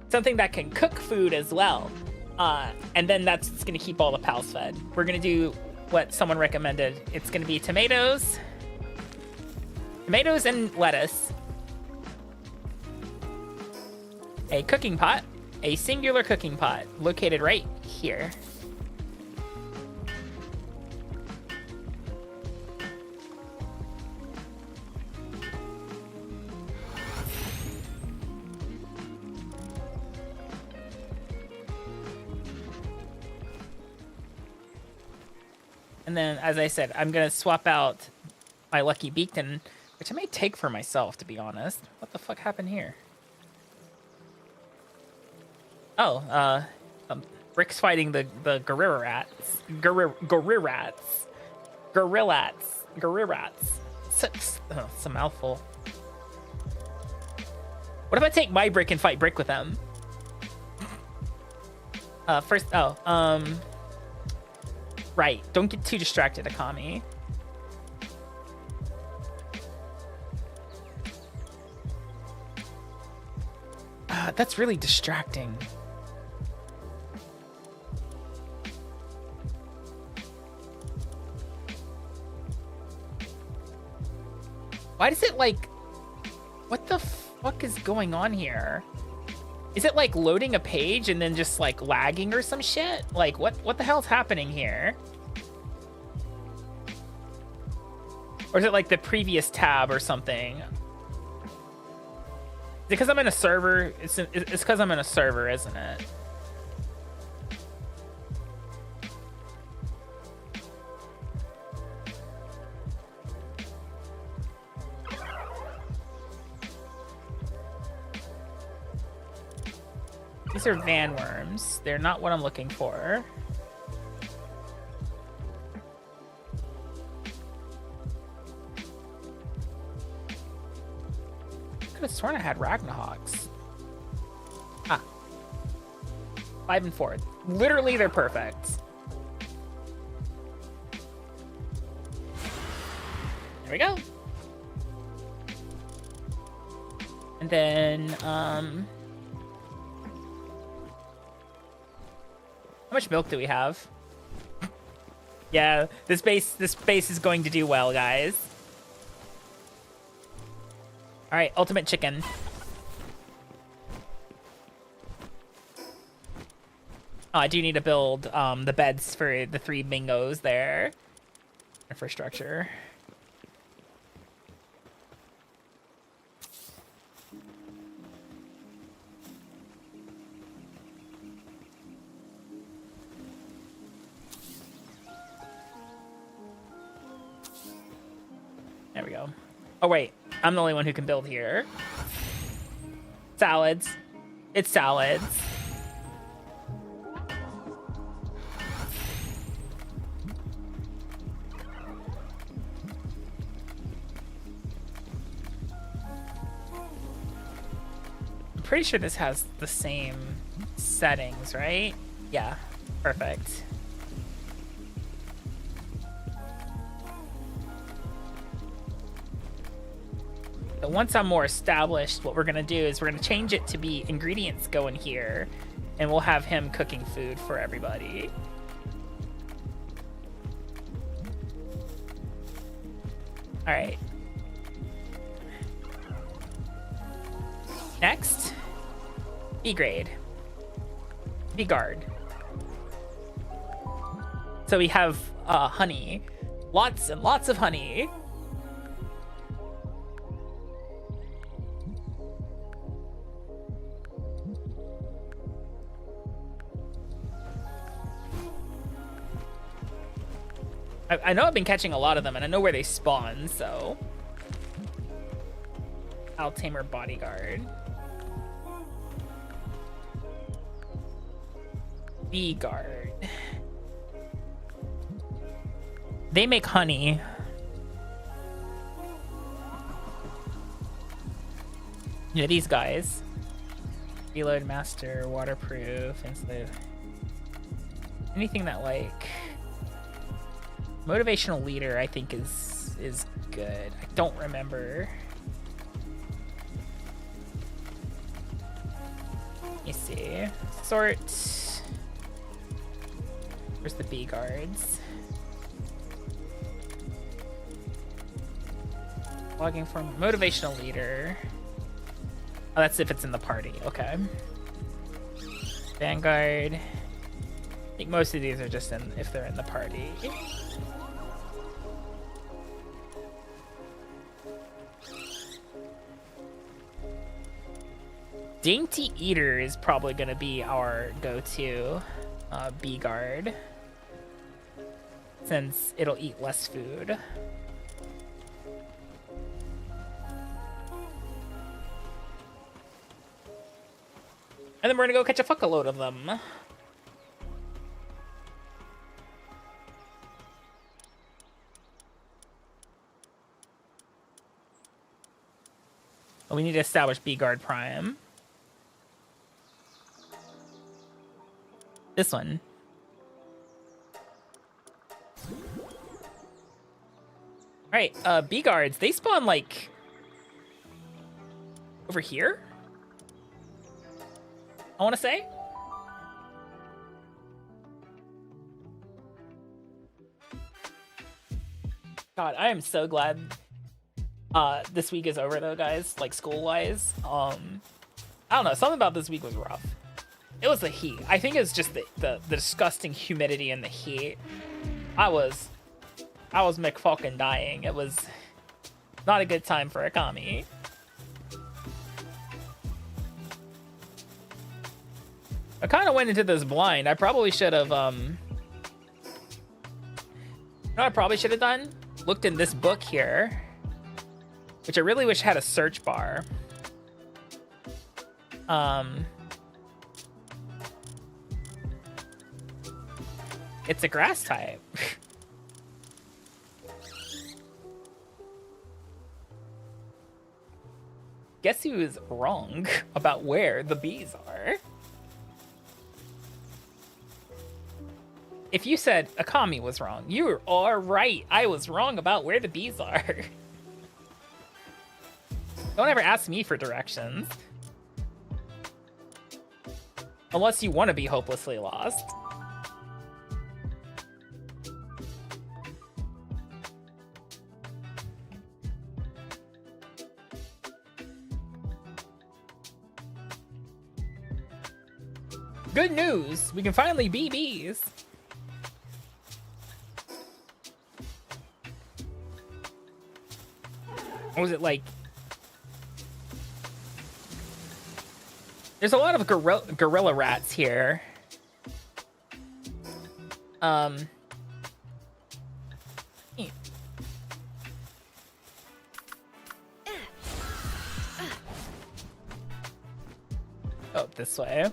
that can cook food as well, and then that's gonna keep all the pals fed. We're gonna do what someone recommended. It's gonna be tomatoes and lettuce, a cooking pot, a singular cooking pot located right here. And then, as I said, I'm gonna swap out my Lucky Beacon, which I may take for myself, to be honest. What the fuck happened here? Oh, Rick's fighting the gorilla rats. Gorilla rats. It's a mouthful. What if I take my Brick and fight Brick with them? First, right. Don't get too distracted, Akami. That's really distracting. Why does it like... What the fuck is going on here? Is it like loading a page and then just like lagging or some shit? Like what the hell's happening here? Or is it like the previous tab or something? Is it because I'm in a server? It's because I'm in a server, isn't it? These are van worms. They're not what I'm looking for. Could have sworn I had Ragnahawks. Ah. 5 and 4. Literally, they're perfect. There we go. And then, how much milk do we have? Yeah, this base is going to do well, guys. All right, ultimate chicken. Oh, I do need to build the beds for the 3 bingos there. Infrastructure. There we go. Oh, wait. I'm the only one who can build here. Salads. It's salads. I'm pretty sure this has the same settings, right? Yeah. Perfect. But once I'm more established, what we're gonna do is we're gonna change it to be ingredients go in here, and we'll have him cooking food for everybody. All right. Next, B grade, B guard. So we have honey, lots and lots of honey. I know I've been catching a lot of them, and I know where they spawn, so... Altamer bodyguard. Bee guard. They make honey. Yeah, these guys. Reload master, waterproof, insulated. Anything that like... Motivational leader, I think, is good. I don't remember. Let me see. Sort. Where's the B guards? Logging from motivational leader. Oh, that's if it's in the party. Okay. Vanguard. I think most of these are just in if they're in the party. Dainty Eater is probably going to be our go-to B guard. since it'll eat less food. And then we're gonna go catch a fuckload of them. Oh, we need to establish B-Guard Prime. This one. Alright, B-Guards, they spawn, like, over here? I want to say? God, I am so glad this week is over, though, guys, like, school-wise. I don't know, something about this week was rough. It was the heat. I think it's just the disgusting humidity and the heat. I was McFucking dying. It was not a good time for Akami. I kind of went into this blind. I probably should have, you know what I probably should have done? Looked in this book here, which I really wish had a search bar. It's a grass type. Guess who is wrong about where the bees are? If you said Akami was wrong, you are right. I was wrong about where the bees are. Don't ever ask me for directions. Unless you want to be hopelessly lost. Good news! We can finally be bees! Or was it like... There's a lot of gorilla rats here. Oh, this way.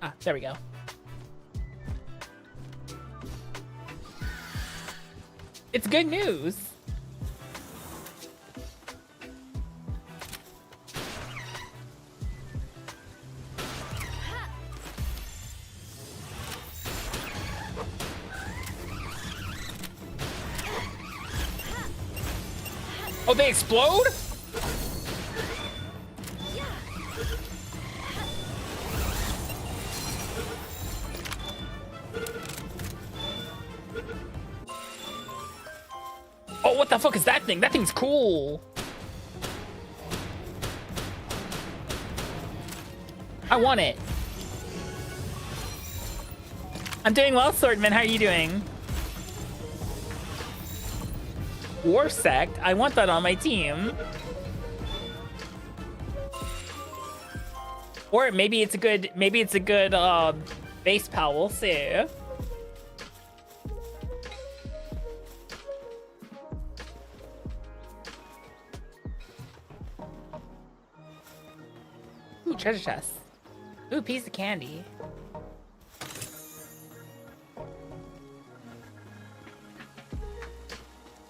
Ah, there we go. It's good news. Oh, they explode? Oh, what the fuck is that thing? That thing's cool. I want it. I'm doing well, Swordman. How are you doing? War Sect? I want that on my team. Or maybe it's a good base pal. We'll see. Ooh, treasure chest. Ooh, piece of candy.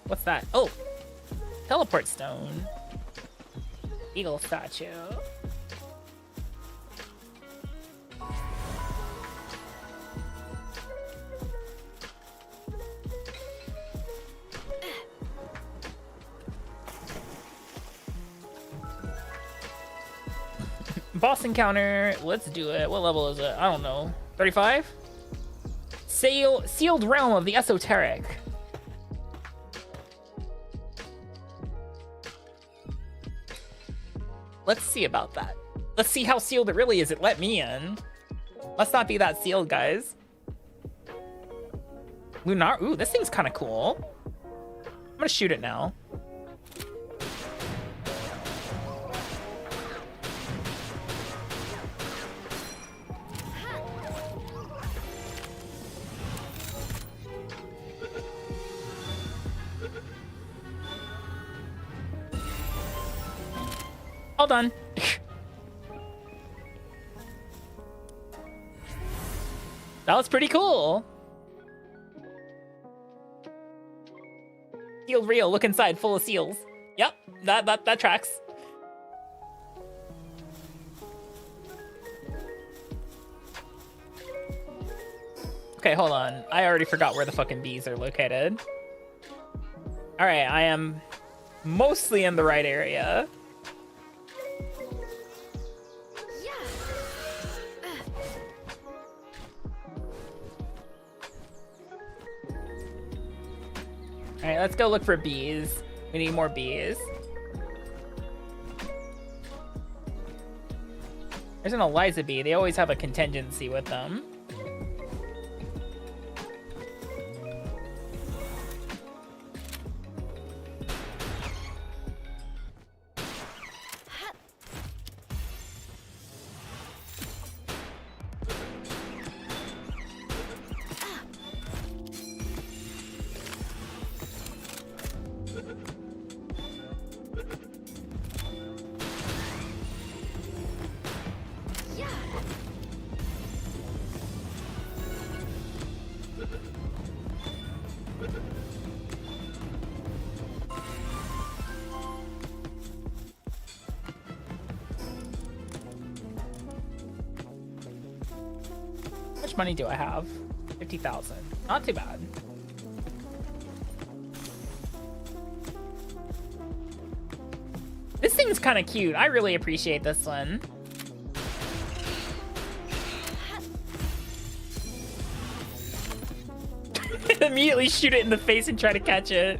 What's that? Oh, teleport stone. Eagle statue. Boss encounter. Let's do it. What level is it? I don't know. 35? Sealed realm of the esoteric. Let's see about that. Let's see how sealed it really is. It let me in. Let's not be that sealed, guys. Lunar. Ooh, this thing's kind of cool. I'm gonna shoot it now. All done. That was pretty cool. Sealed reel, look inside, full of seals. Yep, that tracks. Okay, hold on. I already forgot where the fucking bees are located. All right, I am mostly in the right area. All right, let's go look for bees. We need more bees. There's an Eliza bee. They always have a contingency with them. How much money do I have? 50,000. Not too bad. This thing's kind of cute. I really appreciate this one. Immediately shoot it in the face and try to catch it.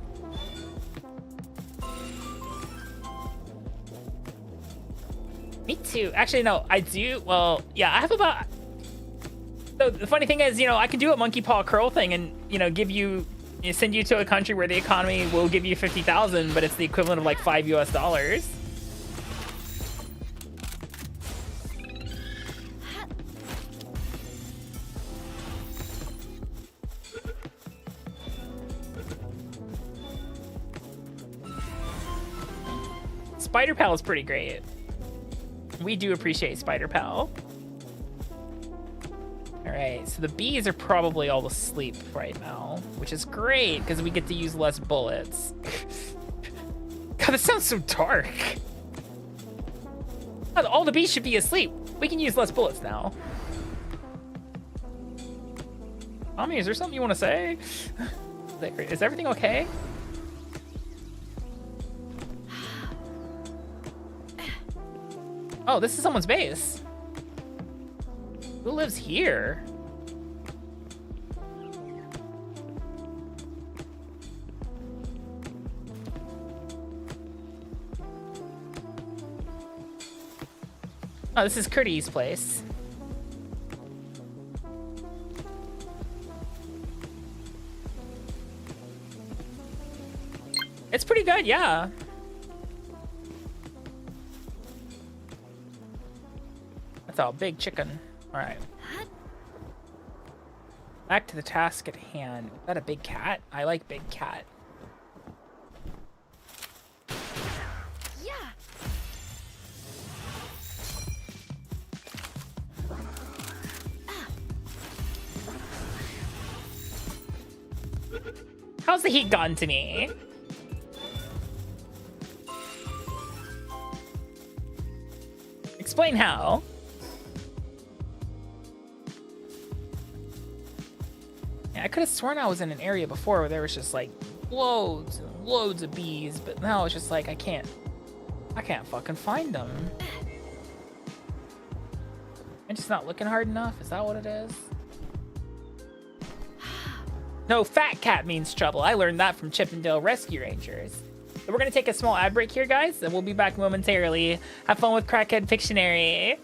Me too. Actually, no, I do. Well, yeah, I have about... So the funny thing is, you know, I can do a monkey paw curl thing and, you know, give you, send you to a country where the economy will give you 50,000, but it's the equivalent of like $5 US. Spider Pal is pretty great. We do appreciate Spider Pal. All right, so the bees are probably all asleep right now, which is great because we get to use less bullets. God, this sounds so dark. God, all the bees should be asleep. We can use less bullets now. Tommy, is there something you want to say? Is everything okay? Oh, this is someone's base. Who lives here? Oh, this is Curdy's place. It's pretty good, yeah. That's all, big chicken. All right. Back to the task at hand. Is that a big cat? I like big cat. Yeah. How's the heat gotten to me? Explain how. I could have sworn I was in an area before where there was just like loads and loads of bees, but now it's just like I can't fucking find them. I'm just not looking hard enough. Is that what it is? No, fat cat means trouble. I learned that from Chippendale Rescue Rangers. So we're gonna take a small ad break here, guys, and we'll be back momentarily. Have fun with Crackhead Pictionary.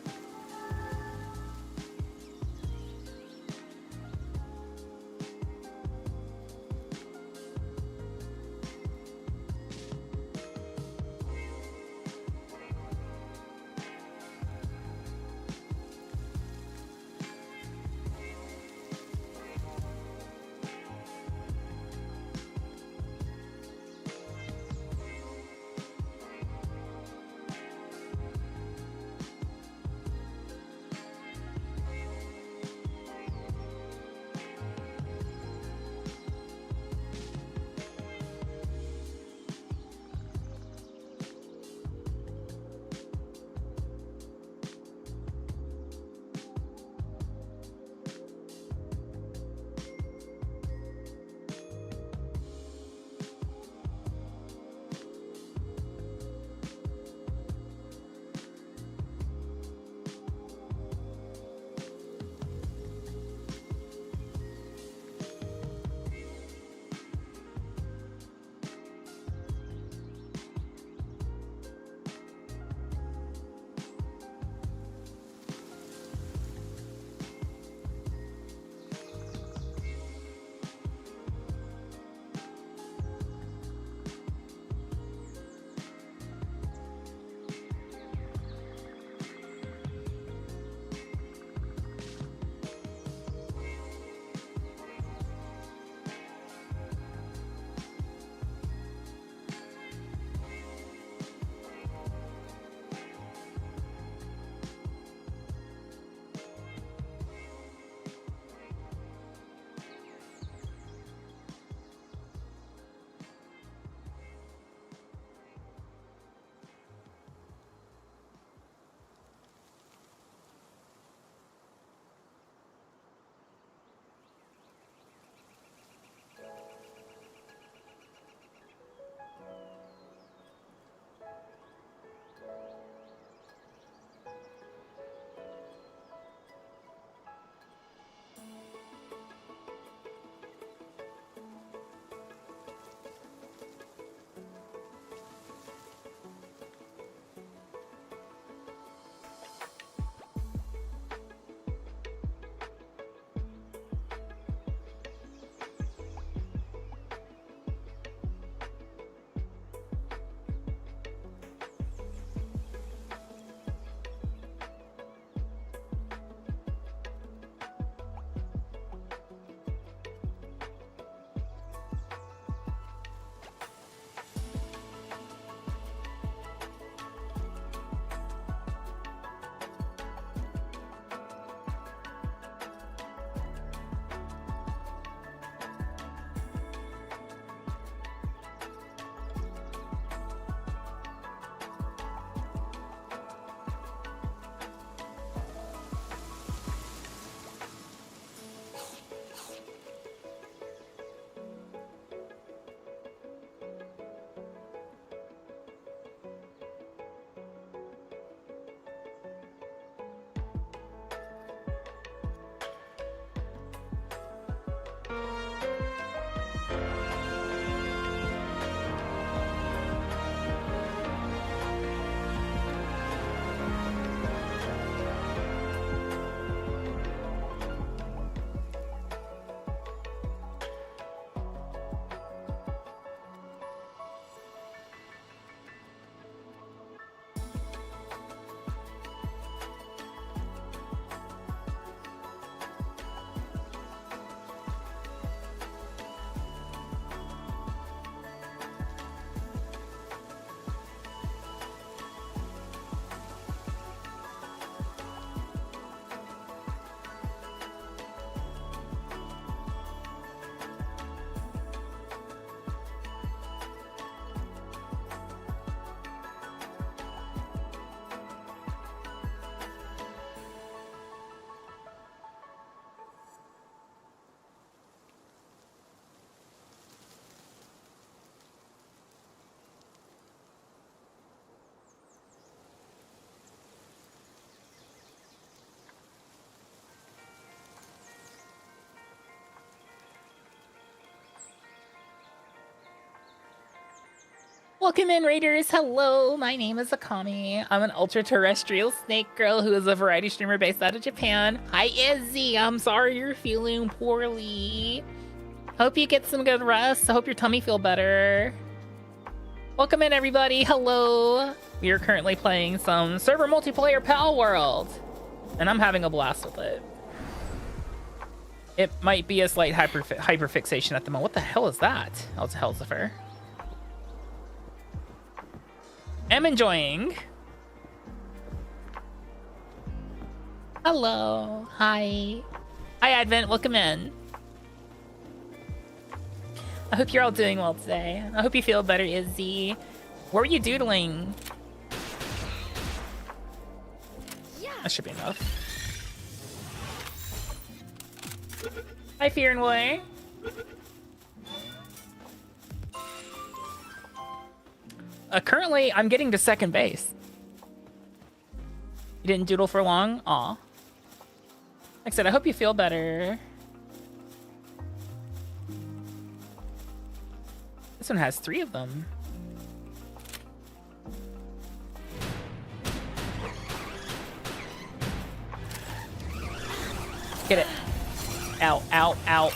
Welcome in, Raiders. Hello, my name is Akami. I'm an ultra-terrestrial snake girl who is a variety streamer based out of Japan. Hi, Izzy. I'm sorry you're feeling poorly. Hope you get some good rest. I hope your tummy feel better. Welcome in, everybody. Hello. We are currently playing some server multiplayer Palworld, and I'm having a blast with it. It might be a slight hyperfixation at the moment. What the hell is that? Oh, it's a Helsifer. Am enjoying. Hello. Hi. Hi, Advent. Welcome in. I hope you're all doing well today. I hope you feel better, Izzy. What were you doodling? Yeah. That should be enough. Hi, Fear and Boy. Currently, I'm getting to second base. You didn't doodle for long? Aw. Like I said, I hope you feel better. This one has 3 of them. Get it. Ow, ow, ow.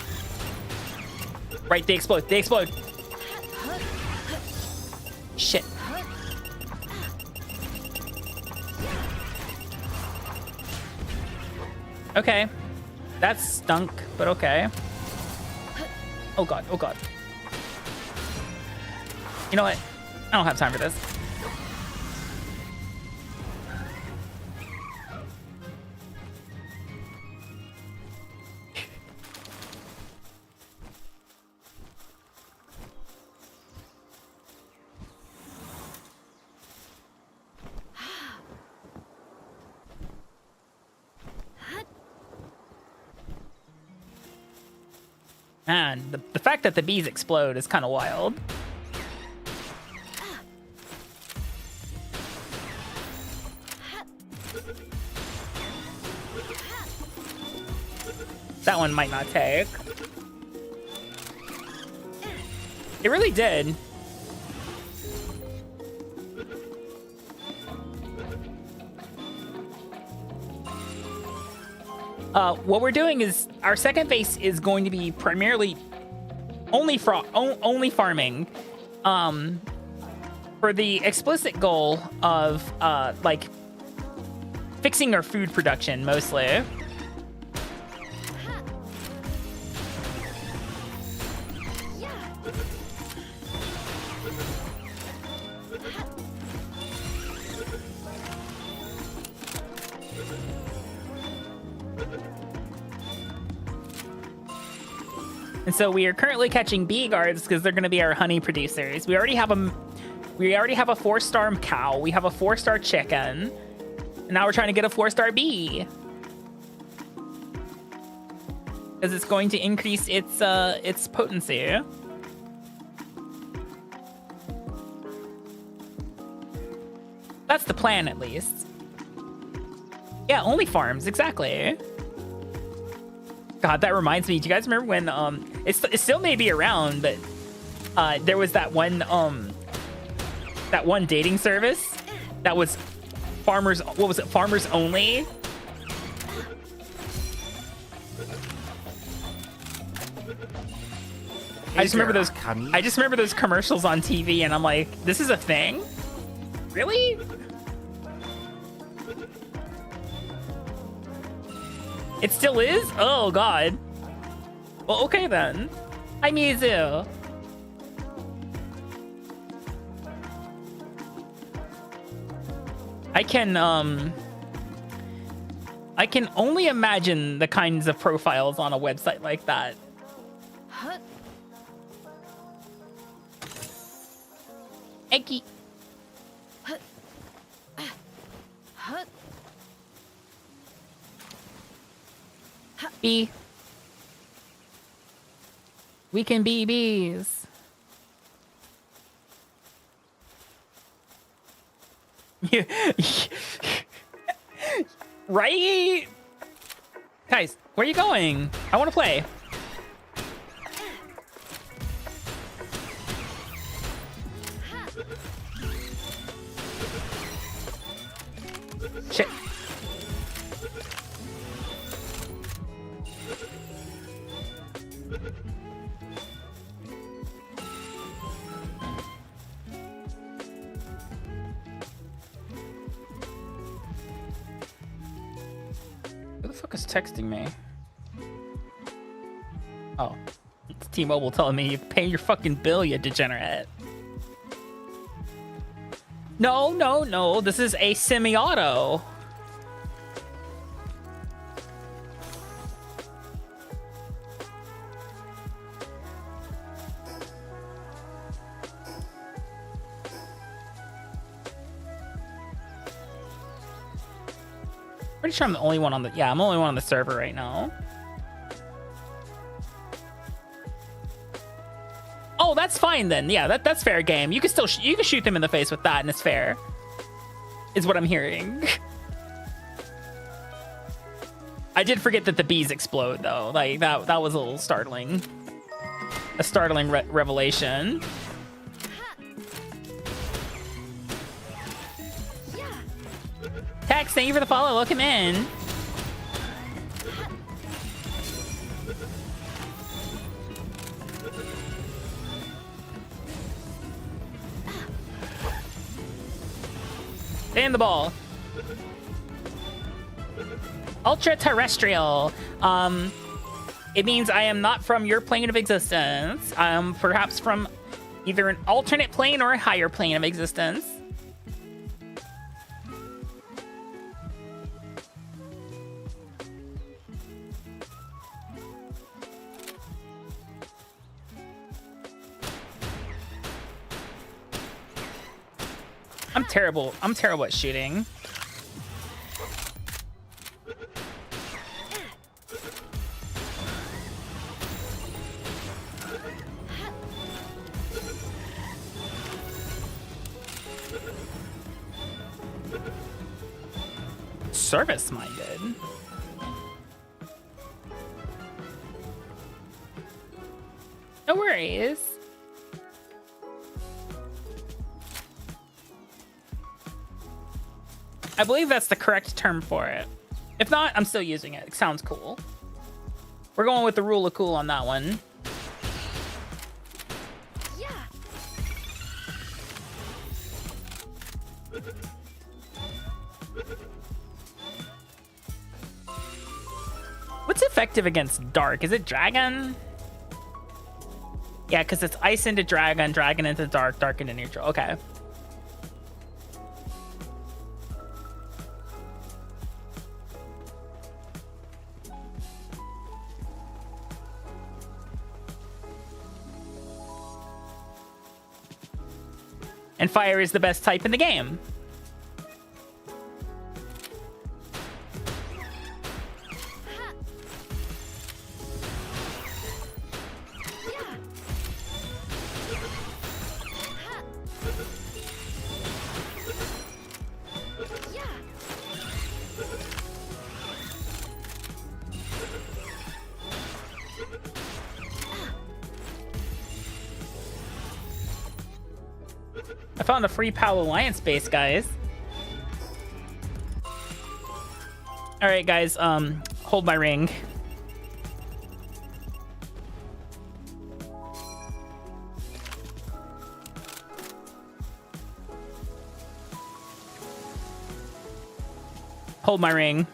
Right, they explode. They explode. Shit. Okay. That stunk, but okay. Oh god, oh god. You know what? I don't have time for this. Man, the fact that the bees explode is kind of wild. That one might not take. It really did. What we're doing is our second base is going to be primarily only farming, for the explicit goal of like fixing our food production mostly. And so we are currently catching bee guards because they're going to be our honey producers. We already have a 4-star cow. We have a 4-star chicken. And now we're trying to get a 4-star bee. Because it's going to increase its potency. That's the plan, at least. Yeah, only farms, exactly. God, that reminds me. Do you guys remember when it still may be around, but there was that one dating service that was farmers. What was it? Farmers only. I just remember those. I just remember those commercials on TV, and I'm like, this is a thing? Really? It still is? Oh, God. Well, okay, then. Hi, Mizu. I can only imagine the kinds of profiles on a website like that. Eggy. Bee. We can be bees. Right? Guys, where are you going? I want to play. fuck is texting me? Oh, it's T-Mobile telling me you pay your fucking bill, you degenerate. No, no, no. This is a semi-auto. Pretty sure I'm the only one on the... Yeah, I'm the only one on the server right now. Oh, that's fine then. Yeah, that's fair game. You can still you can shoot them in the face with that, and it's fair. Is what I'm hearing. I did forget that the bees explode though. Like that was a little startling. A startling revelation. Tex, thank you for the follow. Welcome in. Stay in the ball. Ultra terrestrial. It means I am not from your plane of existence. I'm perhaps from either an alternate plane or a higher plane of existence. I'm terrible. I'm terrible at shooting. Service-minded. No worries. I believe that's the correct term for it. If not, I'm still using it. It sounds cool. We're going with the rule of cool on that one. Yeah. What's effective against dark? Is it dragon? Yeah, because it's ice into dragon, dragon into dark, dark into neutral. Okay. And fire is the best type in the game. I found a free PAL Alliance base, guys. All right, guys, hold my ring. Hold my ring.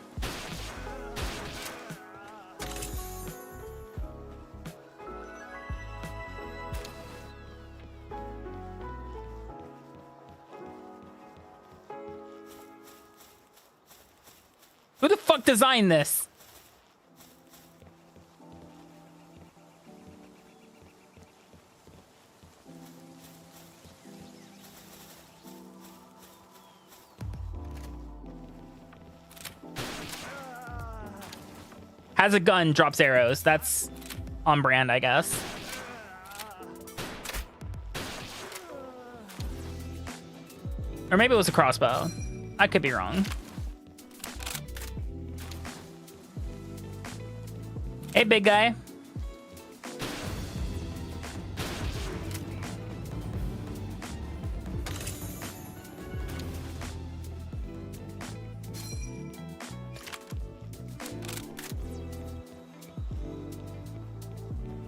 Who the fuck designed this? Has a gun, drops arrows. That's on brand, I guess. Or maybe it was a crossbow. I could be wrong. Hey, big guy.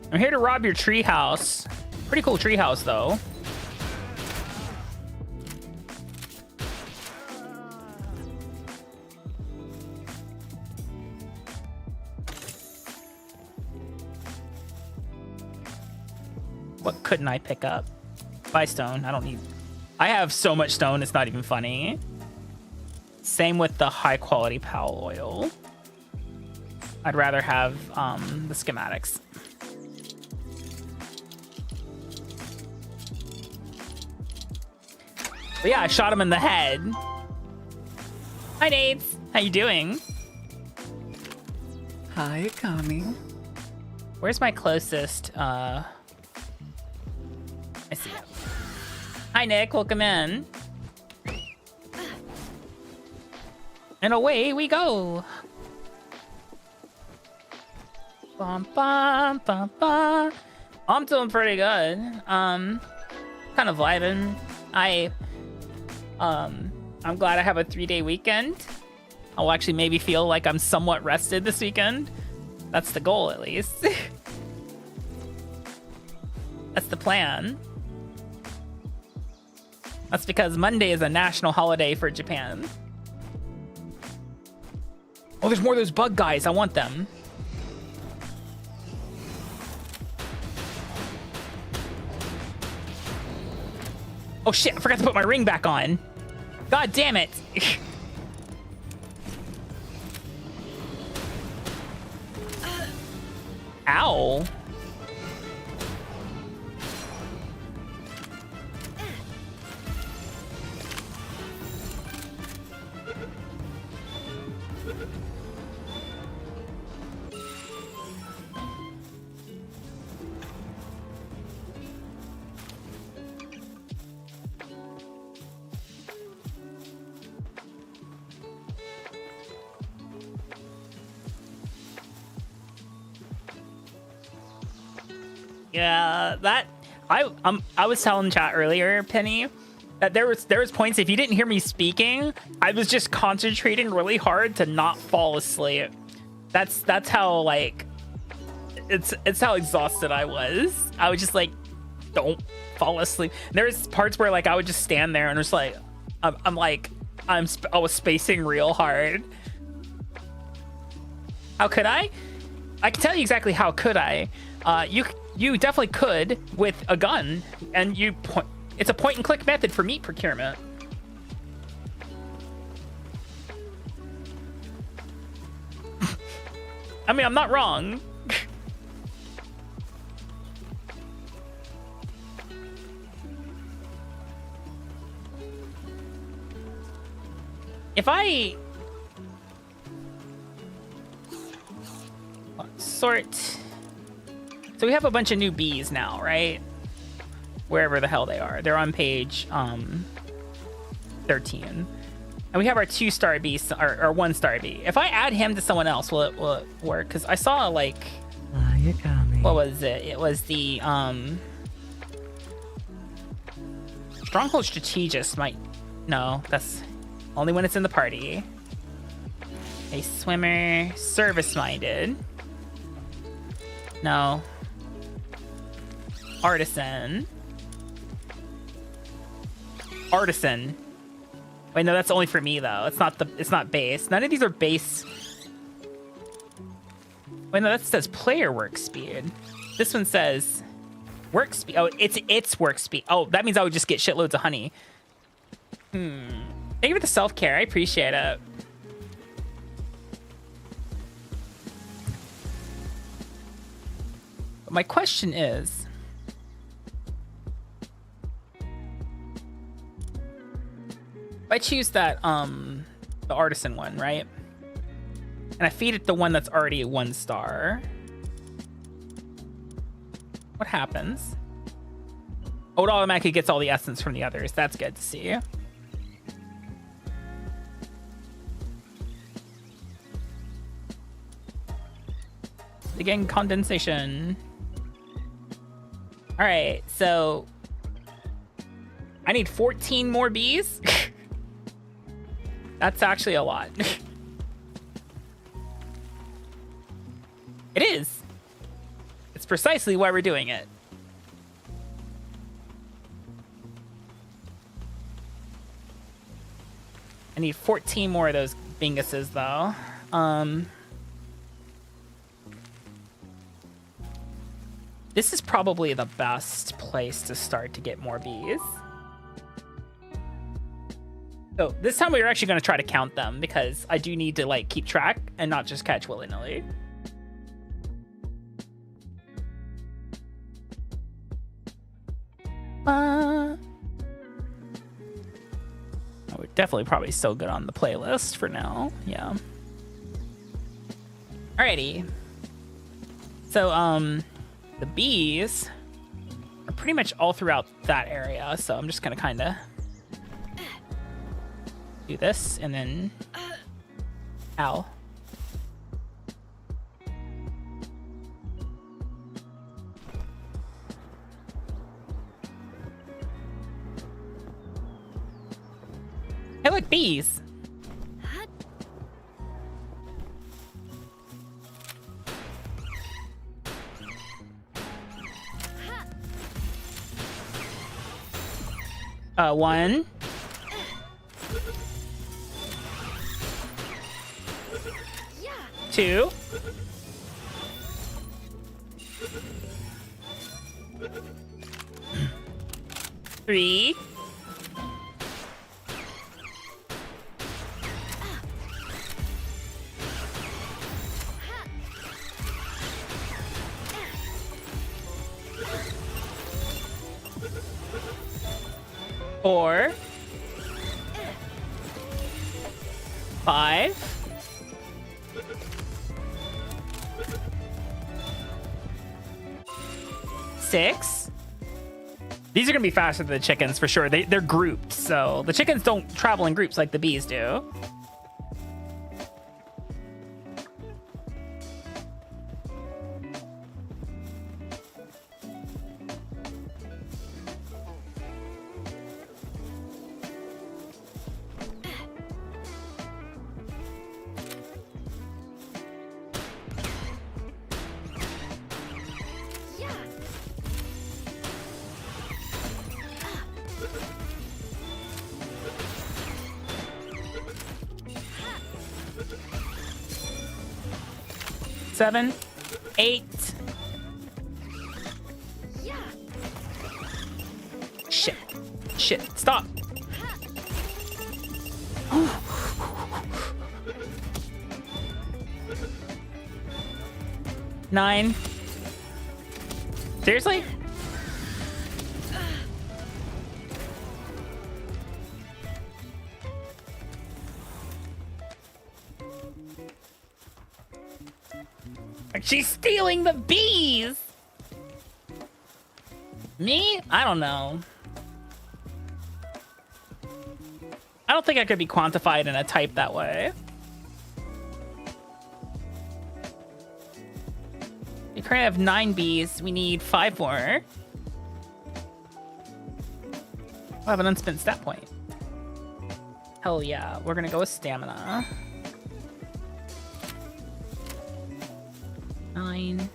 I'm here to rob your treehouse. Pretty cool treehouse, though. couldn't I pick up? Buy stone. I don't need... I have so much stone, it's not even funny. Same with the high quality pal oil. I'd rather have the schematics. But yeah, I shot him in the head. Hi, Nades. How you doing? Hi, Akami. Where's my closest? I see it. Hi, Nick. Welcome in. And away we go. Bum, bum, bum, bum. I'm doing pretty good. Kind of vibing. I'm glad I have a 3-day weekend. I'll actually maybe feel like I'm somewhat rested this weekend. That's the goal, at least. That's the plan. That's because Monday is a national holiday for Japan. Oh, there's more of those bug guys. I want them. Oh shit, I forgot to put my ring back on. God damn it. Ow. Yeah, that I was telling chat earlier, Penny, that there was points if you didn't hear me speaking, I was just concentrating really hard to not fall asleep. That's how like it's how exhausted I was. I was just like, don't fall asleep. There's parts where like I would just stand there and just like I was spacing real hard. How could I? I can tell you exactly how could I. You definitely could with a gun, and it's a point and click method for meat procurement. I mean, I'm not wrong. If I sort... So we have a bunch of new bees now, right? Wherever the hell they are. They're on page 13. And we have our 2-star bee, or 1-star bee. If I add him to someone else, will it work? Because I saw like... Akami. What was it? It was the Stronghold Strategist might... No, that's only when it's in the party. A swimmer, service-minded. No. Artisan. Wait, no, that's only for me though. It's not base. None of these are base. Wait, no, that says player work speed. This one says work speed. Oh, it's work speed. Oh, that means I would just get shitloads of honey. Thank you for the self-care. I appreciate it. But my question is, if I choose that, the artisan one, right? And I feed it the one that's already a 1-star. What happens? Oh, it automatically gets all the essence from the others. That's good to see. Again, condensation. All right, so I need 14 more bees. That's actually a lot. It is. It's precisely why we're doing it. I need 14 more of those binguses, though. This is probably the best place to start to get more bees. So this time we are actually going to try to count them because I do need to like keep track and not just catch willy-nilly. We're definitely probably still good on the playlist for now. Yeah. Alrighty. So, the bees are pretty much all throughout that area. So I'm just gonna kind of do this and then, ow. Hey, look, bees. One. Two. Three. Four. Five. Six. These are gonna be faster than the chickens for sure. They're grouped, so the chickens don't travel in groups like the bees do. Seven, eight. Shit. Shit. Stop. Nine. Seriously? She's stealing the bees! Me? I don't know. I don't think I could be quantified in a type that way. We currently have 9 bees. We need 5 more. We'll have an unspent stat point. Hell yeah. We're gonna go with stamina. 9.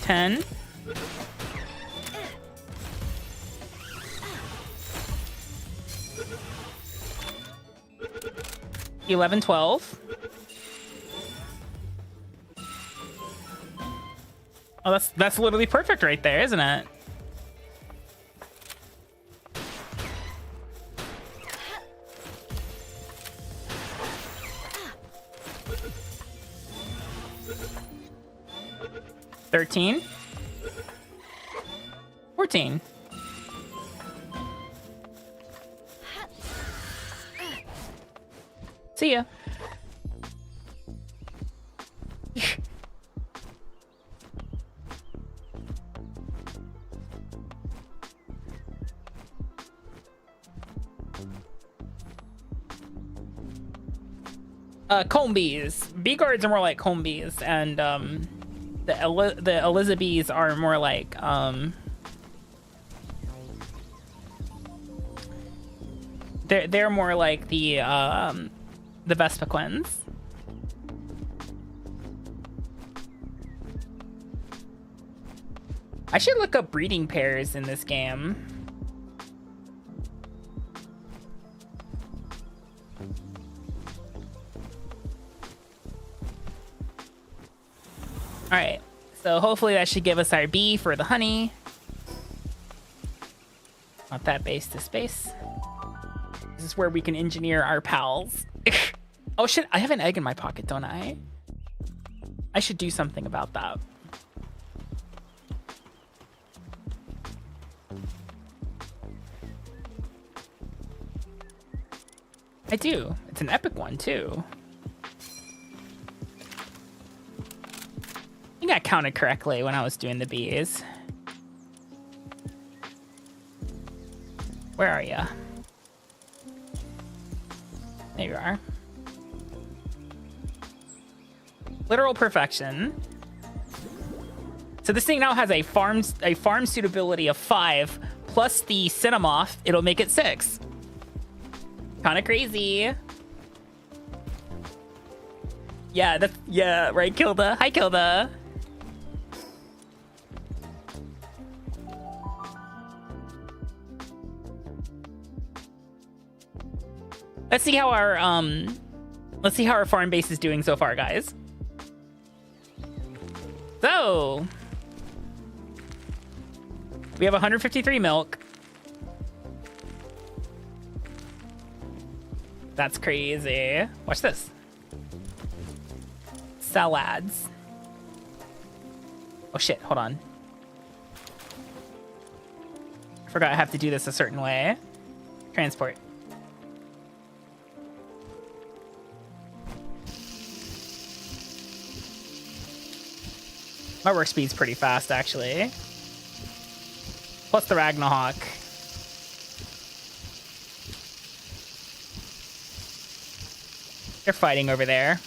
Ten. 11, 12. Oh, that's literally perfect right there, isn't it? $13. 14. See ya. Comb bees. Bee guards are more like comb bees, and the Elizabeths are more like they're more like the Vespiquens. I should look up breeding pairs in this game. All right, so hopefully that should give us our bee for the honey. Want that base to space. This is where we can engineer our pals. Oh shit, I have an egg in my pocket, don't I? I should do something about that. I do. It's an epic one too. I think I counted correctly when I was doing the bees. Where are ya? There you are. Literal perfection. So this thing now has a farm suitability of 5 plus the Cinemoth. It'll make it 6. Kind of crazy. Yeah, right, Kilda. Hi, Kilda. Let's see how our farm base is doing so far, guys. So we have 153 milk. That's crazy. Watch this. Salads. Oh shit, hold on. I forgot I have to do this a certain way. Transport. My work speed's pretty fast, actually. Plus the Ragnarok. They're fighting over there.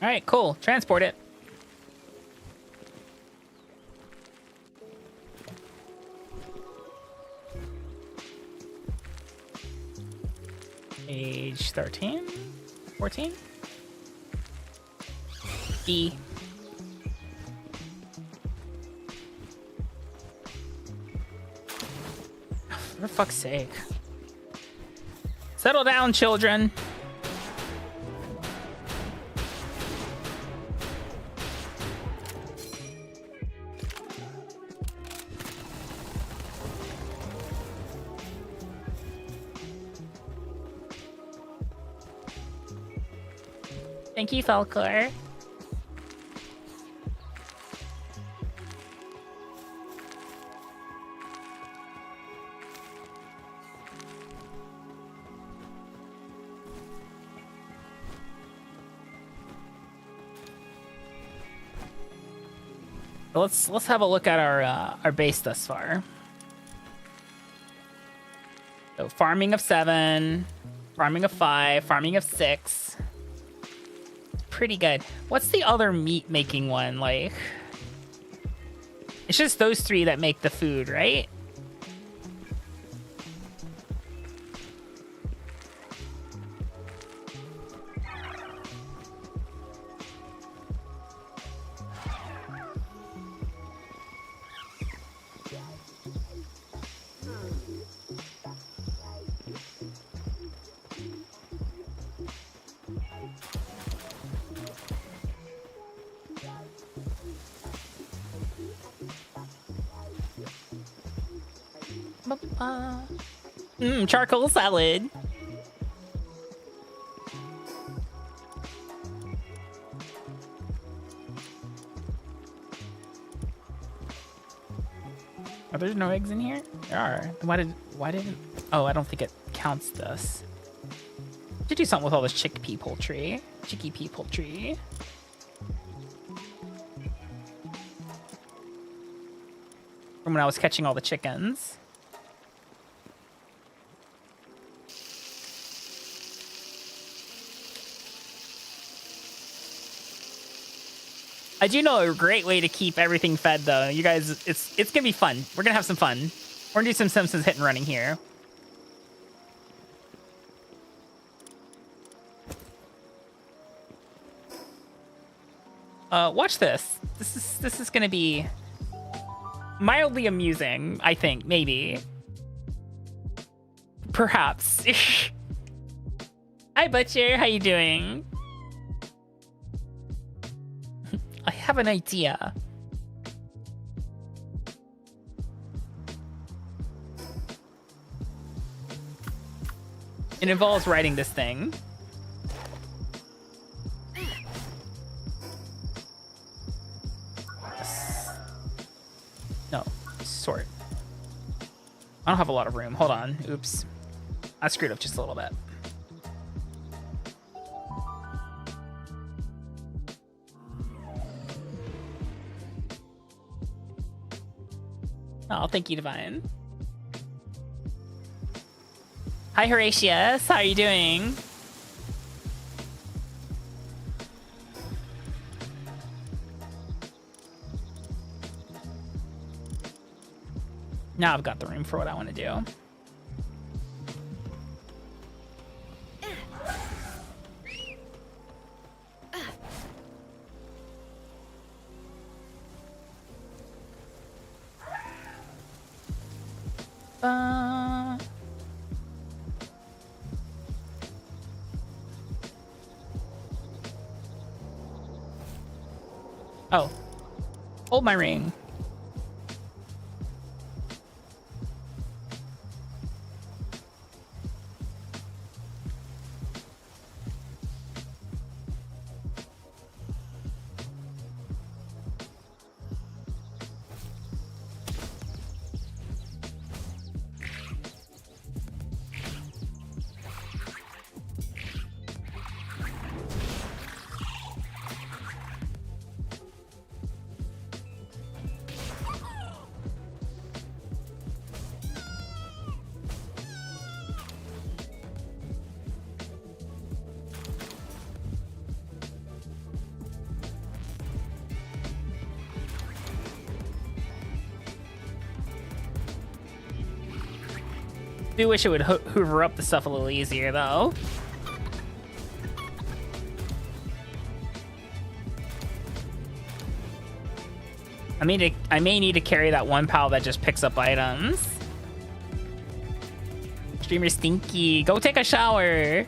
All right, cool. Transport it. Age 13? 14? B. For fuck's sake. Settle down, children. Thank you, Falcor. Let's have a look at our base thus far. So farming of 7, farming of 5, farming of 6. Pretty good. What's the other meat making one like? It's just those 3 that make the food, right? Charcoal salad. Are there no eggs in here? There are. Why didn't... Oh, I don't think it counts this. Should do something with all this chickpea poultry. Chicky pea poultry. From when I was catching all the chickens. I do know a great way to keep everything fed, though. You guys, it's gonna be fun. We're gonna have some fun. We're gonna do some Simpsons hit and running here. Watch this. This is gonna be mildly amusing, I think, maybe. Perhaps. Hi, Butcher. How you doing? I have an idea. It involves writing this thing. No, sort. I don't have a lot of room. Hold on. Oops. I screwed up just a little bit. Oh, thank you, Divine. Hi, Horatius. How are you doing? Now I've got the room for what I want to do. Oh. Hold my ring. I do wish it would hoover up the stuff a little easier, though. I may need to carry that one pal that just picks up items. Streamer Stinky, go take a shower.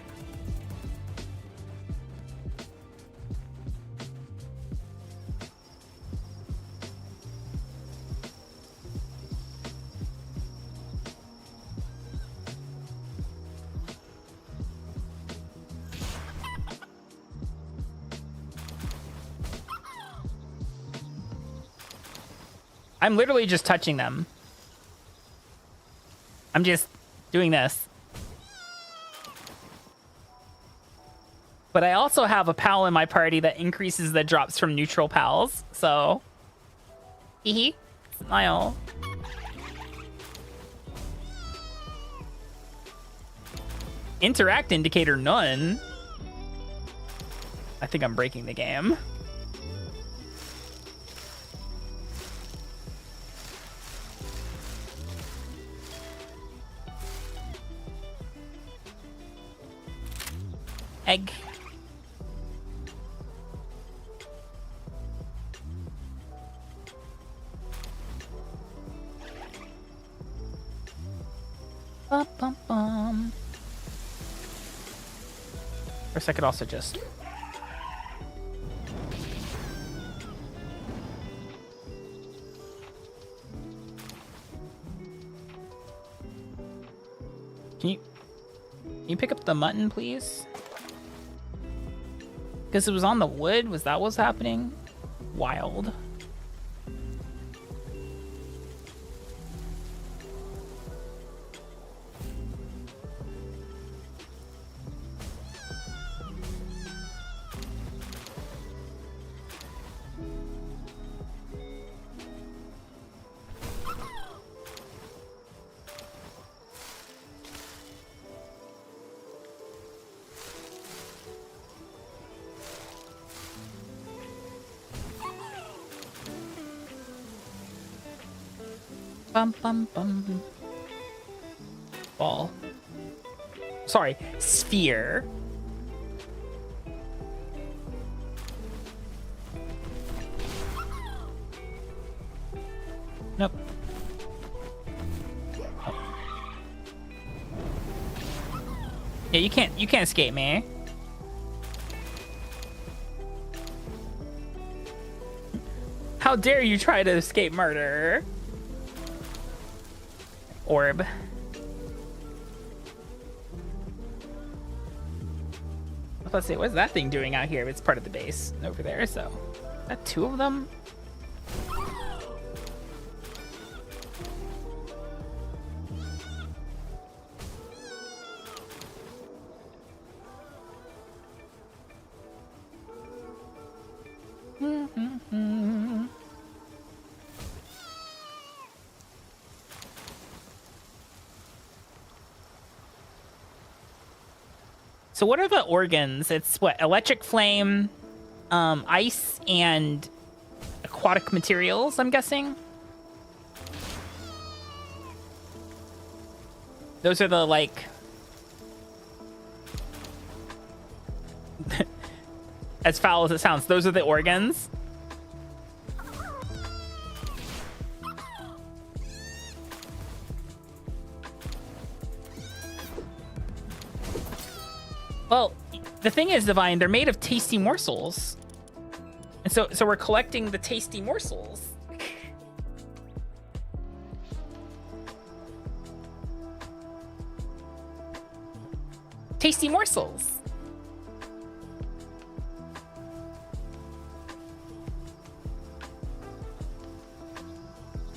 I'm literally just touching them. I'm just doing this. But I also have a pal in my party that increases the drops from neutral pals, so... Hee smile. Interact indicator none. I think I'm breaking the game. Egg. Bum, bum, bum. Of course, I could also just... Can you pick up the mutton, please? Because it was on the wood? Was that what's happening? Wild. Bum, bum, bum. Ball. Sorry, sphere. Yeah, you can't escape me. How dare you try to escape murder? Orb. Let's see, what's that thing doing out here? It's part of the base over there, so. Is that two of them? So what are the organs? It's what? Electric flame, ice, and aquatic materials, I'm guessing? Those are the, like... as foul as it sounds, those are the organs? Well, the thing is, Divine, they're made of tasty morsels. And so we're collecting the tasty morsels. Tasty morsels.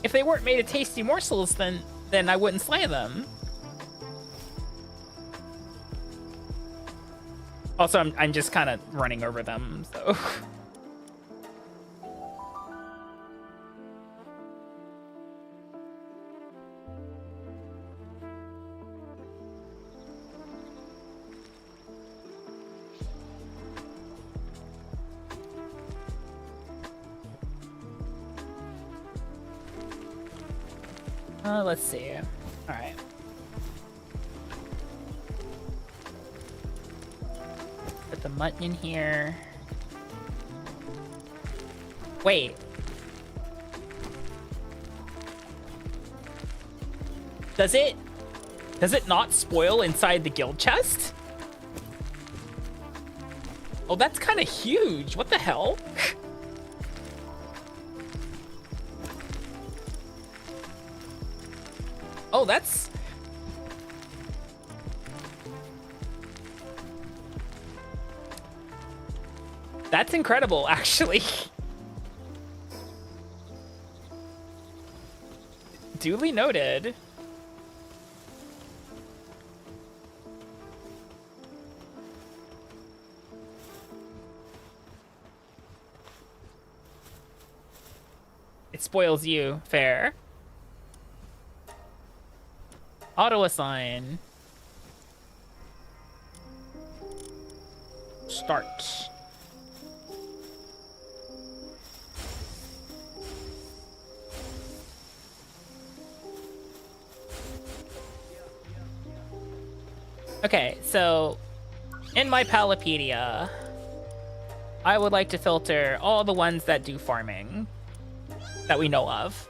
If they weren't made of tasty morsels, then I wouldn't slay them. Also, I'm just kind of running over them, so. Let's see. All right. Put the mutton in here. Wait. Does it not spoil inside the guild chest? Oh, that's kind of huge. What the hell? Oh, that's... That's incredible, actually. Duly noted. It spoils you. Fair. Auto-assign. Start. Okay, so in my Palapedia, I would like to filter all the ones that do farming that we know of.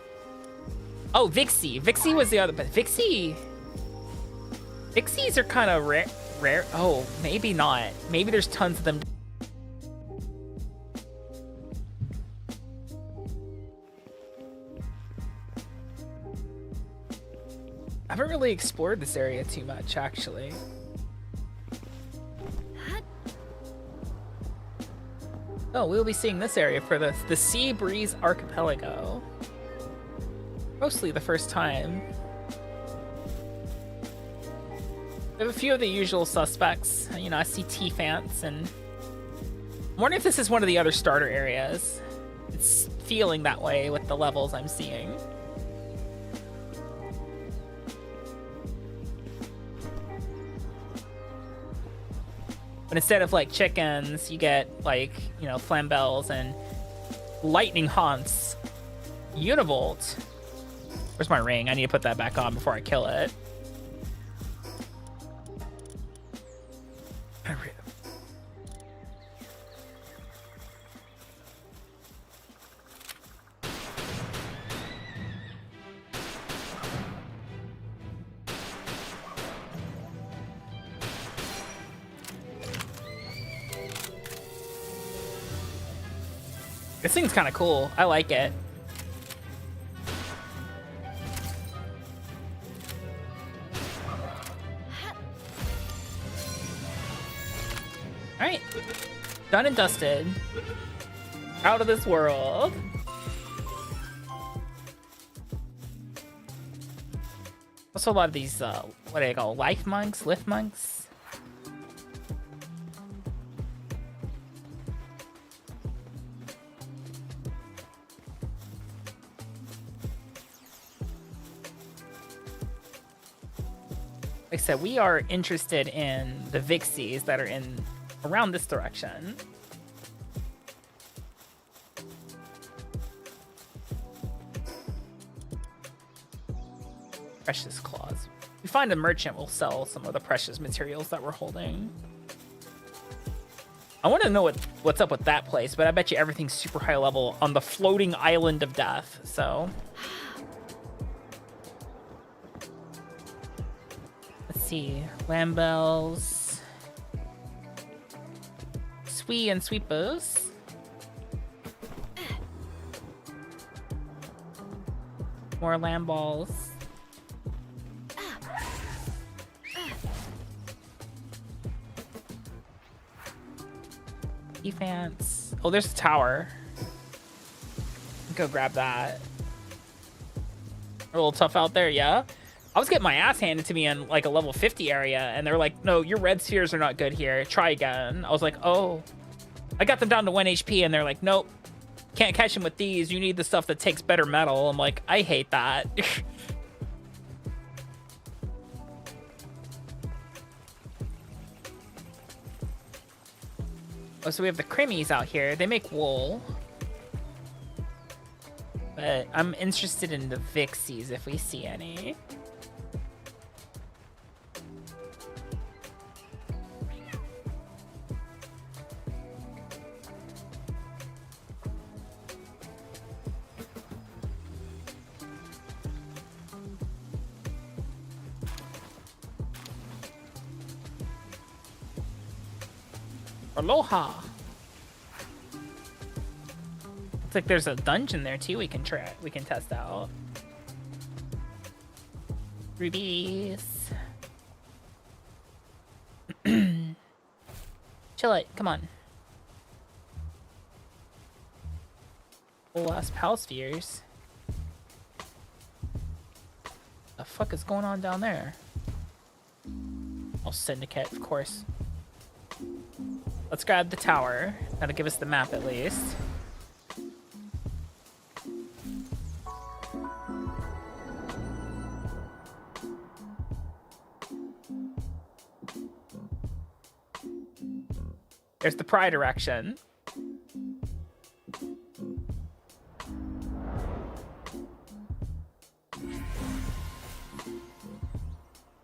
Oh, Vixie. Vixie was the other, but Vixies are kind of rare. Oh, maybe not. Maybe there's tons of them. I haven't really explored this area too much, actually. Oh, we'll be seeing this area for the Sea Breeze Archipelago. Mostly the first time. We have a few of the usual suspects. You know, I see T-Fants, and I'm wondering if this is one of the other starter areas. It's feeling that way with the levels I'm seeing. But instead of like chickens, you get like, you know, flambels and lightning haunts. Univolt. Where's my ring? I need to put that back on before I kill it. This thing's kind of cool. I like it. All right, done and dusted. Out of this world. Also, a lot of these, what do they call, life monks, lift monks. Like I said, we are interested in the Vixies that are in around this direction. Precious claws. We find a merchant will sell some of the precious materials that we're holding. I want to know what's up with that place, but I bet you everything's super high level on the floating island of death, so. Let's see. Lambells. Sweet and sweepos. More lamb balls. Defense. Oh, there's a tower. Go grab that. A little tough out there, yeah. I was getting my ass handed to me in like a level 50 area, and they're like, no, your red spheres are not good here. Try again. I was like, oh. I got them down to 1 HP, and they're like, nope. Can't catch them with these. You need the stuff that takes better metal. I'm like, I hate that. Oh, so we have the Crimmies out here. They make wool. But I'm interested in the Vixies if we see any. Aloha. Looks like there's a dungeon there too. We can test out. Rubies. Chill it. Come on. Full ass pal spheres. The fuck is going on down there? Oh, Syndicate, of course. Let's grab the tower. That'll give us the map at least. There's the Pride direction.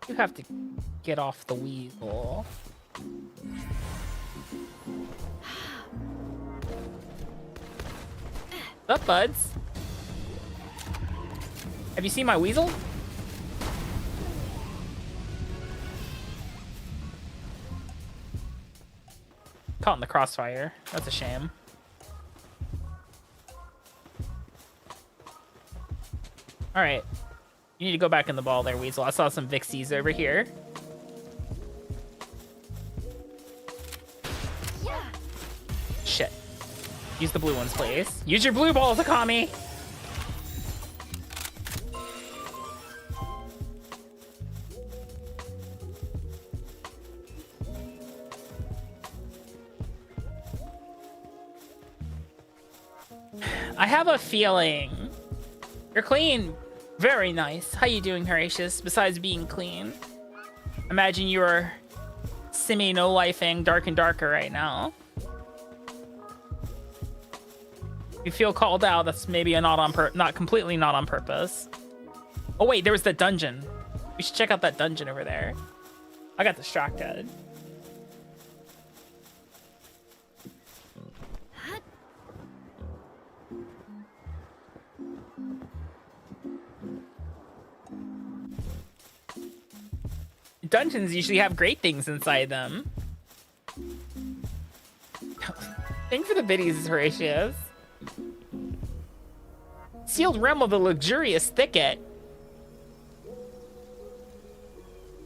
You have to get off the weasel. What's up, buds? Have you seen my weasel? Caught in the crossfire. That's a shame. All right. You need to go back in the ball there, weasel. I saw some Vixies over here. Yeah. Shit. Use the blue ones, please. Use your blue balls, Akami! I have a feeling. You're clean. Very nice. How you doing, Horatius? Besides being clean. Imagine you're semi-no-lifing dark and darker right now. If you feel called out, that's maybe a not completely not on purpose. Oh wait, there was the dungeon. We should check out that dungeon over there. I got distracted. Dungeons usually have great things inside them. Thanks for the biddies, Horatius. Sealed realm of the luxurious thicket.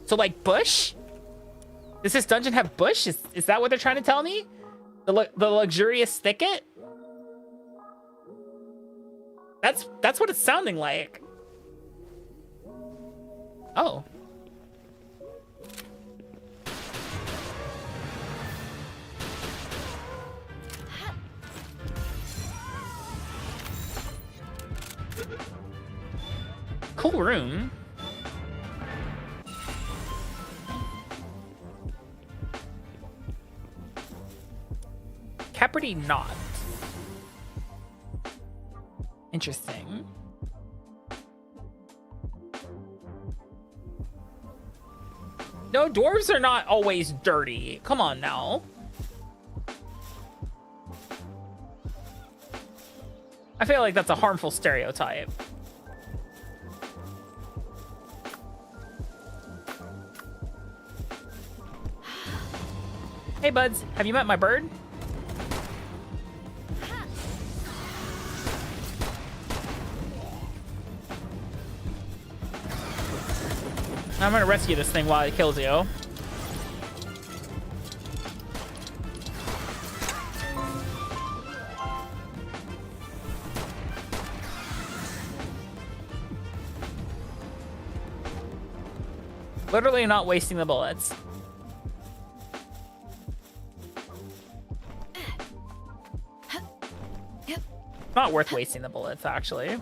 So like bush? Does this dungeon have bush? Is that what they're trying to tell me? The luxurious thicket? That's what it's sounding like. Oh. Cool room. Capricorn knot. Interesting. No, dwarves are not always dirty. Come on now. I feel like that's a harmful stereotype. Hey buds, have you met my bird? I'm gonna rescue this thing while it kills you. Literally not wasting the bullets. Not worth wasting the bullets, actually.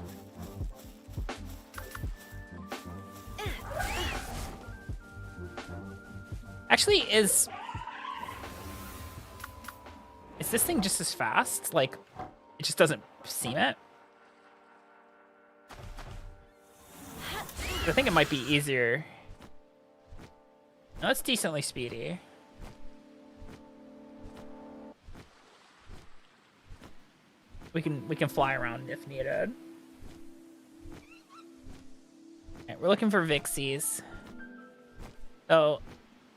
Actually, is this thing just as fast? Like, it just doesn't seem it? I think it might be easier. No, it's decently speedy. We can fly around if needed. Alright, we're looking for Vixies. So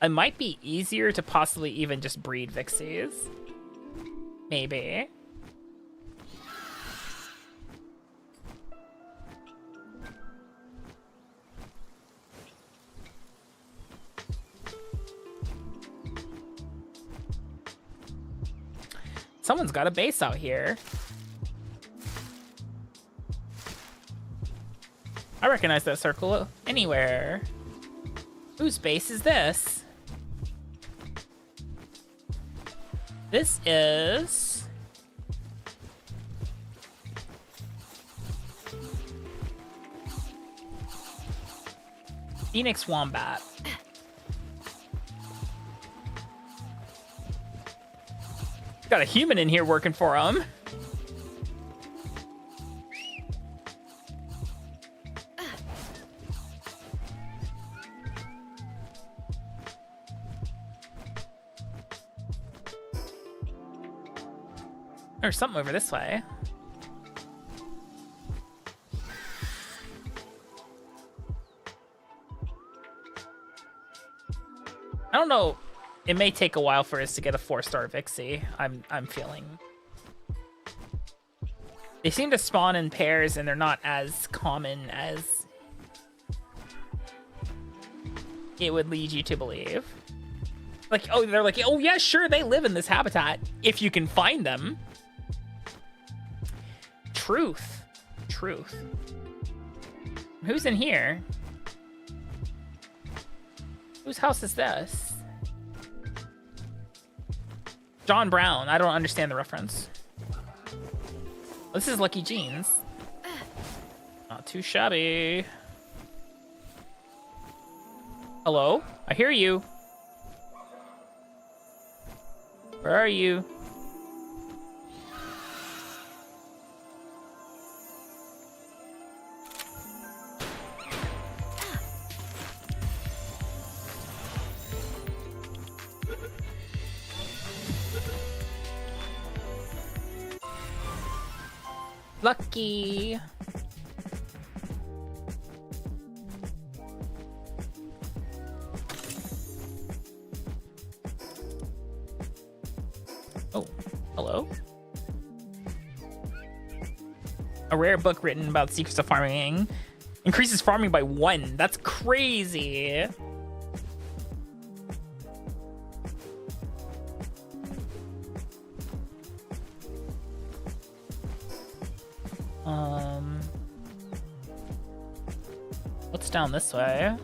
it might be easier to possibly even just breed Vixies. Maybe. Someone's got a base out here. I recognize that circle anywhere. Whose base is this? This is... Phoenix Wombat. Got a human in here working for him. There's something over this way. I don't know. It may take a while for us to get a 4-star Vixie. I'm feeling. They seem to spawn in pairs, and they're not as common as it would lead you to believe. Like, oh, they're like, oh yeah, sure, they live in this habitat if you can find them. Truth. Truth. Who's in here? Whose house is this? John Brown. I don't understand the reference. This is Lucky Jeans. Not too shabby. Hello? I hear you. Where are you? Lucky. Oh, hello? A rare book written about secrets of farming. Increases farming by 1. That's crazy. What's down this way?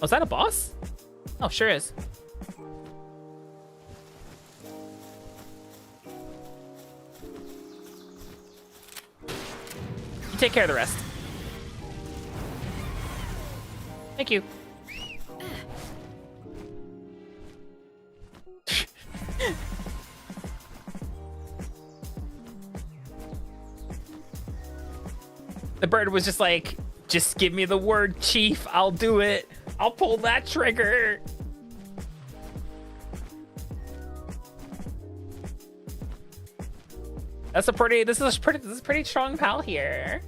Oh, is that a boss? Oh, sure is. You take care of the rest. Thank you. The bird was just like, just give me the word, chief. I'll do it. I'll pull that trigger. This is a pretty strong pal here.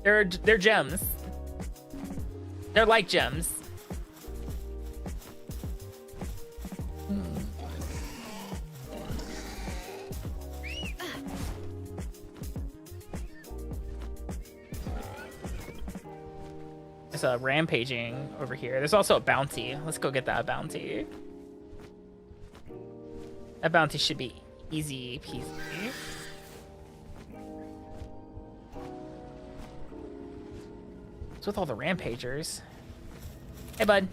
They're gems. They're like gems. There's a rampaging over here. There's also a bounty. Let's go get that bounty. That bounty should be easy peasy. What's with all the rampagers? Hey, bud.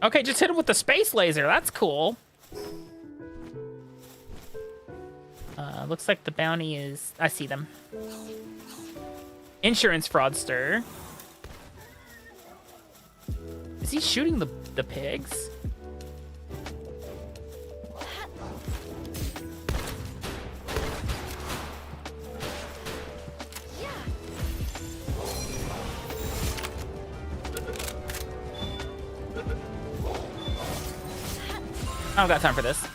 Okay, just hit him with the space laser. That's cool. Looks like the bounty is... I see them. Insurance fraudster. Is he shooting the pigs? I don't got time for this.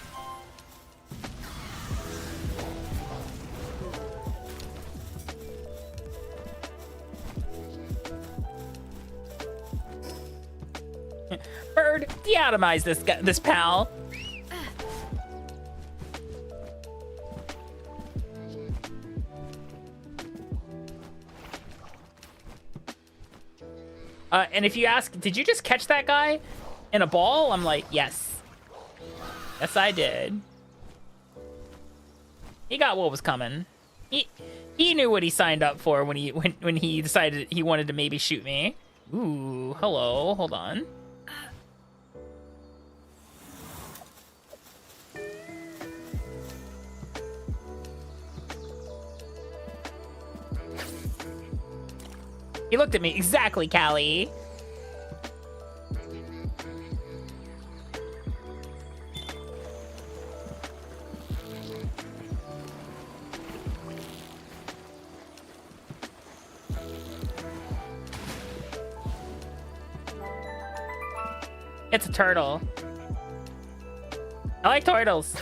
Bird, deatomize this pal. And if you ask, did you just catch that guy in a ball? I'm like, yes. Yes, I did. He got what was coming. He knew what he signed up for when he decided he wanted to maybe shoot me. Ooh, hello. Hold on. He looked at me. Exactly, Callie. It's a turtle. I like turtles.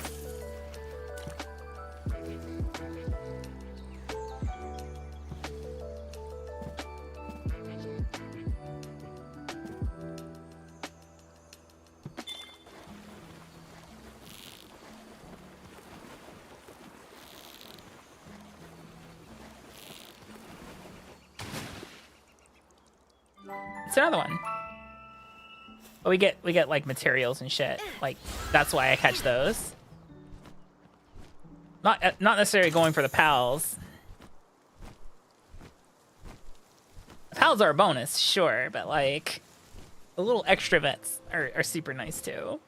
It's another one. But we get like materials and shit. Like that's why I catch those. Not necessarily going for the pals. The pals are a bonus, sure, but like the little extra vets are super nice too.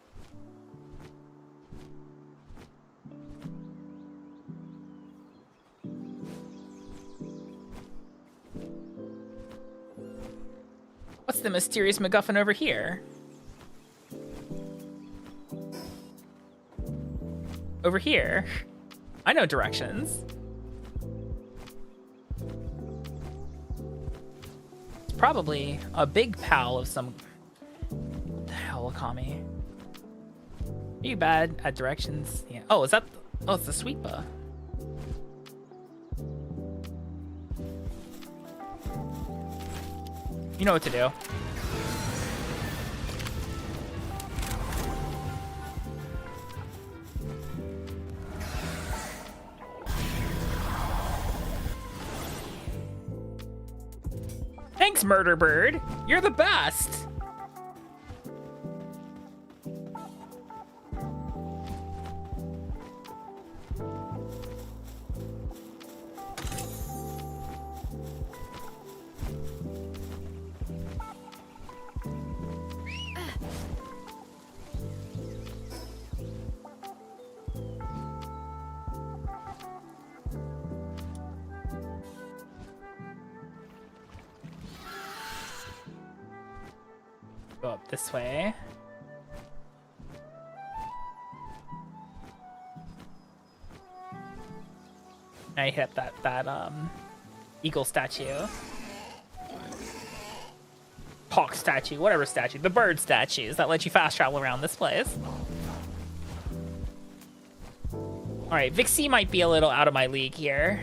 What's the mysterious MacGuffin over here? Over here. I know directions. It's probably a big pal of some... What the hell, Akami? Are you bad at directions? Yeah. Oh, is that... Oh, it's the sweeper. You know what to do. Thanks, Murder Bird. You're the best. Go up this way. I hit that eagle statue. Hawk statue, whatever statue. The bird statues that let you fast travel around this place. Alright, Vixie might be a little out of my league here.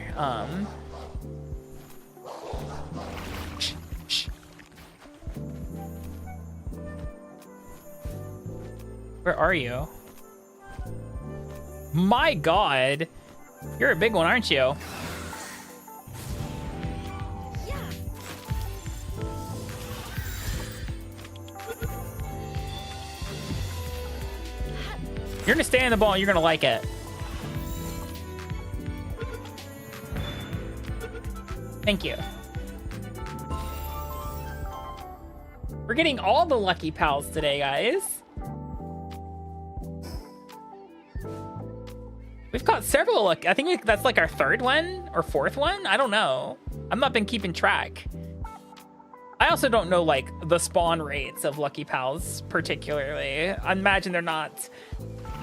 Where are you? My god! You're a big one, aren't you? Yeah. You're gonna stay in the ball and you're gonna like it. Thank you. We're getting all the lucky pals today, guys. We've got several luck. I think that's like our third one or fourth one. I don't know. I've not been keeping track. I also don't know like the spawn rates of lucky pals particularly. I imagine they're not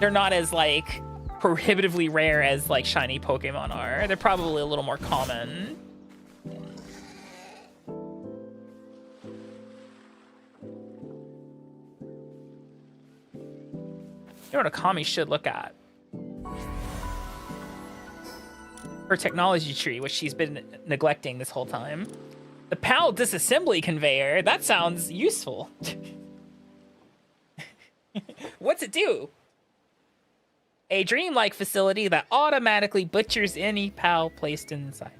as like prohibitively rare as like shiny Pokemon are. They're probably a little more common. You know what Akami should look at? Her technology tree, which she's been neglecting this whole time. The PAL disassembly conveyor. That sounds useful. What's it do? A dreamlike facility that automatically butchers any PAL placed inside.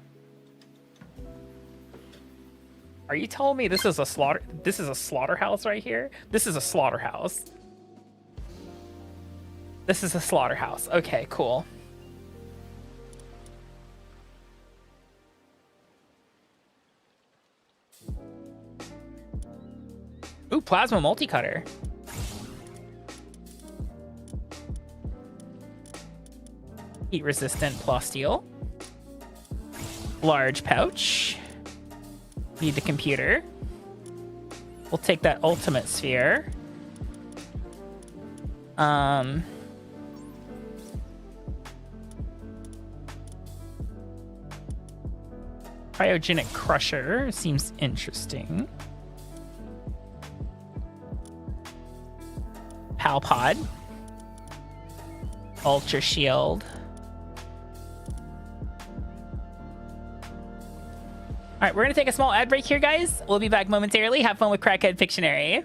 Are you telling me this is a slaughterhouse right here? This is a slaughterhouse. This is a slaughterhouse. Okay, cool. Ooh, plasma multi-cutter. Heat resistant plasteel. Large pouch. Need the computer. We'll take that ultimate sphere. Cryogenic crusher seems interesting. Palpod. Ultra shield. All right, we're gonna take a small ad break here, guys. We'll be back momentarily. Have fun with Crackhead Pictionary.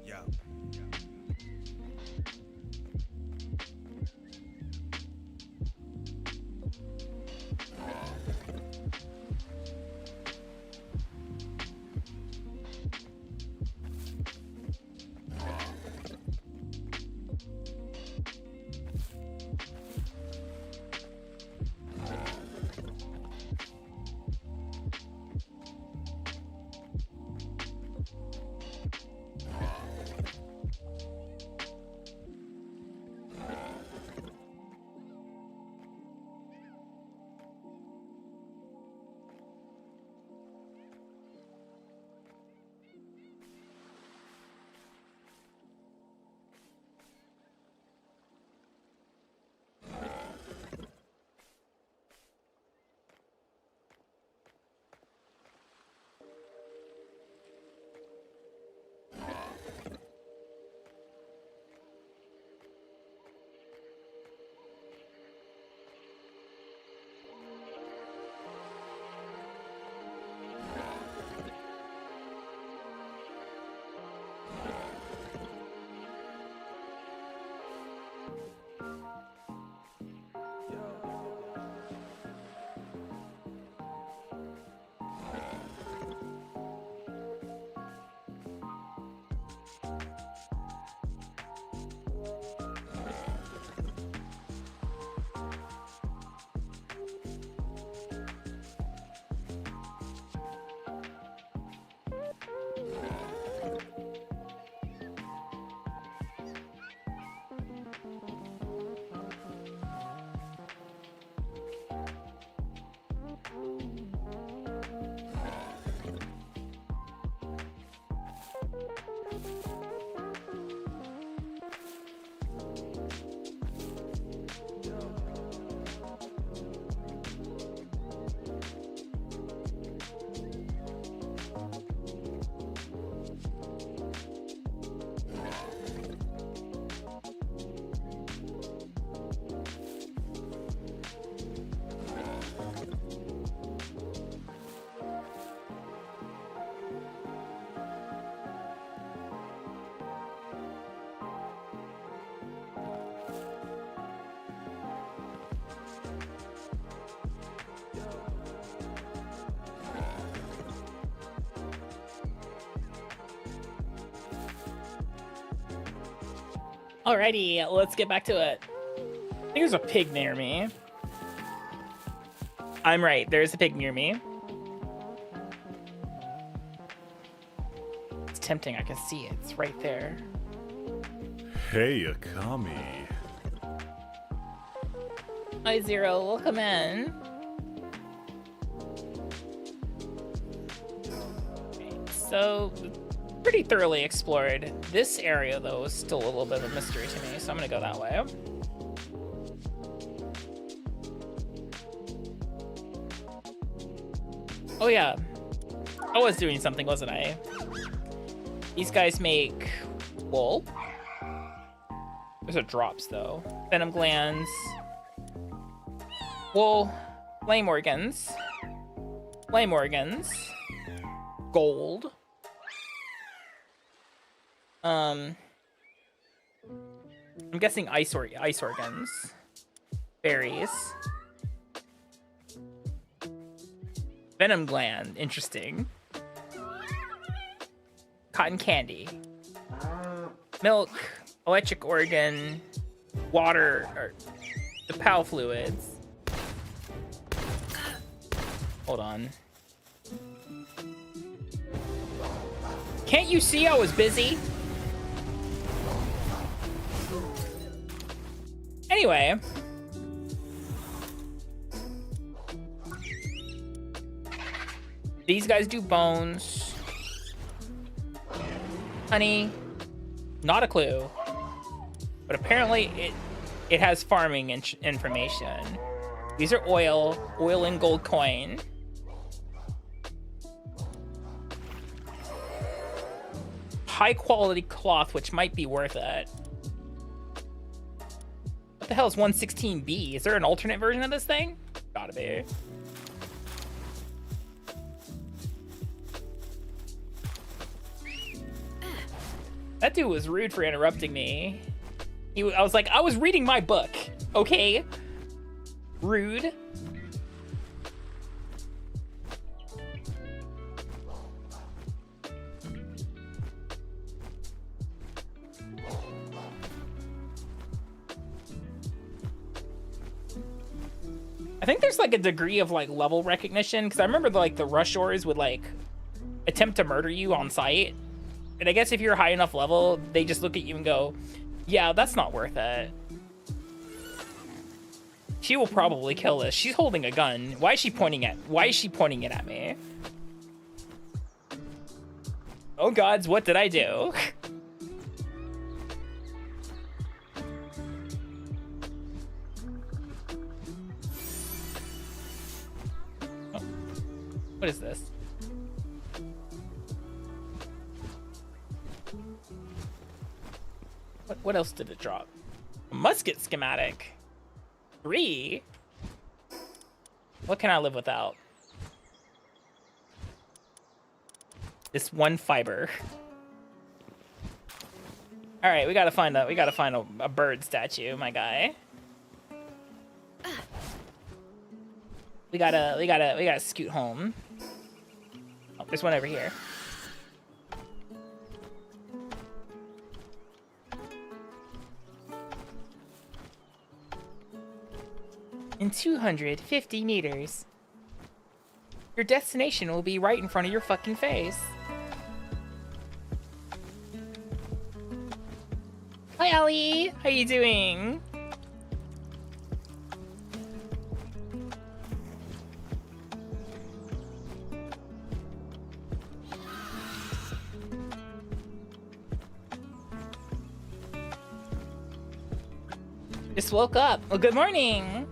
Yeah. Alrighty, let's get back to it. I think there's a pig near me. I'm right, there's a pig near me. It's tempting, I can see it. It's right there. Hey, Akami. Hi, Zero, welcome in. So, pretty thoroughly explored. This area, though, is still a little bit of a mystery to me, so I'm gonna go that way. Oh yeah, I was doing something, wasn't I? These guys make wool. There's a drops, though. Venom glands. Wool. Flame organs. Flame organs. Gold. I'm guessing ice organs. Berries. Venom gland, interesting. Cotton candy. Milk, electric organ, water, or the PAL fluids. Hold on. Can't you see I was busy? Anyway. These guys do bones. Honey. Not a clue. But apparently it has farming information. These are oil and gold coin. high quality cloth, which might be worth it. What the hell is 116B? Is there an alternate version of this thing? Gotta be. That dude was rude for interrupting me. I was like, I was reading my book, okay? Rude. I think there's like a degree of like level recognition, because I remember like the rushers would like attempt to murder you on sight. And I guess if you're high enough level, they just look at you and go, yeah, that's not worth it. She will probably kill us. She's holding a gun. Why is she pointing it at me? Oh gods, what did I do? Oh. What is this? What else did it drop? A musket schematic. 3? What can I live without? This one fiber. All right, we gotta find a bird statue, my guy. We gotta scoot home. Oh, there's one over here. In 250 meters. Your destination will be right in front of your fucking face. Hi, Allie. How you doing? Just woke up. Well, good morning.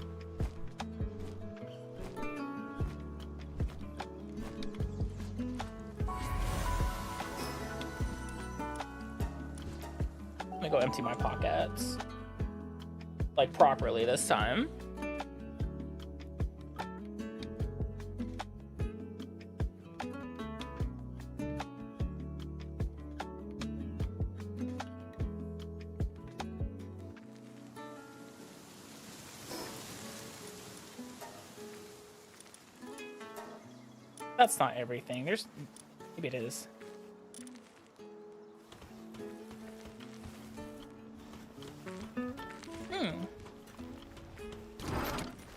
I'm gonna go empty my pockets. Like, properly this time. That's not everything. There's... maybe it is.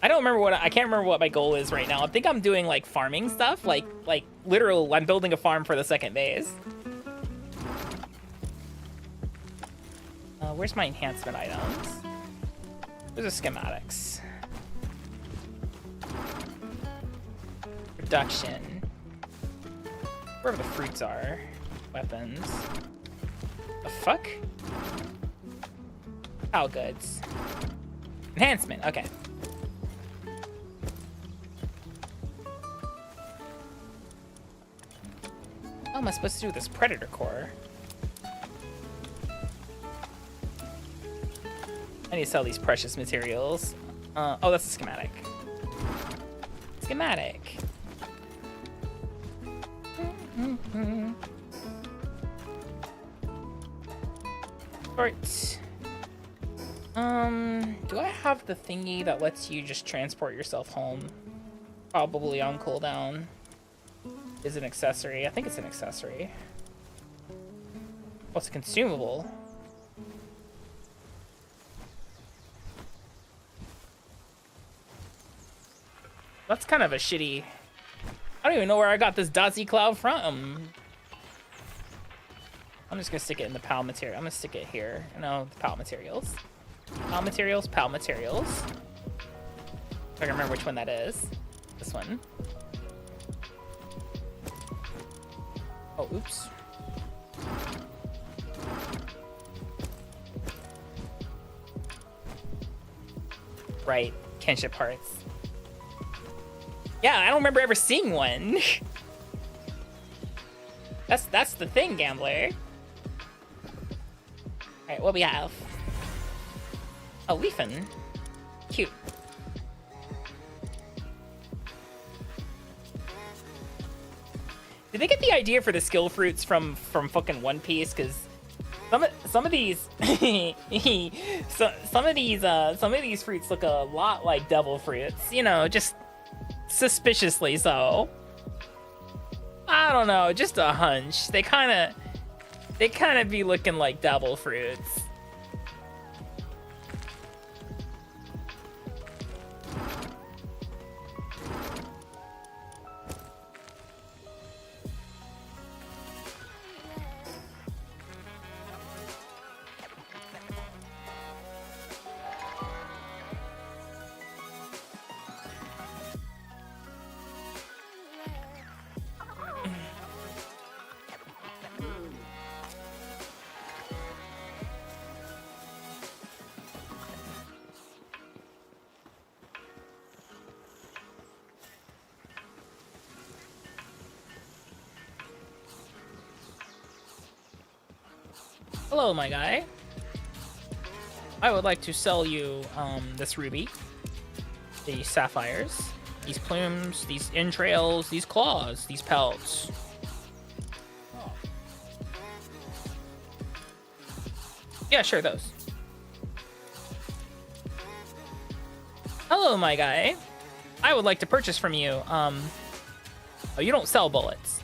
I don't remember I can't remember what my goal is right now. I think I'm doing like farming stuff, like literal. I'm building a farm for the second base. Where's my enhancement items? Those are schematics. Production. Wherever the fruits are. Weapons. The fuck? How goods. Enhancement. Okay. What am I supposed to do with this predator core? I need to sell these precious materials. Oh, that's a schematic. Schematic. Alright. Do I have the thingy that lets you just transport yourself home? Probably on cooldown. Is an accessory. I think it's an accessory. What's a consumable? That's kind of a shitty... I don't even know where I got this Dazi cloud from. I'm just gonna stick it in the PAL material. I'm gonna stick it here. No, the PAL materials. PAL materials, PAL materials. If I can remember which one that is. This one. Oh, oops. Right, kinship hearts. Yeah, I don't remember ever seeing one. That's the thing, gambler. Alright, what we have? A Leafin. Cute. Did they get the idea for the skill fruits from fucking One Piece? Because some of these some of these fruits look a lot like devil fruits. You know, just suspiciously so. I don't know, just a hunch. They kind of be looking like devil fruits. Hello, my guy. I would like to sell you this ruby, these sapphires, these plumes, these entrails, these claws, these pelts. Yeah, sure, those. Hello, my guy. I would like to purchase from you. Oh, you don't sell bullets.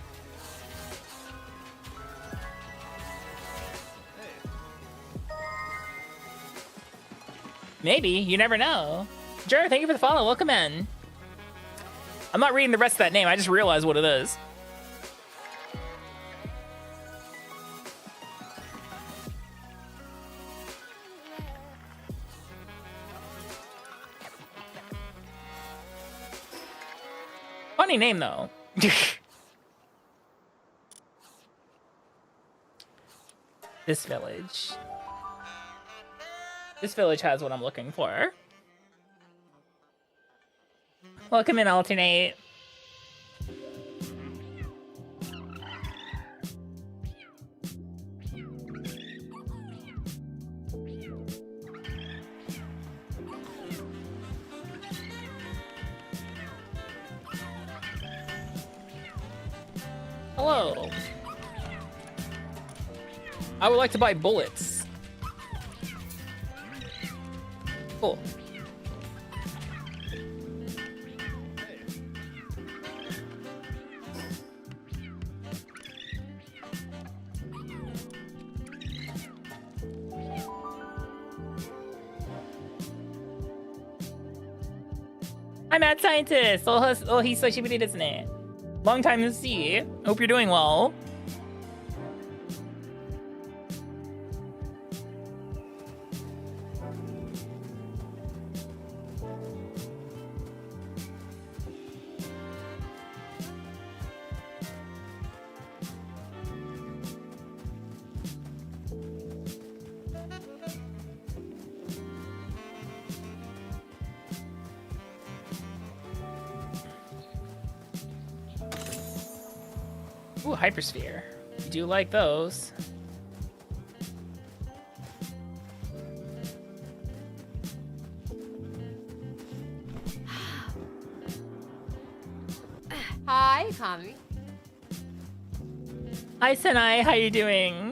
Maybe, you never know. Jared, thank you for the follow. Welcome in. I'm not reading the rest of that name. I just realized what it is. Funny name, though. This village. This village has what I'm looking for. Welcome in, Alternate. Hello. I would like to buy bullets. Cool. Hi, Mad Scientist! Oh, hisashi desu ne. Long time no see. Hope you're doing well. Ooh, Hypersphere. You do like those. Hi, Akami. Hi, Senai. How you doing?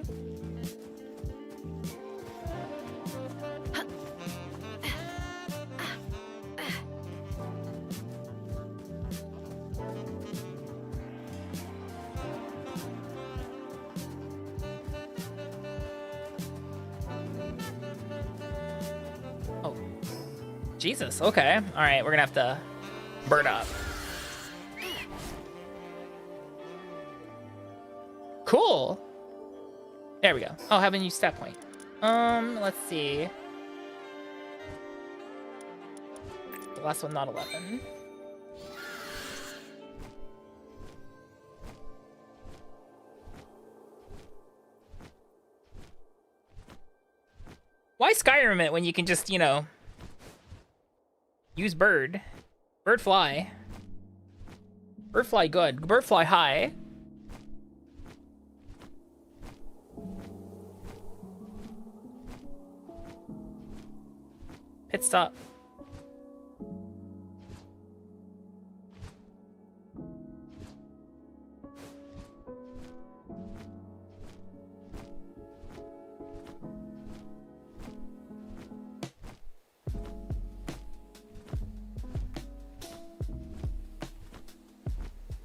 Jesus, okay. All right, we're gonna have to bird up. Cool. There we go. Oh, haven't used stat point. Let's see. The last one, not 11. Why Skyrim it when you can just, you know, use bird. Bird fly. Bird fly good. Bird fly high. Pit stop.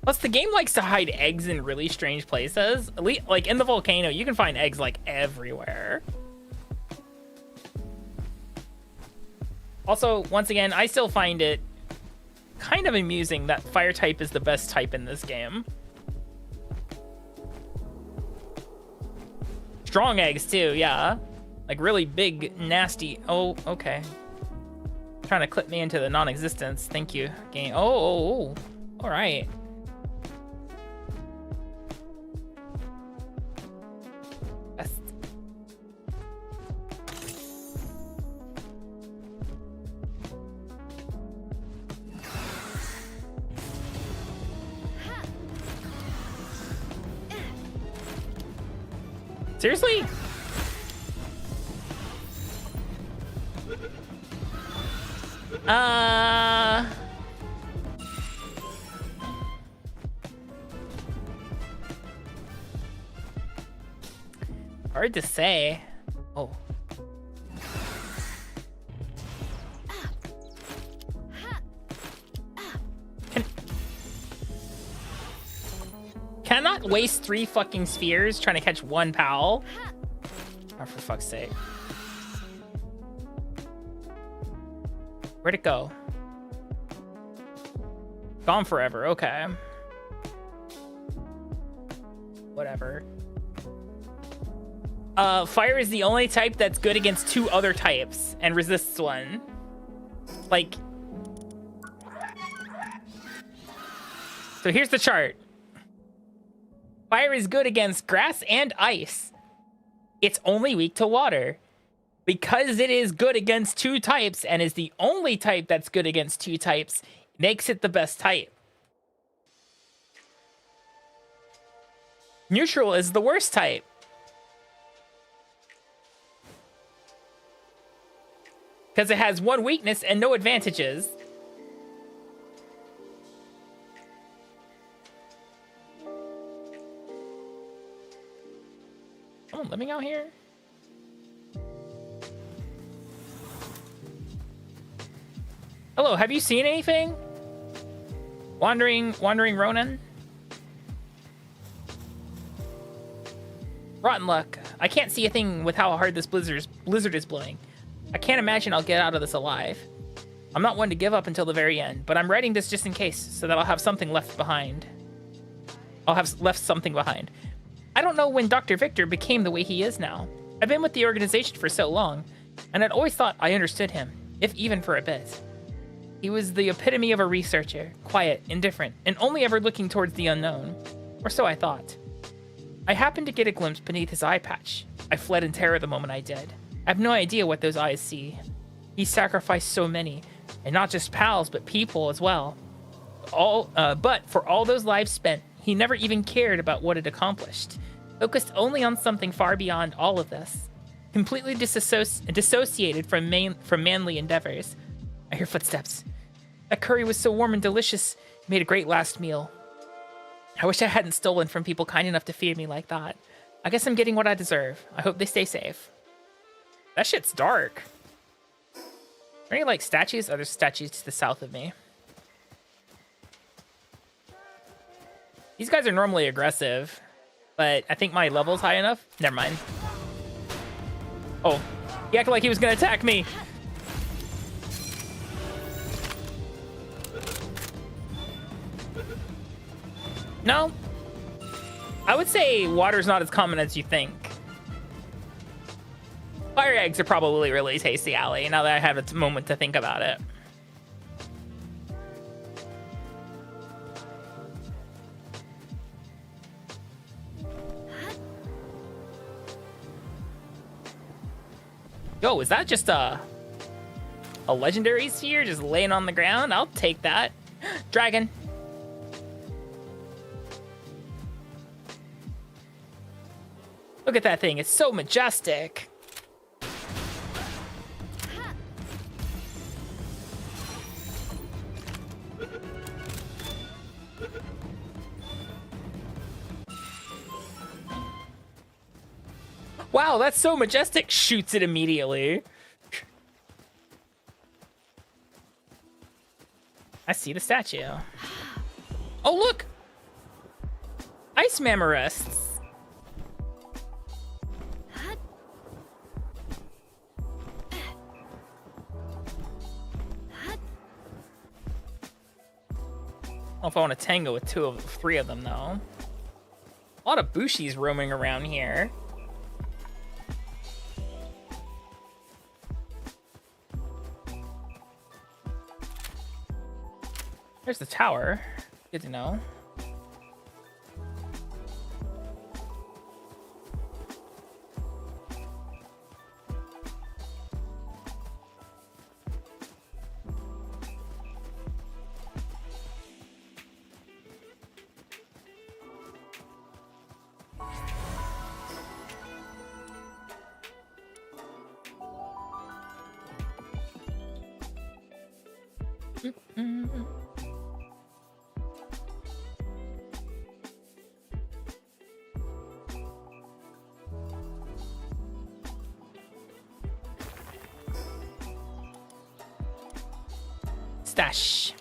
Plus, the game likes to hide eggs in really strange places. At least, like in the volcano, you can find eggs like everywhere. Also, once again, I still find it kind of amusing that fire type is the best type in this game. Strong eggs too, yeah. Like really big, nasty. Oh, okay. Trying to clip me into the non-existence. Thank you, game. Oh. All right. Seriously? Hard to say. Oh. Cannot waste 3 fucking spheres trying to catch 1 pal. Oh, for fuck's sake. Where'd it go? Gone forever, okay. Whatever. Fire is the only type that's good against 2 other types and resists 1. Like... So here's the chart. Fire is good against grass and ice. It's only weak to water. Because it is good against 2 types and is the only type that's good against 2 types, makes it the best type. Neutral is the worst type. Because it has 1 weakness and no advantages. Someone living out here? Hello, have you seen anything? Wandering Ronin? Rotten luck. I can't see a thing with how hard this blizzard is blowing. I can't imagine I'll get out of this alive. I'm not one to give up until the very end, but I'm writing this just in case, so that I'll have something left behind. I'll have left something behind. I don't know when Dr. Victor became the way he is now. I've been with the organization for so long, and I'd always thought I understood him, if even for a bit. He was the epitome of a researcher, quiet, indifferent, and only ever looking towards the unknown. Or so I thought. I happened to get a glimpse beneath his eye patch. I fled in terror the moment I did. I have no idea what those eyes see. He sacrificed so many, and not just pals, but people as well. But for all those lives spent, he never even cared about what it accomplished. Focused only on something far beyond all of this. Completely dissociated from manly endeavors. I hear footsteps. That curry was so warm and delicious, it made a great last meal. I wish I hadn't stolen from people kind enough to feed me like that. I guess I'm getting what I deserve. I hope they stay safe. That shit's dark. Are there any, like, statues? Oh, there's statues to the south of me. These guys are normally aggressive, but I think my level's high enough. Never mind. Oh, he acted like he was gonna attack me. No. I would say water's not as common as you think. Fire eggs are probably really tasty, Allie, now that I have a moment to think about it. Yo, is that just a legendary sphere just laying on the ground? I'll take that. Dragon. Look at that thing. It's so majestic. Wow, that's so majestic. Shoots it immediately. I see the statue. Oh, look! Ice Mammorests. Hut. Hut. I don't know if I want to tango with three of them, though. A lot of Bushis roaming around here. There's the tower. Good to know. Stash.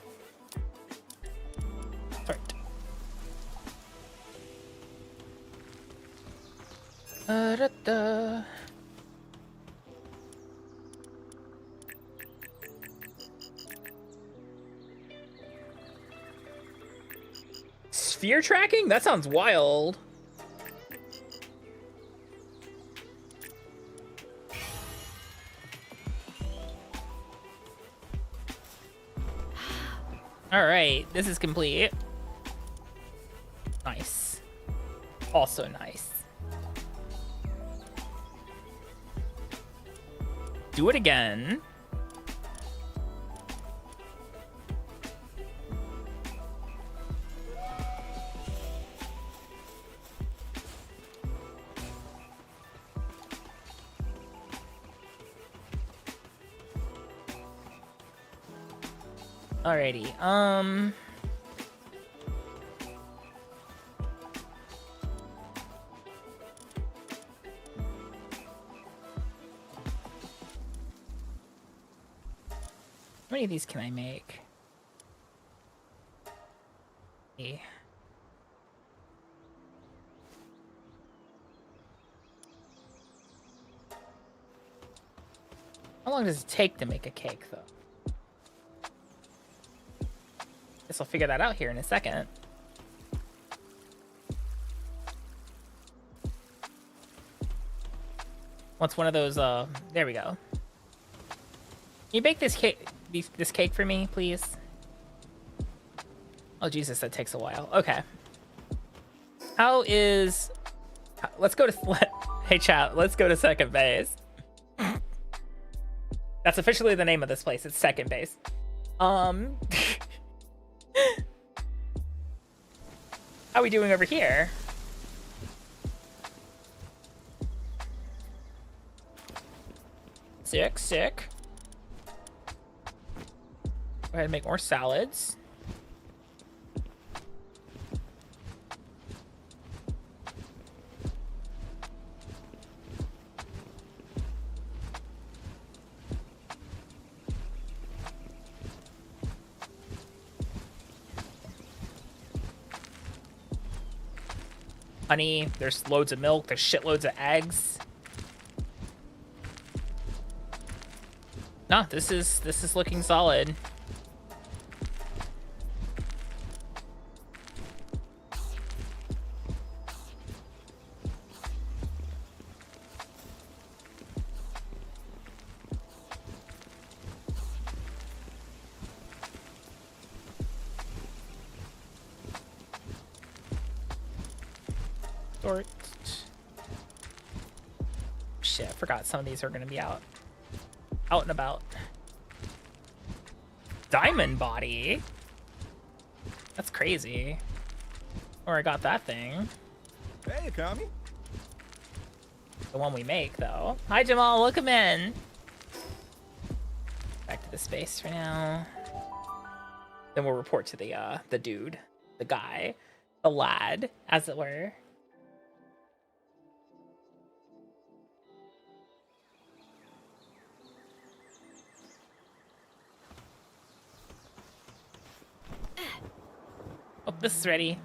Sort. Da. Sphere tracking? That sounds wild. All right, this is complete. Nice. Also nice. Do it again. Alrighty, How many of these can I make? How long does it take to make a cake, though? Guess I'll figure that out here in a second. What's one of those, there we go. Can you bake this cake for me, please? Oh, Jesus, that takes a while. Okay. Let's go to, hey chat, let's go to second base. That's officially the name of this place. It's second base. How are we doing over here? Sick. Go ahead and make more salads. Honey, there's loads of milk, there's shitloads of eggs. No, this is looking solid. Shit, I forgot some of these are gonna be out and about. Diamond body? That's crazy. Or I got that thing. Hey, Akami. The one we make, though. Hi, Jamal. Welcome in. Back to the space for now. Then we'll report to the dude, the guy, the lad, as it were. this is ready.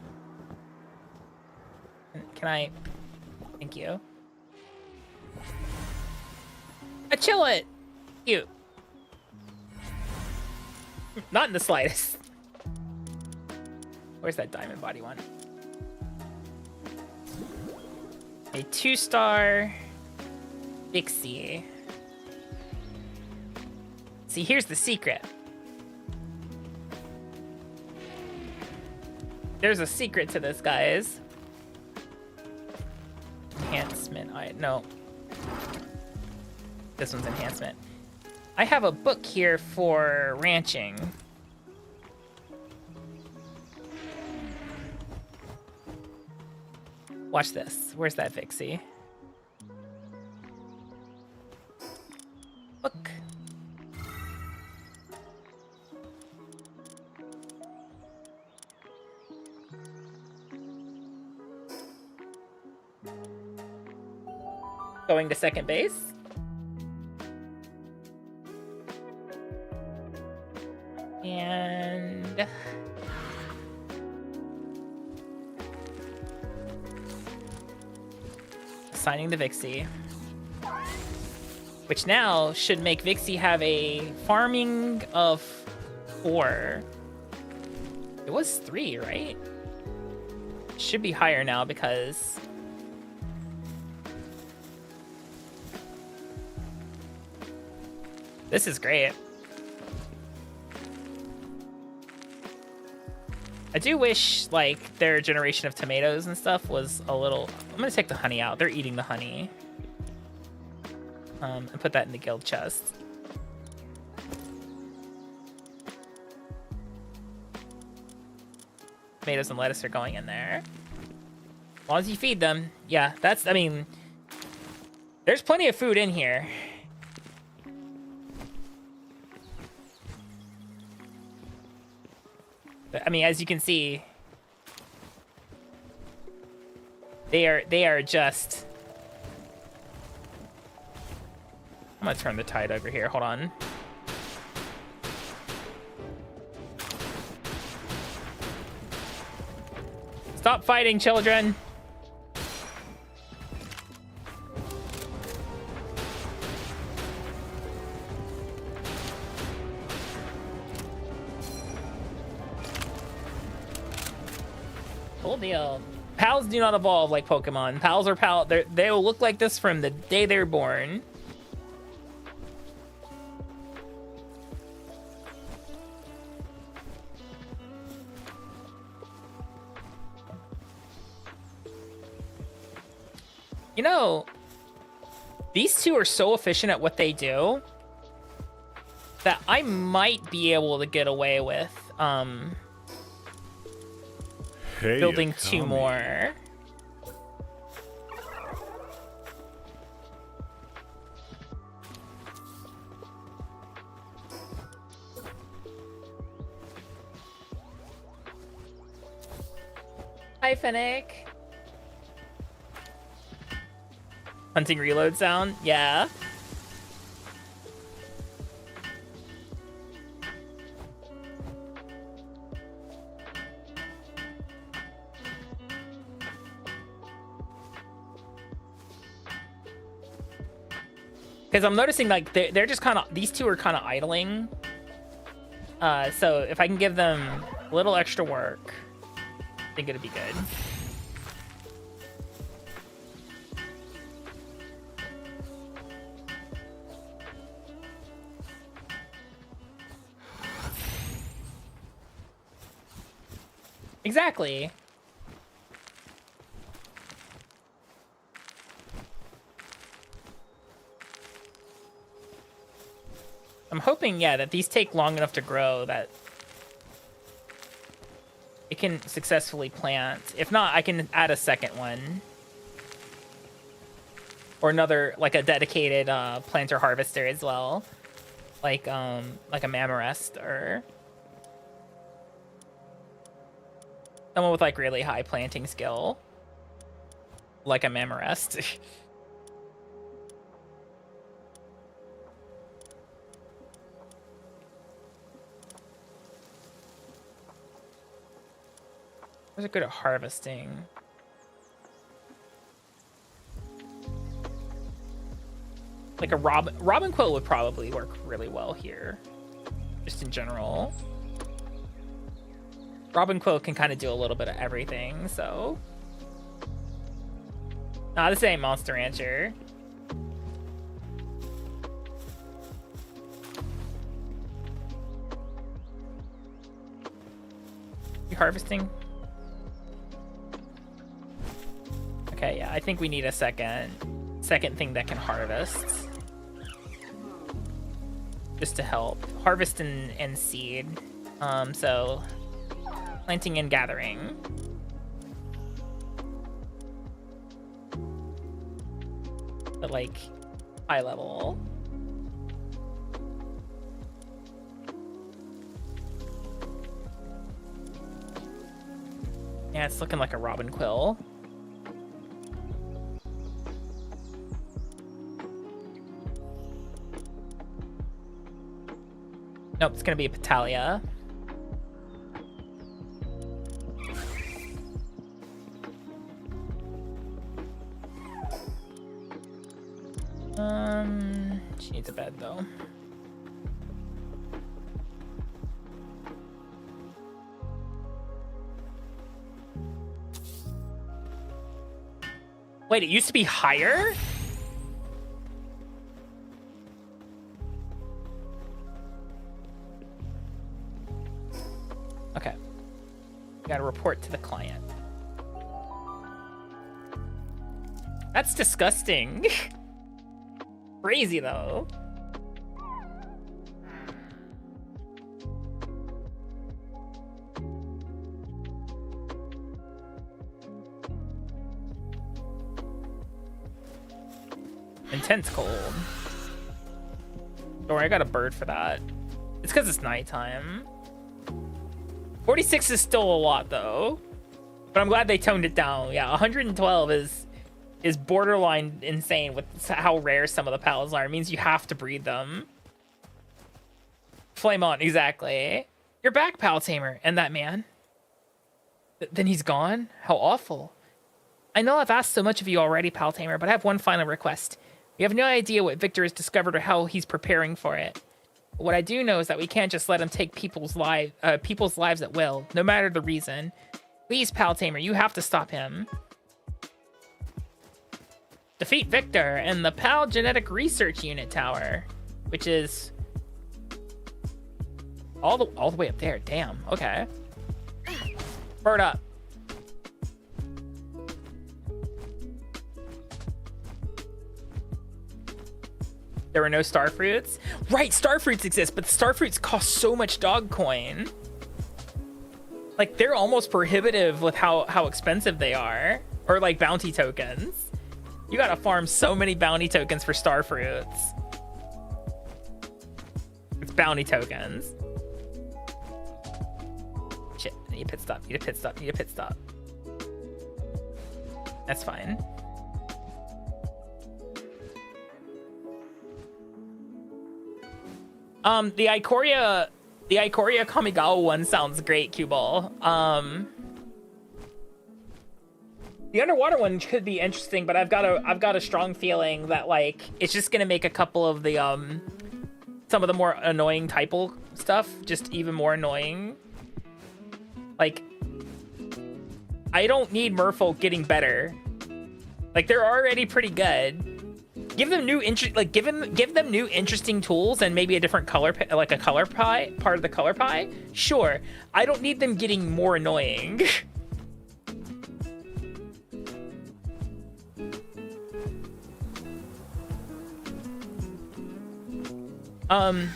Can I? Thank you. I chill it. Cute. Not in the slightest. Where's that diamond body one? A 2-star Vixie. See, here's the secret. There's a secret to this, guys. Enhancement. No. This one's enhancement. I have a book here for ranching. Watch this. Where's that Vixie? Book. Going to second base. And assigning the Vixie, which now should make Vixie have a farming of 4. It was 3, right? Should be higher now because this is great. I do wish, like, their generation of tomatoes and stuff was a little... I'm gonna take the honey out. They're eating the honey. And put that in the guild chest. Tomatoes and lettuce are going in there. As long as you feed them. Yeah, that's... I mean... There's plenty of food in here. I mean, as you can see, they are just... I'm gonna turn the tide over here. Hold on. Stop fighting, children. Cool deal. Pals do not evolve like Pokemon. Pals are they will look like this from the day they're born. You know, these two are so efficient at what they do that I might be able to get away with Hey, building Akami. 2 more. Hi, Fennec. Hunting reload sound? Yeah. Because I'm noticing, like, they're just kind of... These two are kind of idling. So if I can give them a little extra work, I think it'd be good. Exactly. I'm hoping, yeah, that these take long enough to grow that it can successfully plant. If not, I can add a second one. Or another, like a dedicated planter harvester as well. Like a Mamarest or someone with like really high planting skill. Like a Mamarest. Those are good at harvesting. Like a robin quill would probably work really well here, just in general. Robin quill can kind of do a little bit of everything, so. Nah, this ain't Monster Rancher. You harvesting? Okay, yeah, I think we need a second thing that can harvest. Just to help. Harvest and seed. So planting and gathering. But like high level. Yeah, it's looking like a robin quill. Nope, it's gonna be a Petalia. She needs a bed though. Wait, it used to be higher? Okay. Gotta report to the client. That's disgusting. Crazy though. Intense cold. Don't worry, I got a bird for that. It's because it's nighttime. 46 is still a lot though, but I'm glad they toned it down. Yeah, 112 is borderline insane with how rare some of the pals are. It means you have to breed them. Flame on, exactly. You're back, pal tamer, and that man. Then he's gone? How awful. I know I've asked so much of you already, pal tamer, but I have one final request. We have no idea what Victor has discovered or how he's preparing for it. What I do know is that we can't just let him take people's lives at will, no matter the reason. Please, pal tamer, you have to stop him. Defeat Victor and the PAL Genetic Research Unit Tower, which is all the way up there. Damn. Okay. Bird up. There were no starfruits? Right, starfruits exist, but the starfruits cost so much dog coin. Like, they're almost prohibitive with how expensive they are. Or, like, bounty tokens. You gotta farm so many bounty tokens for starfruits. It's bounty tokens. Shit, I need a pit stop, need a pit stop, need a pit stop. That's fine. The Ikoria Kamigawa one sounds great, Q-Ball. The underwater one could be interesting, but I've got a strong feeling that like it's just gonna make a couple of the some of the more annoying typal stuff just even more annoying. Like, I don't need merfolk getting better. Like, they're already pretty good. Give them new give them new interesting tools and maybe a different color, like a color pie, part of the color pie. Sure, I don't need them getting more annoying. I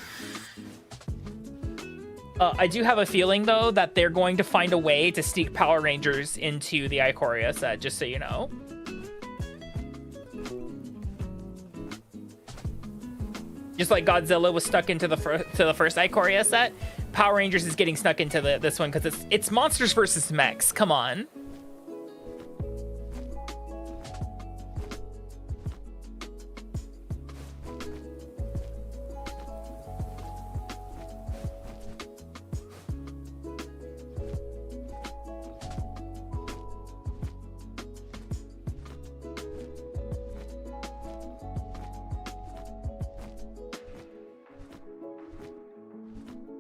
do have a feeling though that they're going to find a way to sneak Power Rangers into the Ikoria set, just so you know. Just like Godzilla was stuck into the first Ikoria set, Power Rangers is getting snuck into this one because it's monsters versus mechs. Come on.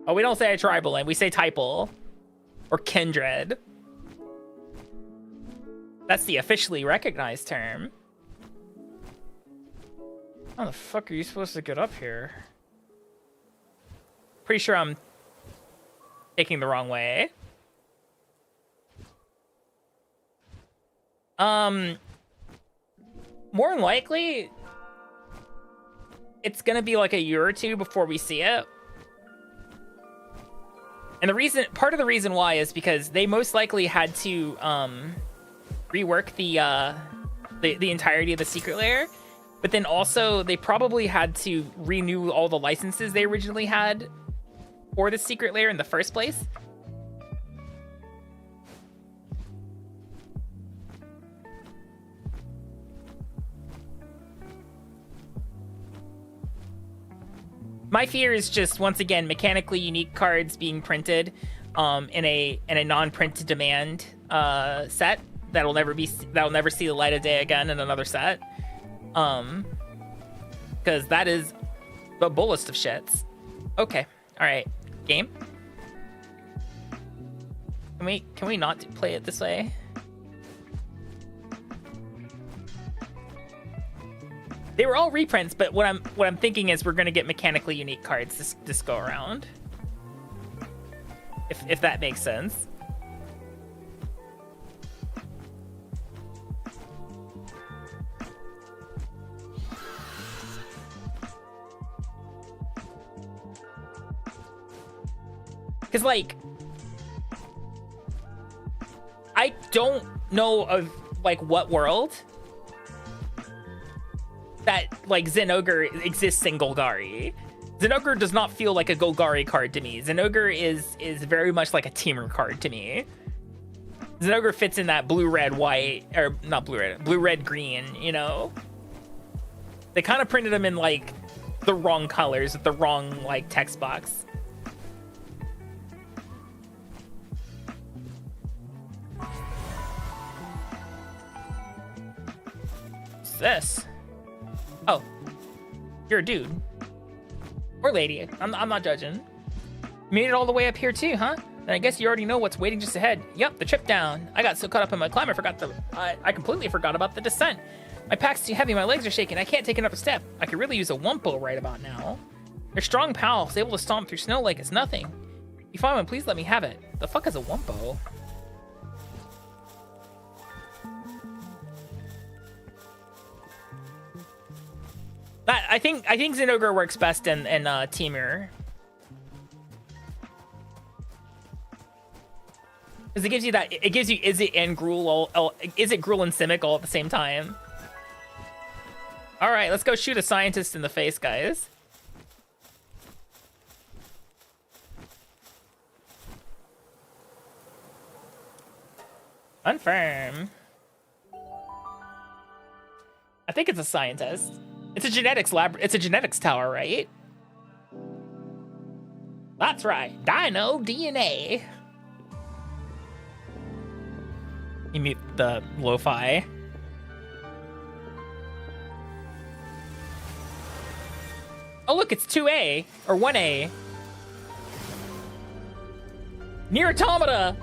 Oh, we don't say a tribal name. We say typal. Or kindred. That's the officially recognized term. How the fuck are you supposed to get up here? Pretty sure I'm taking the wrong way. More than likely, it's gonna be like a year or two before we see it. And part of the reason why is because they most likely had to rework the entirety of the secret lair, but then also they probably had to renew all the licenses they originally had for the secret lair in the first place. My fear is just, once again, mechanically unique cards being printed in a non-print demand set that'll never see the light of day again in another set. Because that is the bullest of shits. Okay, all right, game. Can we not play it this way? They were all reprints, but what I'm thinking is we're gonna get mechanically unique cards this go around. If that makes sense. Cause like, I don't know of like what world that like Zenogre exists in Golgari. Zenogre does not feel like a Golgari card to me. Zenogre is very much like a Teamer card to me. Zenogre fits in that blue, red, white, or not blue, red, blue, red, green, you know? They kind of printed them in like the wrong colors with the wrong like text box. What's this? Oh, you're a dude. Or lady. I'm not judging. Made it all the way up here too, huh? Then I guess you already know what's waiting just ahead. Yup, the trip down. I got so caught up in my climb, I completely forgot about the descent. My pack's too heavy, my legs are shaking. I can't take another step. I could really use a Wumpo right about now. Your strong pal is able to stomp through snow like it's nothing. If you find one, please let me have it. The fuck is a Wumpo? I think Zenogre works best in Teamer. Because it gives you Izzet and Gruul Izzet, Gruul, and Simic all at the same time. Alright, let's go shoot a scientist in the face, guys. Confirm. I think it's a scientist. It's a genetics lab. It's a genetics tower, right? That's right. Dino DNA. You mute the lo-fi. Oh, look, it's 2A or 1A. Near Automata.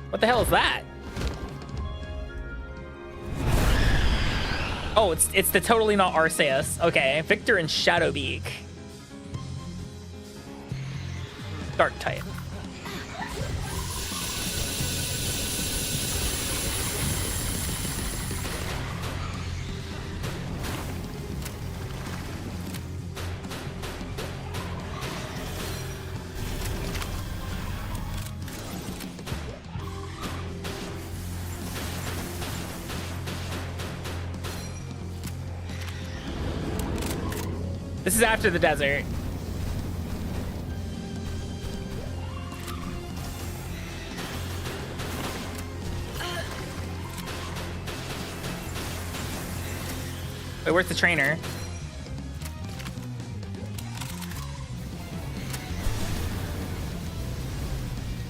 What the hell is that? Oh, it's the totally not Arceus. Okay, Victor and Shadowbeak. Dark type. This is after the desert. Wait, where's the trainer?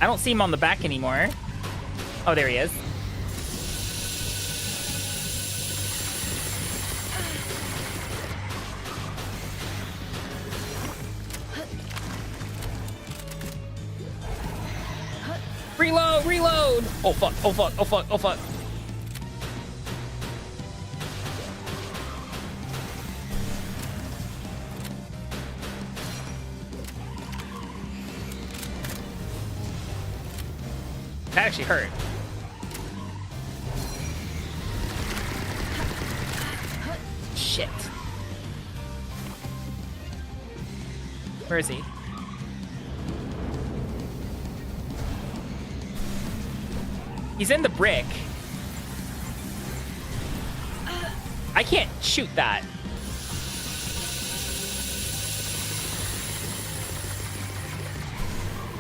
I don't see him on the back anymore. Oh, there he is. Reload! Oh fuck, oh fuck, oh fuck, oh fuck. That actually hurt. Shit. Where is he? He's in the brick. I can't shoot that.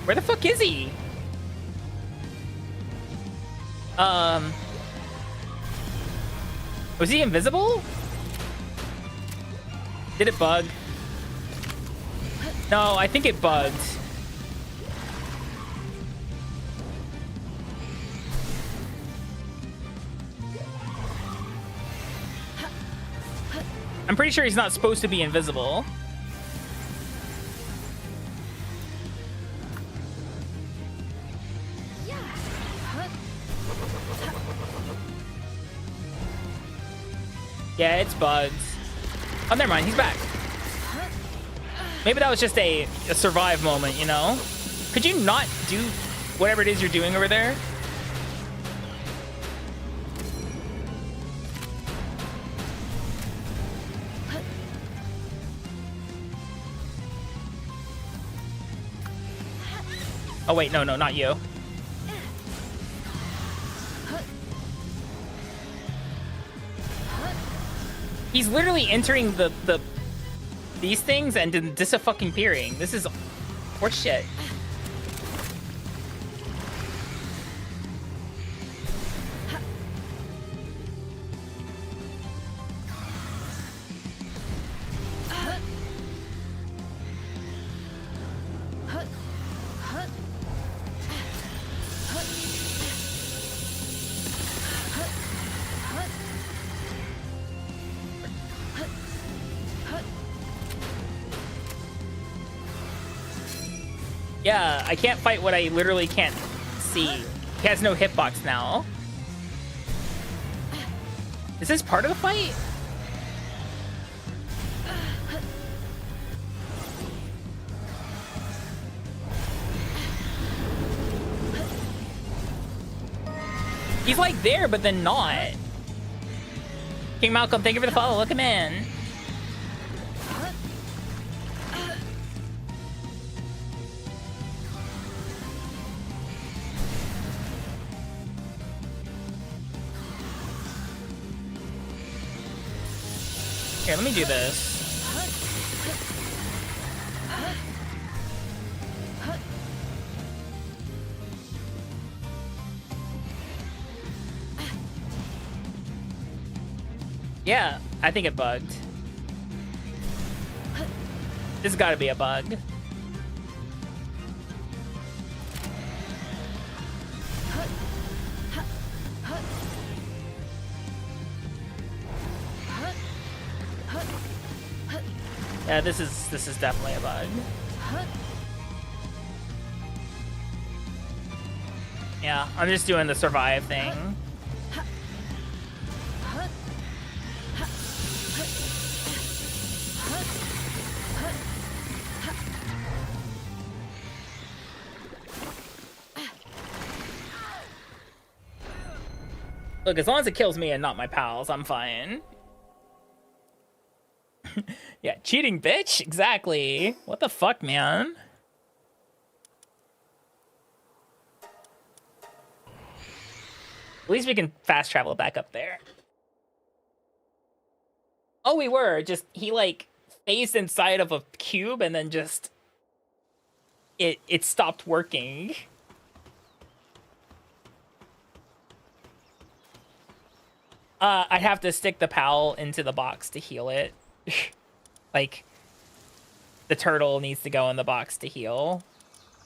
Where the fuck is he? Was he invisible? Did it bug? No, I think it bugged. I'm pretty sure he's not supposed to be invisible. Yeah, it's bugged. Oh, never mind. He's back. Maybe that was just a survive moment, you know? Could you not do whatever it is you're doing over there? Oh, wait. No, not you. He's literally entering these things and then dis-fucking-peering. This is horseshit. Yeah, I can't fight what I literally can't see. He has no hitbox now. Is this part of the fight? He's like there, but then not. King Malcolm, thank you for the follow. Look him in. Here, let me do this. Yeah, I think it bugged. This has got to be a bug. Yeah, this is definitely a bug. Yeah, I'm just doing the survive thing. Look, as long as it kills me and not my pals, I'm fine. Yeah, cheating, bitch. Exactly. What the fuck, man? At least we can fast travel back up there. Oh, we were. Just, he, like, phased inside of a cube and then just... It stopped working. I'd have to stick the pal into the box to heal it. Like, the turtle needs to go in the box to heal.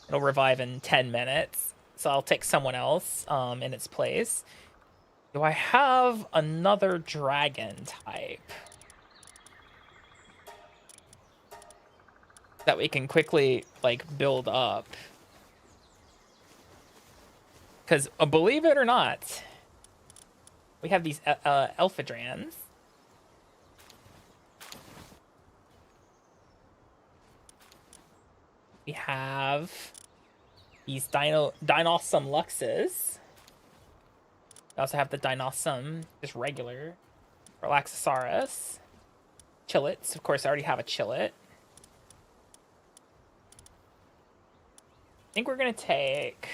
It'll revive in 10 minutes. So I'll take someone else in its place. Do I have another dragon type that we can quickly, like, build up? because believe it or not, we have these Elphadrans. We have these Dinosum Luxes. We also have the Dinosum, just regular, Relaxosaurus. Chillets, of course, I already have a Chillet. I think we're gonna take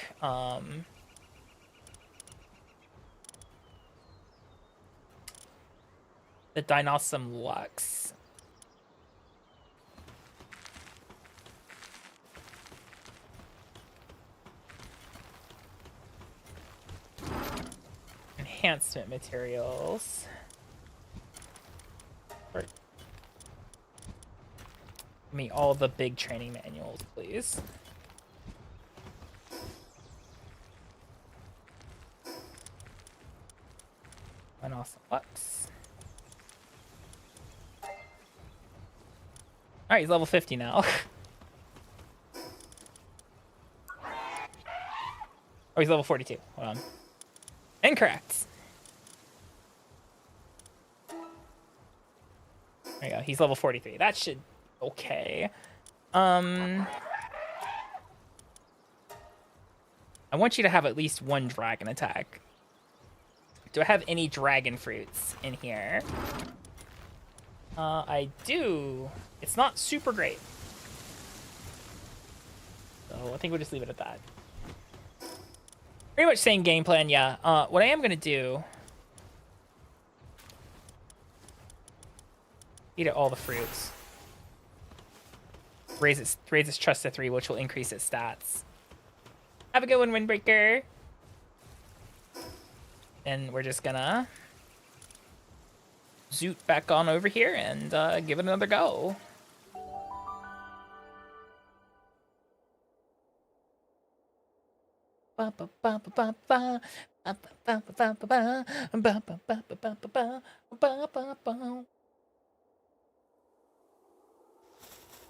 the Dinosum Lux. Enhancement materials. Give me all the big training manuals, please. And awesome Lux. Alright, he's level 50 now. Oh, he's level 42. Hold on. Incorrect. There you go. He's level 43. That should... Okay. I want you to have at least one dragon attack. Do I have any dragon fruits in here? I do. It's not super great. So I think we'll just leave it at that. Pretty much same game plan, yeah. What I am gonna do... Eat all the fruits. Raise its trust to 3, which will increase its stats. Have a good one, Windbreaker. And we're just gonna zoot back on over here and give it another go.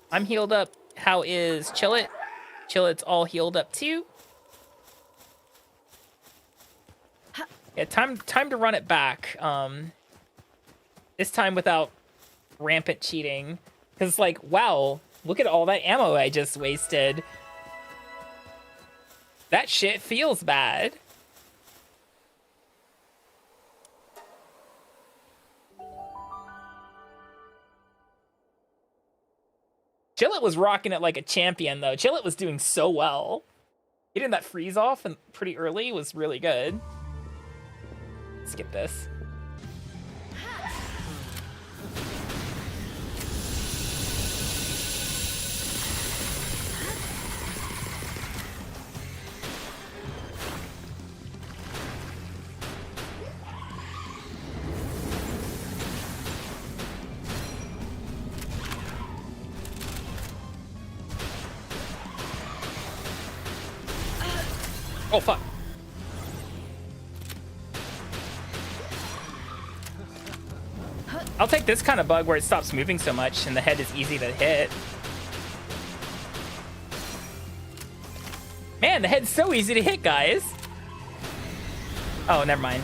I'm healed up. How is Chillet? Chillet's all healed up too. Yeah, time to run it back. This time without rampant cheating. Because it's like, wow, look at all that ammo I just wasted. That shit feels bad. Chillet was rocking it like a champion, though. Chillet was doing so well. Getting that freeze off and pretty early was really good. Skip this. Oh, fuck. I'll take this kind of bug where it stops moving so much and the head is easy to hit. Man, the head's so easy to hit, guys. Oh, never mind.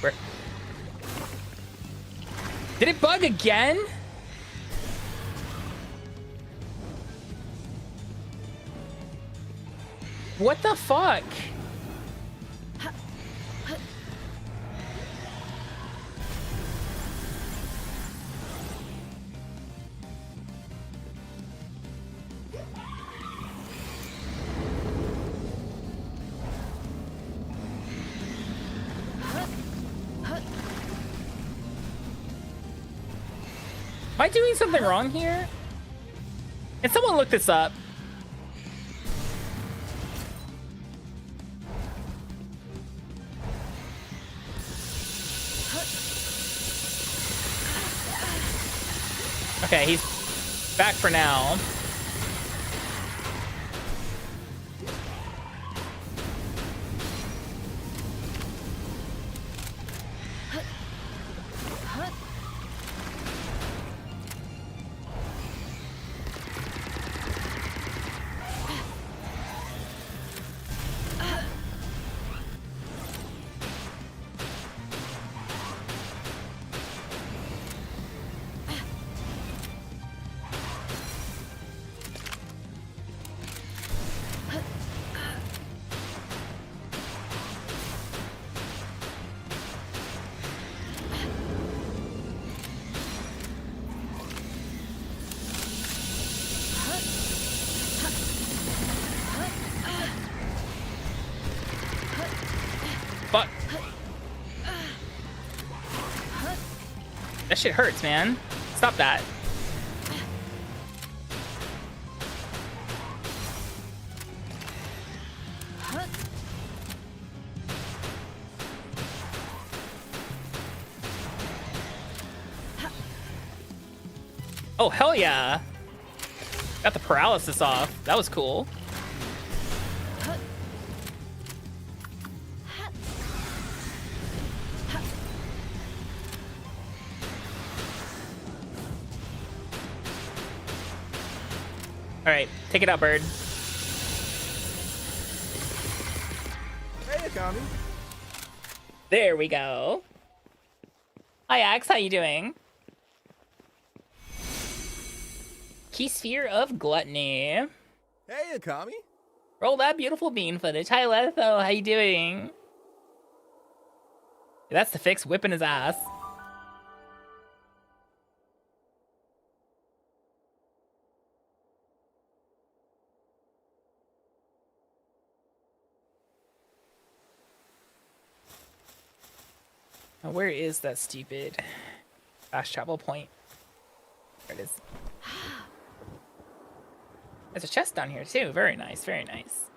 Where? Did it bug again? What the fuck? Am I doing something wrong here? Can someone look this up? Okay, he's back for now. That shit hurts, man. Stop that. Oh, hell yeah. Got the paralysis off. That was cool. All right, take it out, bird. Hey, Akami. There we go. Hi, Axe. How you doing? Key Sphere of Gluttony. Hey, Akami. Roll that beautiful bean footage. Hi, Letho. How you doing? That's the fix. Whipping his ass. Now, where is that stupid fast travel point? There it is. There's a chest down here too. Very nice, very nice.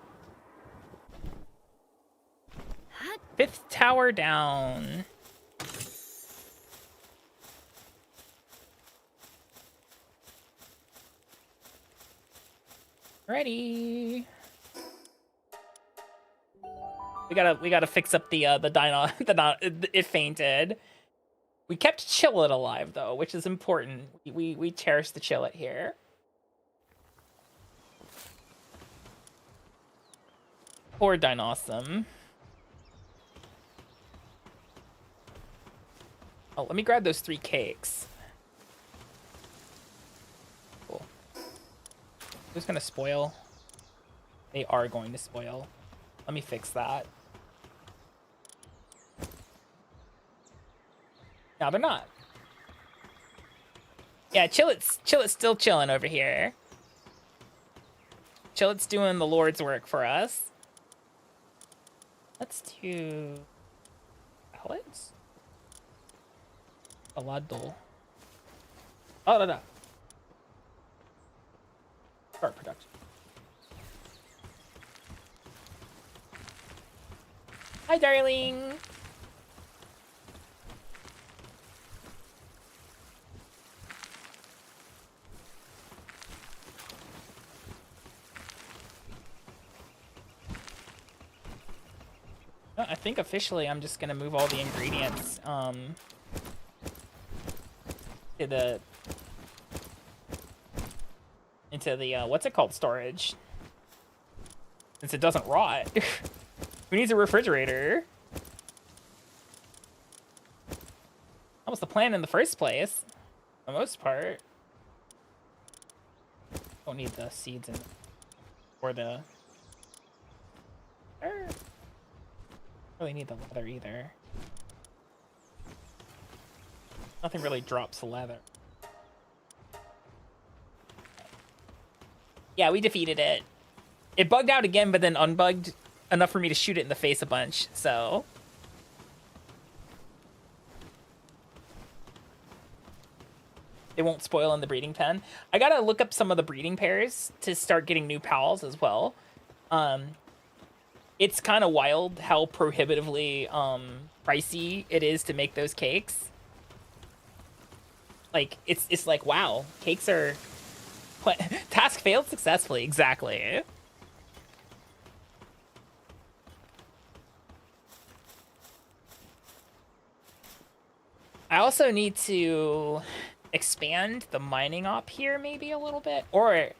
5th tower down. Ready. We gotta fix up the dino. It fainted. We kept Chillet alive though, which is important. We cherish the Chillet here. Poor Dinosum. Oh, let me grab those 3 cakes. Cool. Who's gonna spoil? They are going to spoil. Let me fix that. No, they're not. Yeah, Chillet's still chilling over here. Chillet's doing the Lord's work for us. Let's do pellets. Alado. Oh no. Start production. Hi, darling. I think officially I'm just gonna move all the ingredients into the what's it called, storage, since it doesn't rot. Who needs a refrigerator? That was the plan in the first place, for the most part. Don't need the seeds in, or the. Really need the leather either. Nothing really drops the leather. Yeah, we defeated it. It bugged out again, but then unbugged enough for me to shoot it in the face a bunch, so. It won't spoil in the breeding pen. I gotta look up some of the breeding pairs to start getting new pals as well. It's kind of wild how prohibitively pricey it is to make those cakes. Like, it's like, wow, cakes are... Task failed successfully, exactly. I also need to expand the mining op here maybe a little bit. Or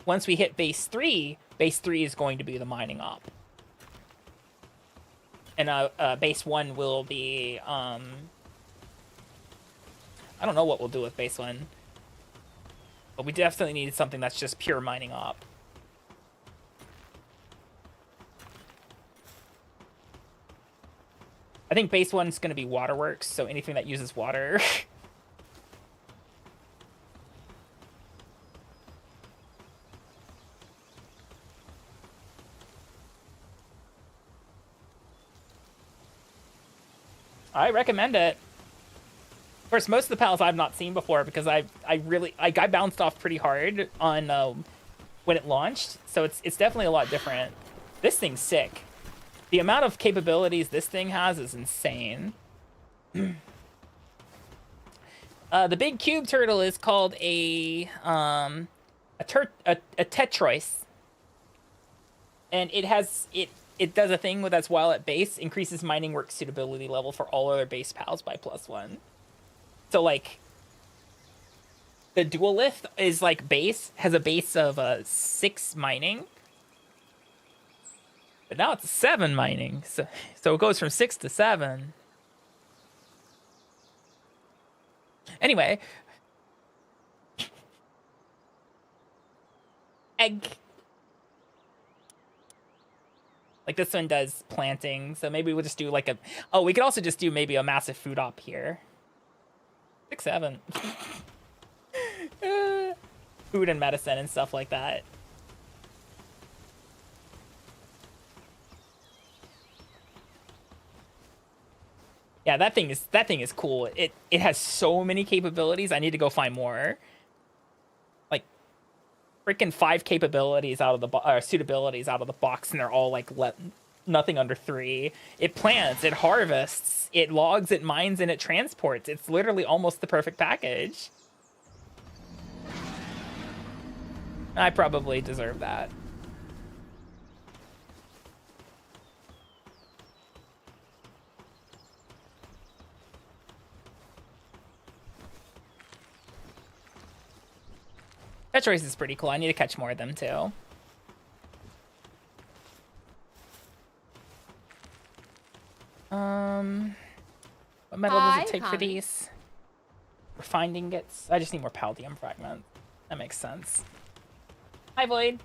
once we hit base 3 is going to be the mining op. And base 1 will be, I don't know what we'll do with base 1. But we definitely need something that's just pure mining op. I think base 1's going to be waterworks, so anything that uses water. I recommend it. course, most of the pals I've not seen before because I bounced off pretty hard on when it launched, so it's definitely a lot different. This thing's sick. The amount of capabilities this thing has is insane. The big cube turtle is called a tetrois, and it does a thing with that's while at base increases mining work suitability level for all other base pals by +1. So like the duelith is like has a base of 6 mining, but now it's 7 mining, so it goes from 6 to 7. Anyway, egg. Like this one does planting, so maybe we'll just do like a. Oh, we could also just do maybe a massive food op here. 6, 7. Food and medicine and stuff like that. Yeah, that thing is cool. It has so many capabilities. I need to go find more. Like freaking 5 capabilities out of the suitabilities out of the box, and they're all like nothing under 3. It plants, it harvests, it logs, it mines, and it transports. It's literally almost the perfect package. I probably deserve that. That choice is pretty cool. I need to catch more of them too. What metal does it take for these? Refined ingots. I just need more palladium fragment. That makes sense. Hi, Void.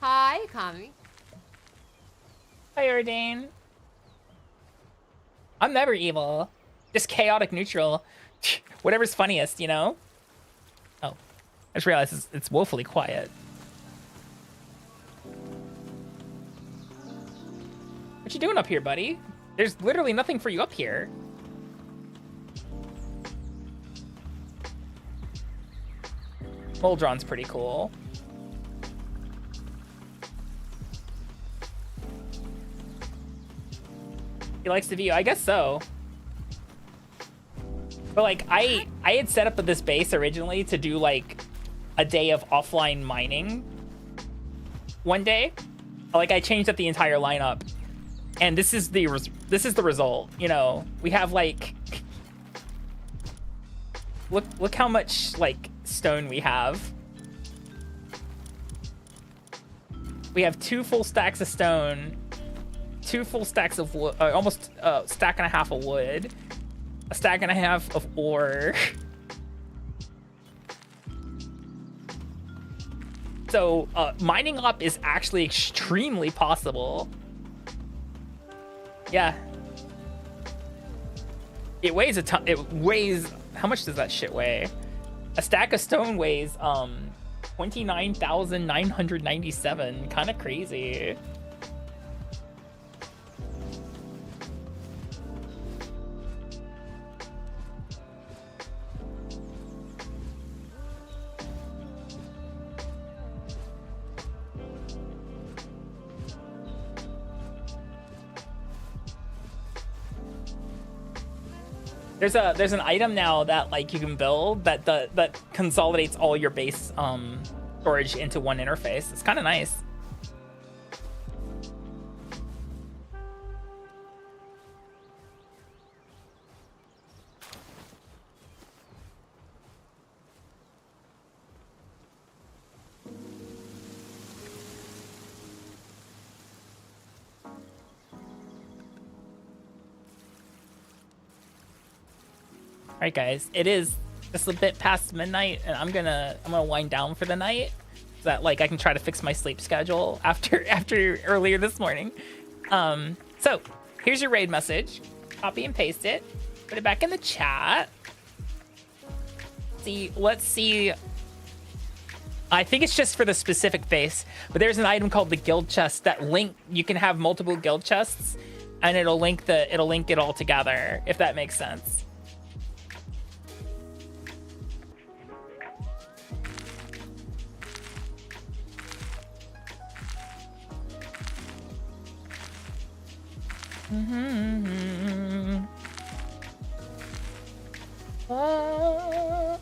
Hi, Akami. Hi, Ordane. I'm never evil. Just chaotic neutral. Whatever's funniest, you know? Oh. I just realized it's woefully quiet. What you doing up here, buddy? There's literally nothing for you up here. Moldron's pretty cool. He likes the view. I guess so. But like I had set up this base originally to do like a day of offline mining one day. Like I changed up the entire lineup, and this is the result. You know, we have like look how much like stone we have. We have 2 full stacks of stone, 2 full stacks of wood, almost a stack and a half of wood. A stack and a half of ore. So mining up is actually extremely possible. Yeah. It weighs a ton. It weighs, how much does that shit weigh? A stack of stone weighs 29,997. Kind of crazy. There's an item now that like you can build that consolidates all your base storage into one interface. It's kind of nice. All right, guys, it is just a bit past midnight, and I'm gonna wind down for the night, so that like I can try to fix my sleep schedule after earlier this morning. So here's your raid message. Copy and paste it. Put it back in the chat. Let's see. I think it's just for the specific base, but there's an item called the guild chest that you can have multiple guild chests, and it'll link it all together, if that makes sense. Ah.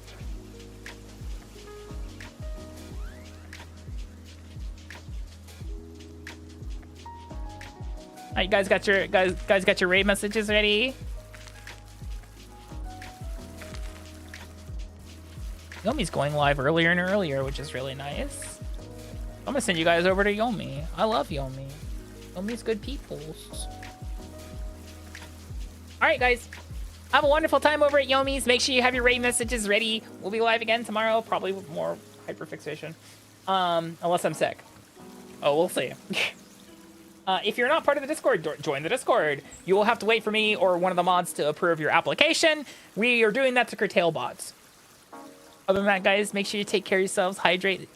You guys got your raid messages ready? Yomi's going live earlier and earlier, which is really nice. I'm gonna send you guys over to Yomi. I love Yomi. Yomi's good people. All right, guys. Have a wonderful time over at Yomi's. Make sure you have your raid messages ready. We'll be live again tomorrow, probably with more hyperfixation. Unless I'm sick. Oh, we'll see. If you're not part of the Discord, join the Discord. You will have to wait for me or one of the mods to approve your application. We are doing that to curtail bots. Other than that, guys, make sure you take care of yourselves, hydrate.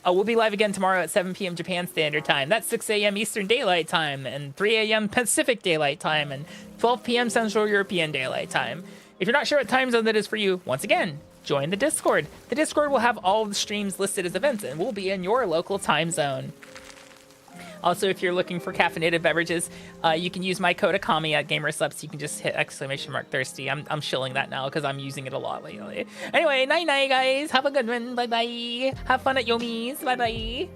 We'll be live again tomorrow at 7 p.m. Japan Standard Time. That's 6 a.m. Eastern Daylight Time and 3 a.m. Pacific Daylight Time and 12 p.m. Central European Daylight Time. If you're not sure what time zone that is for you, once again, join the Discord. The Discord will have all the streams listed as events and will be in your local time zone. Also, if you're looking for caffeinated beverages, you can use my code Akami at gamergirl. You can just hit !thirsty. I'm shilling that now because I'm using it a lot lately. Anyway, night night, guys. Have a good one. Bye bye. Have fun at Yomi's. Bye bye.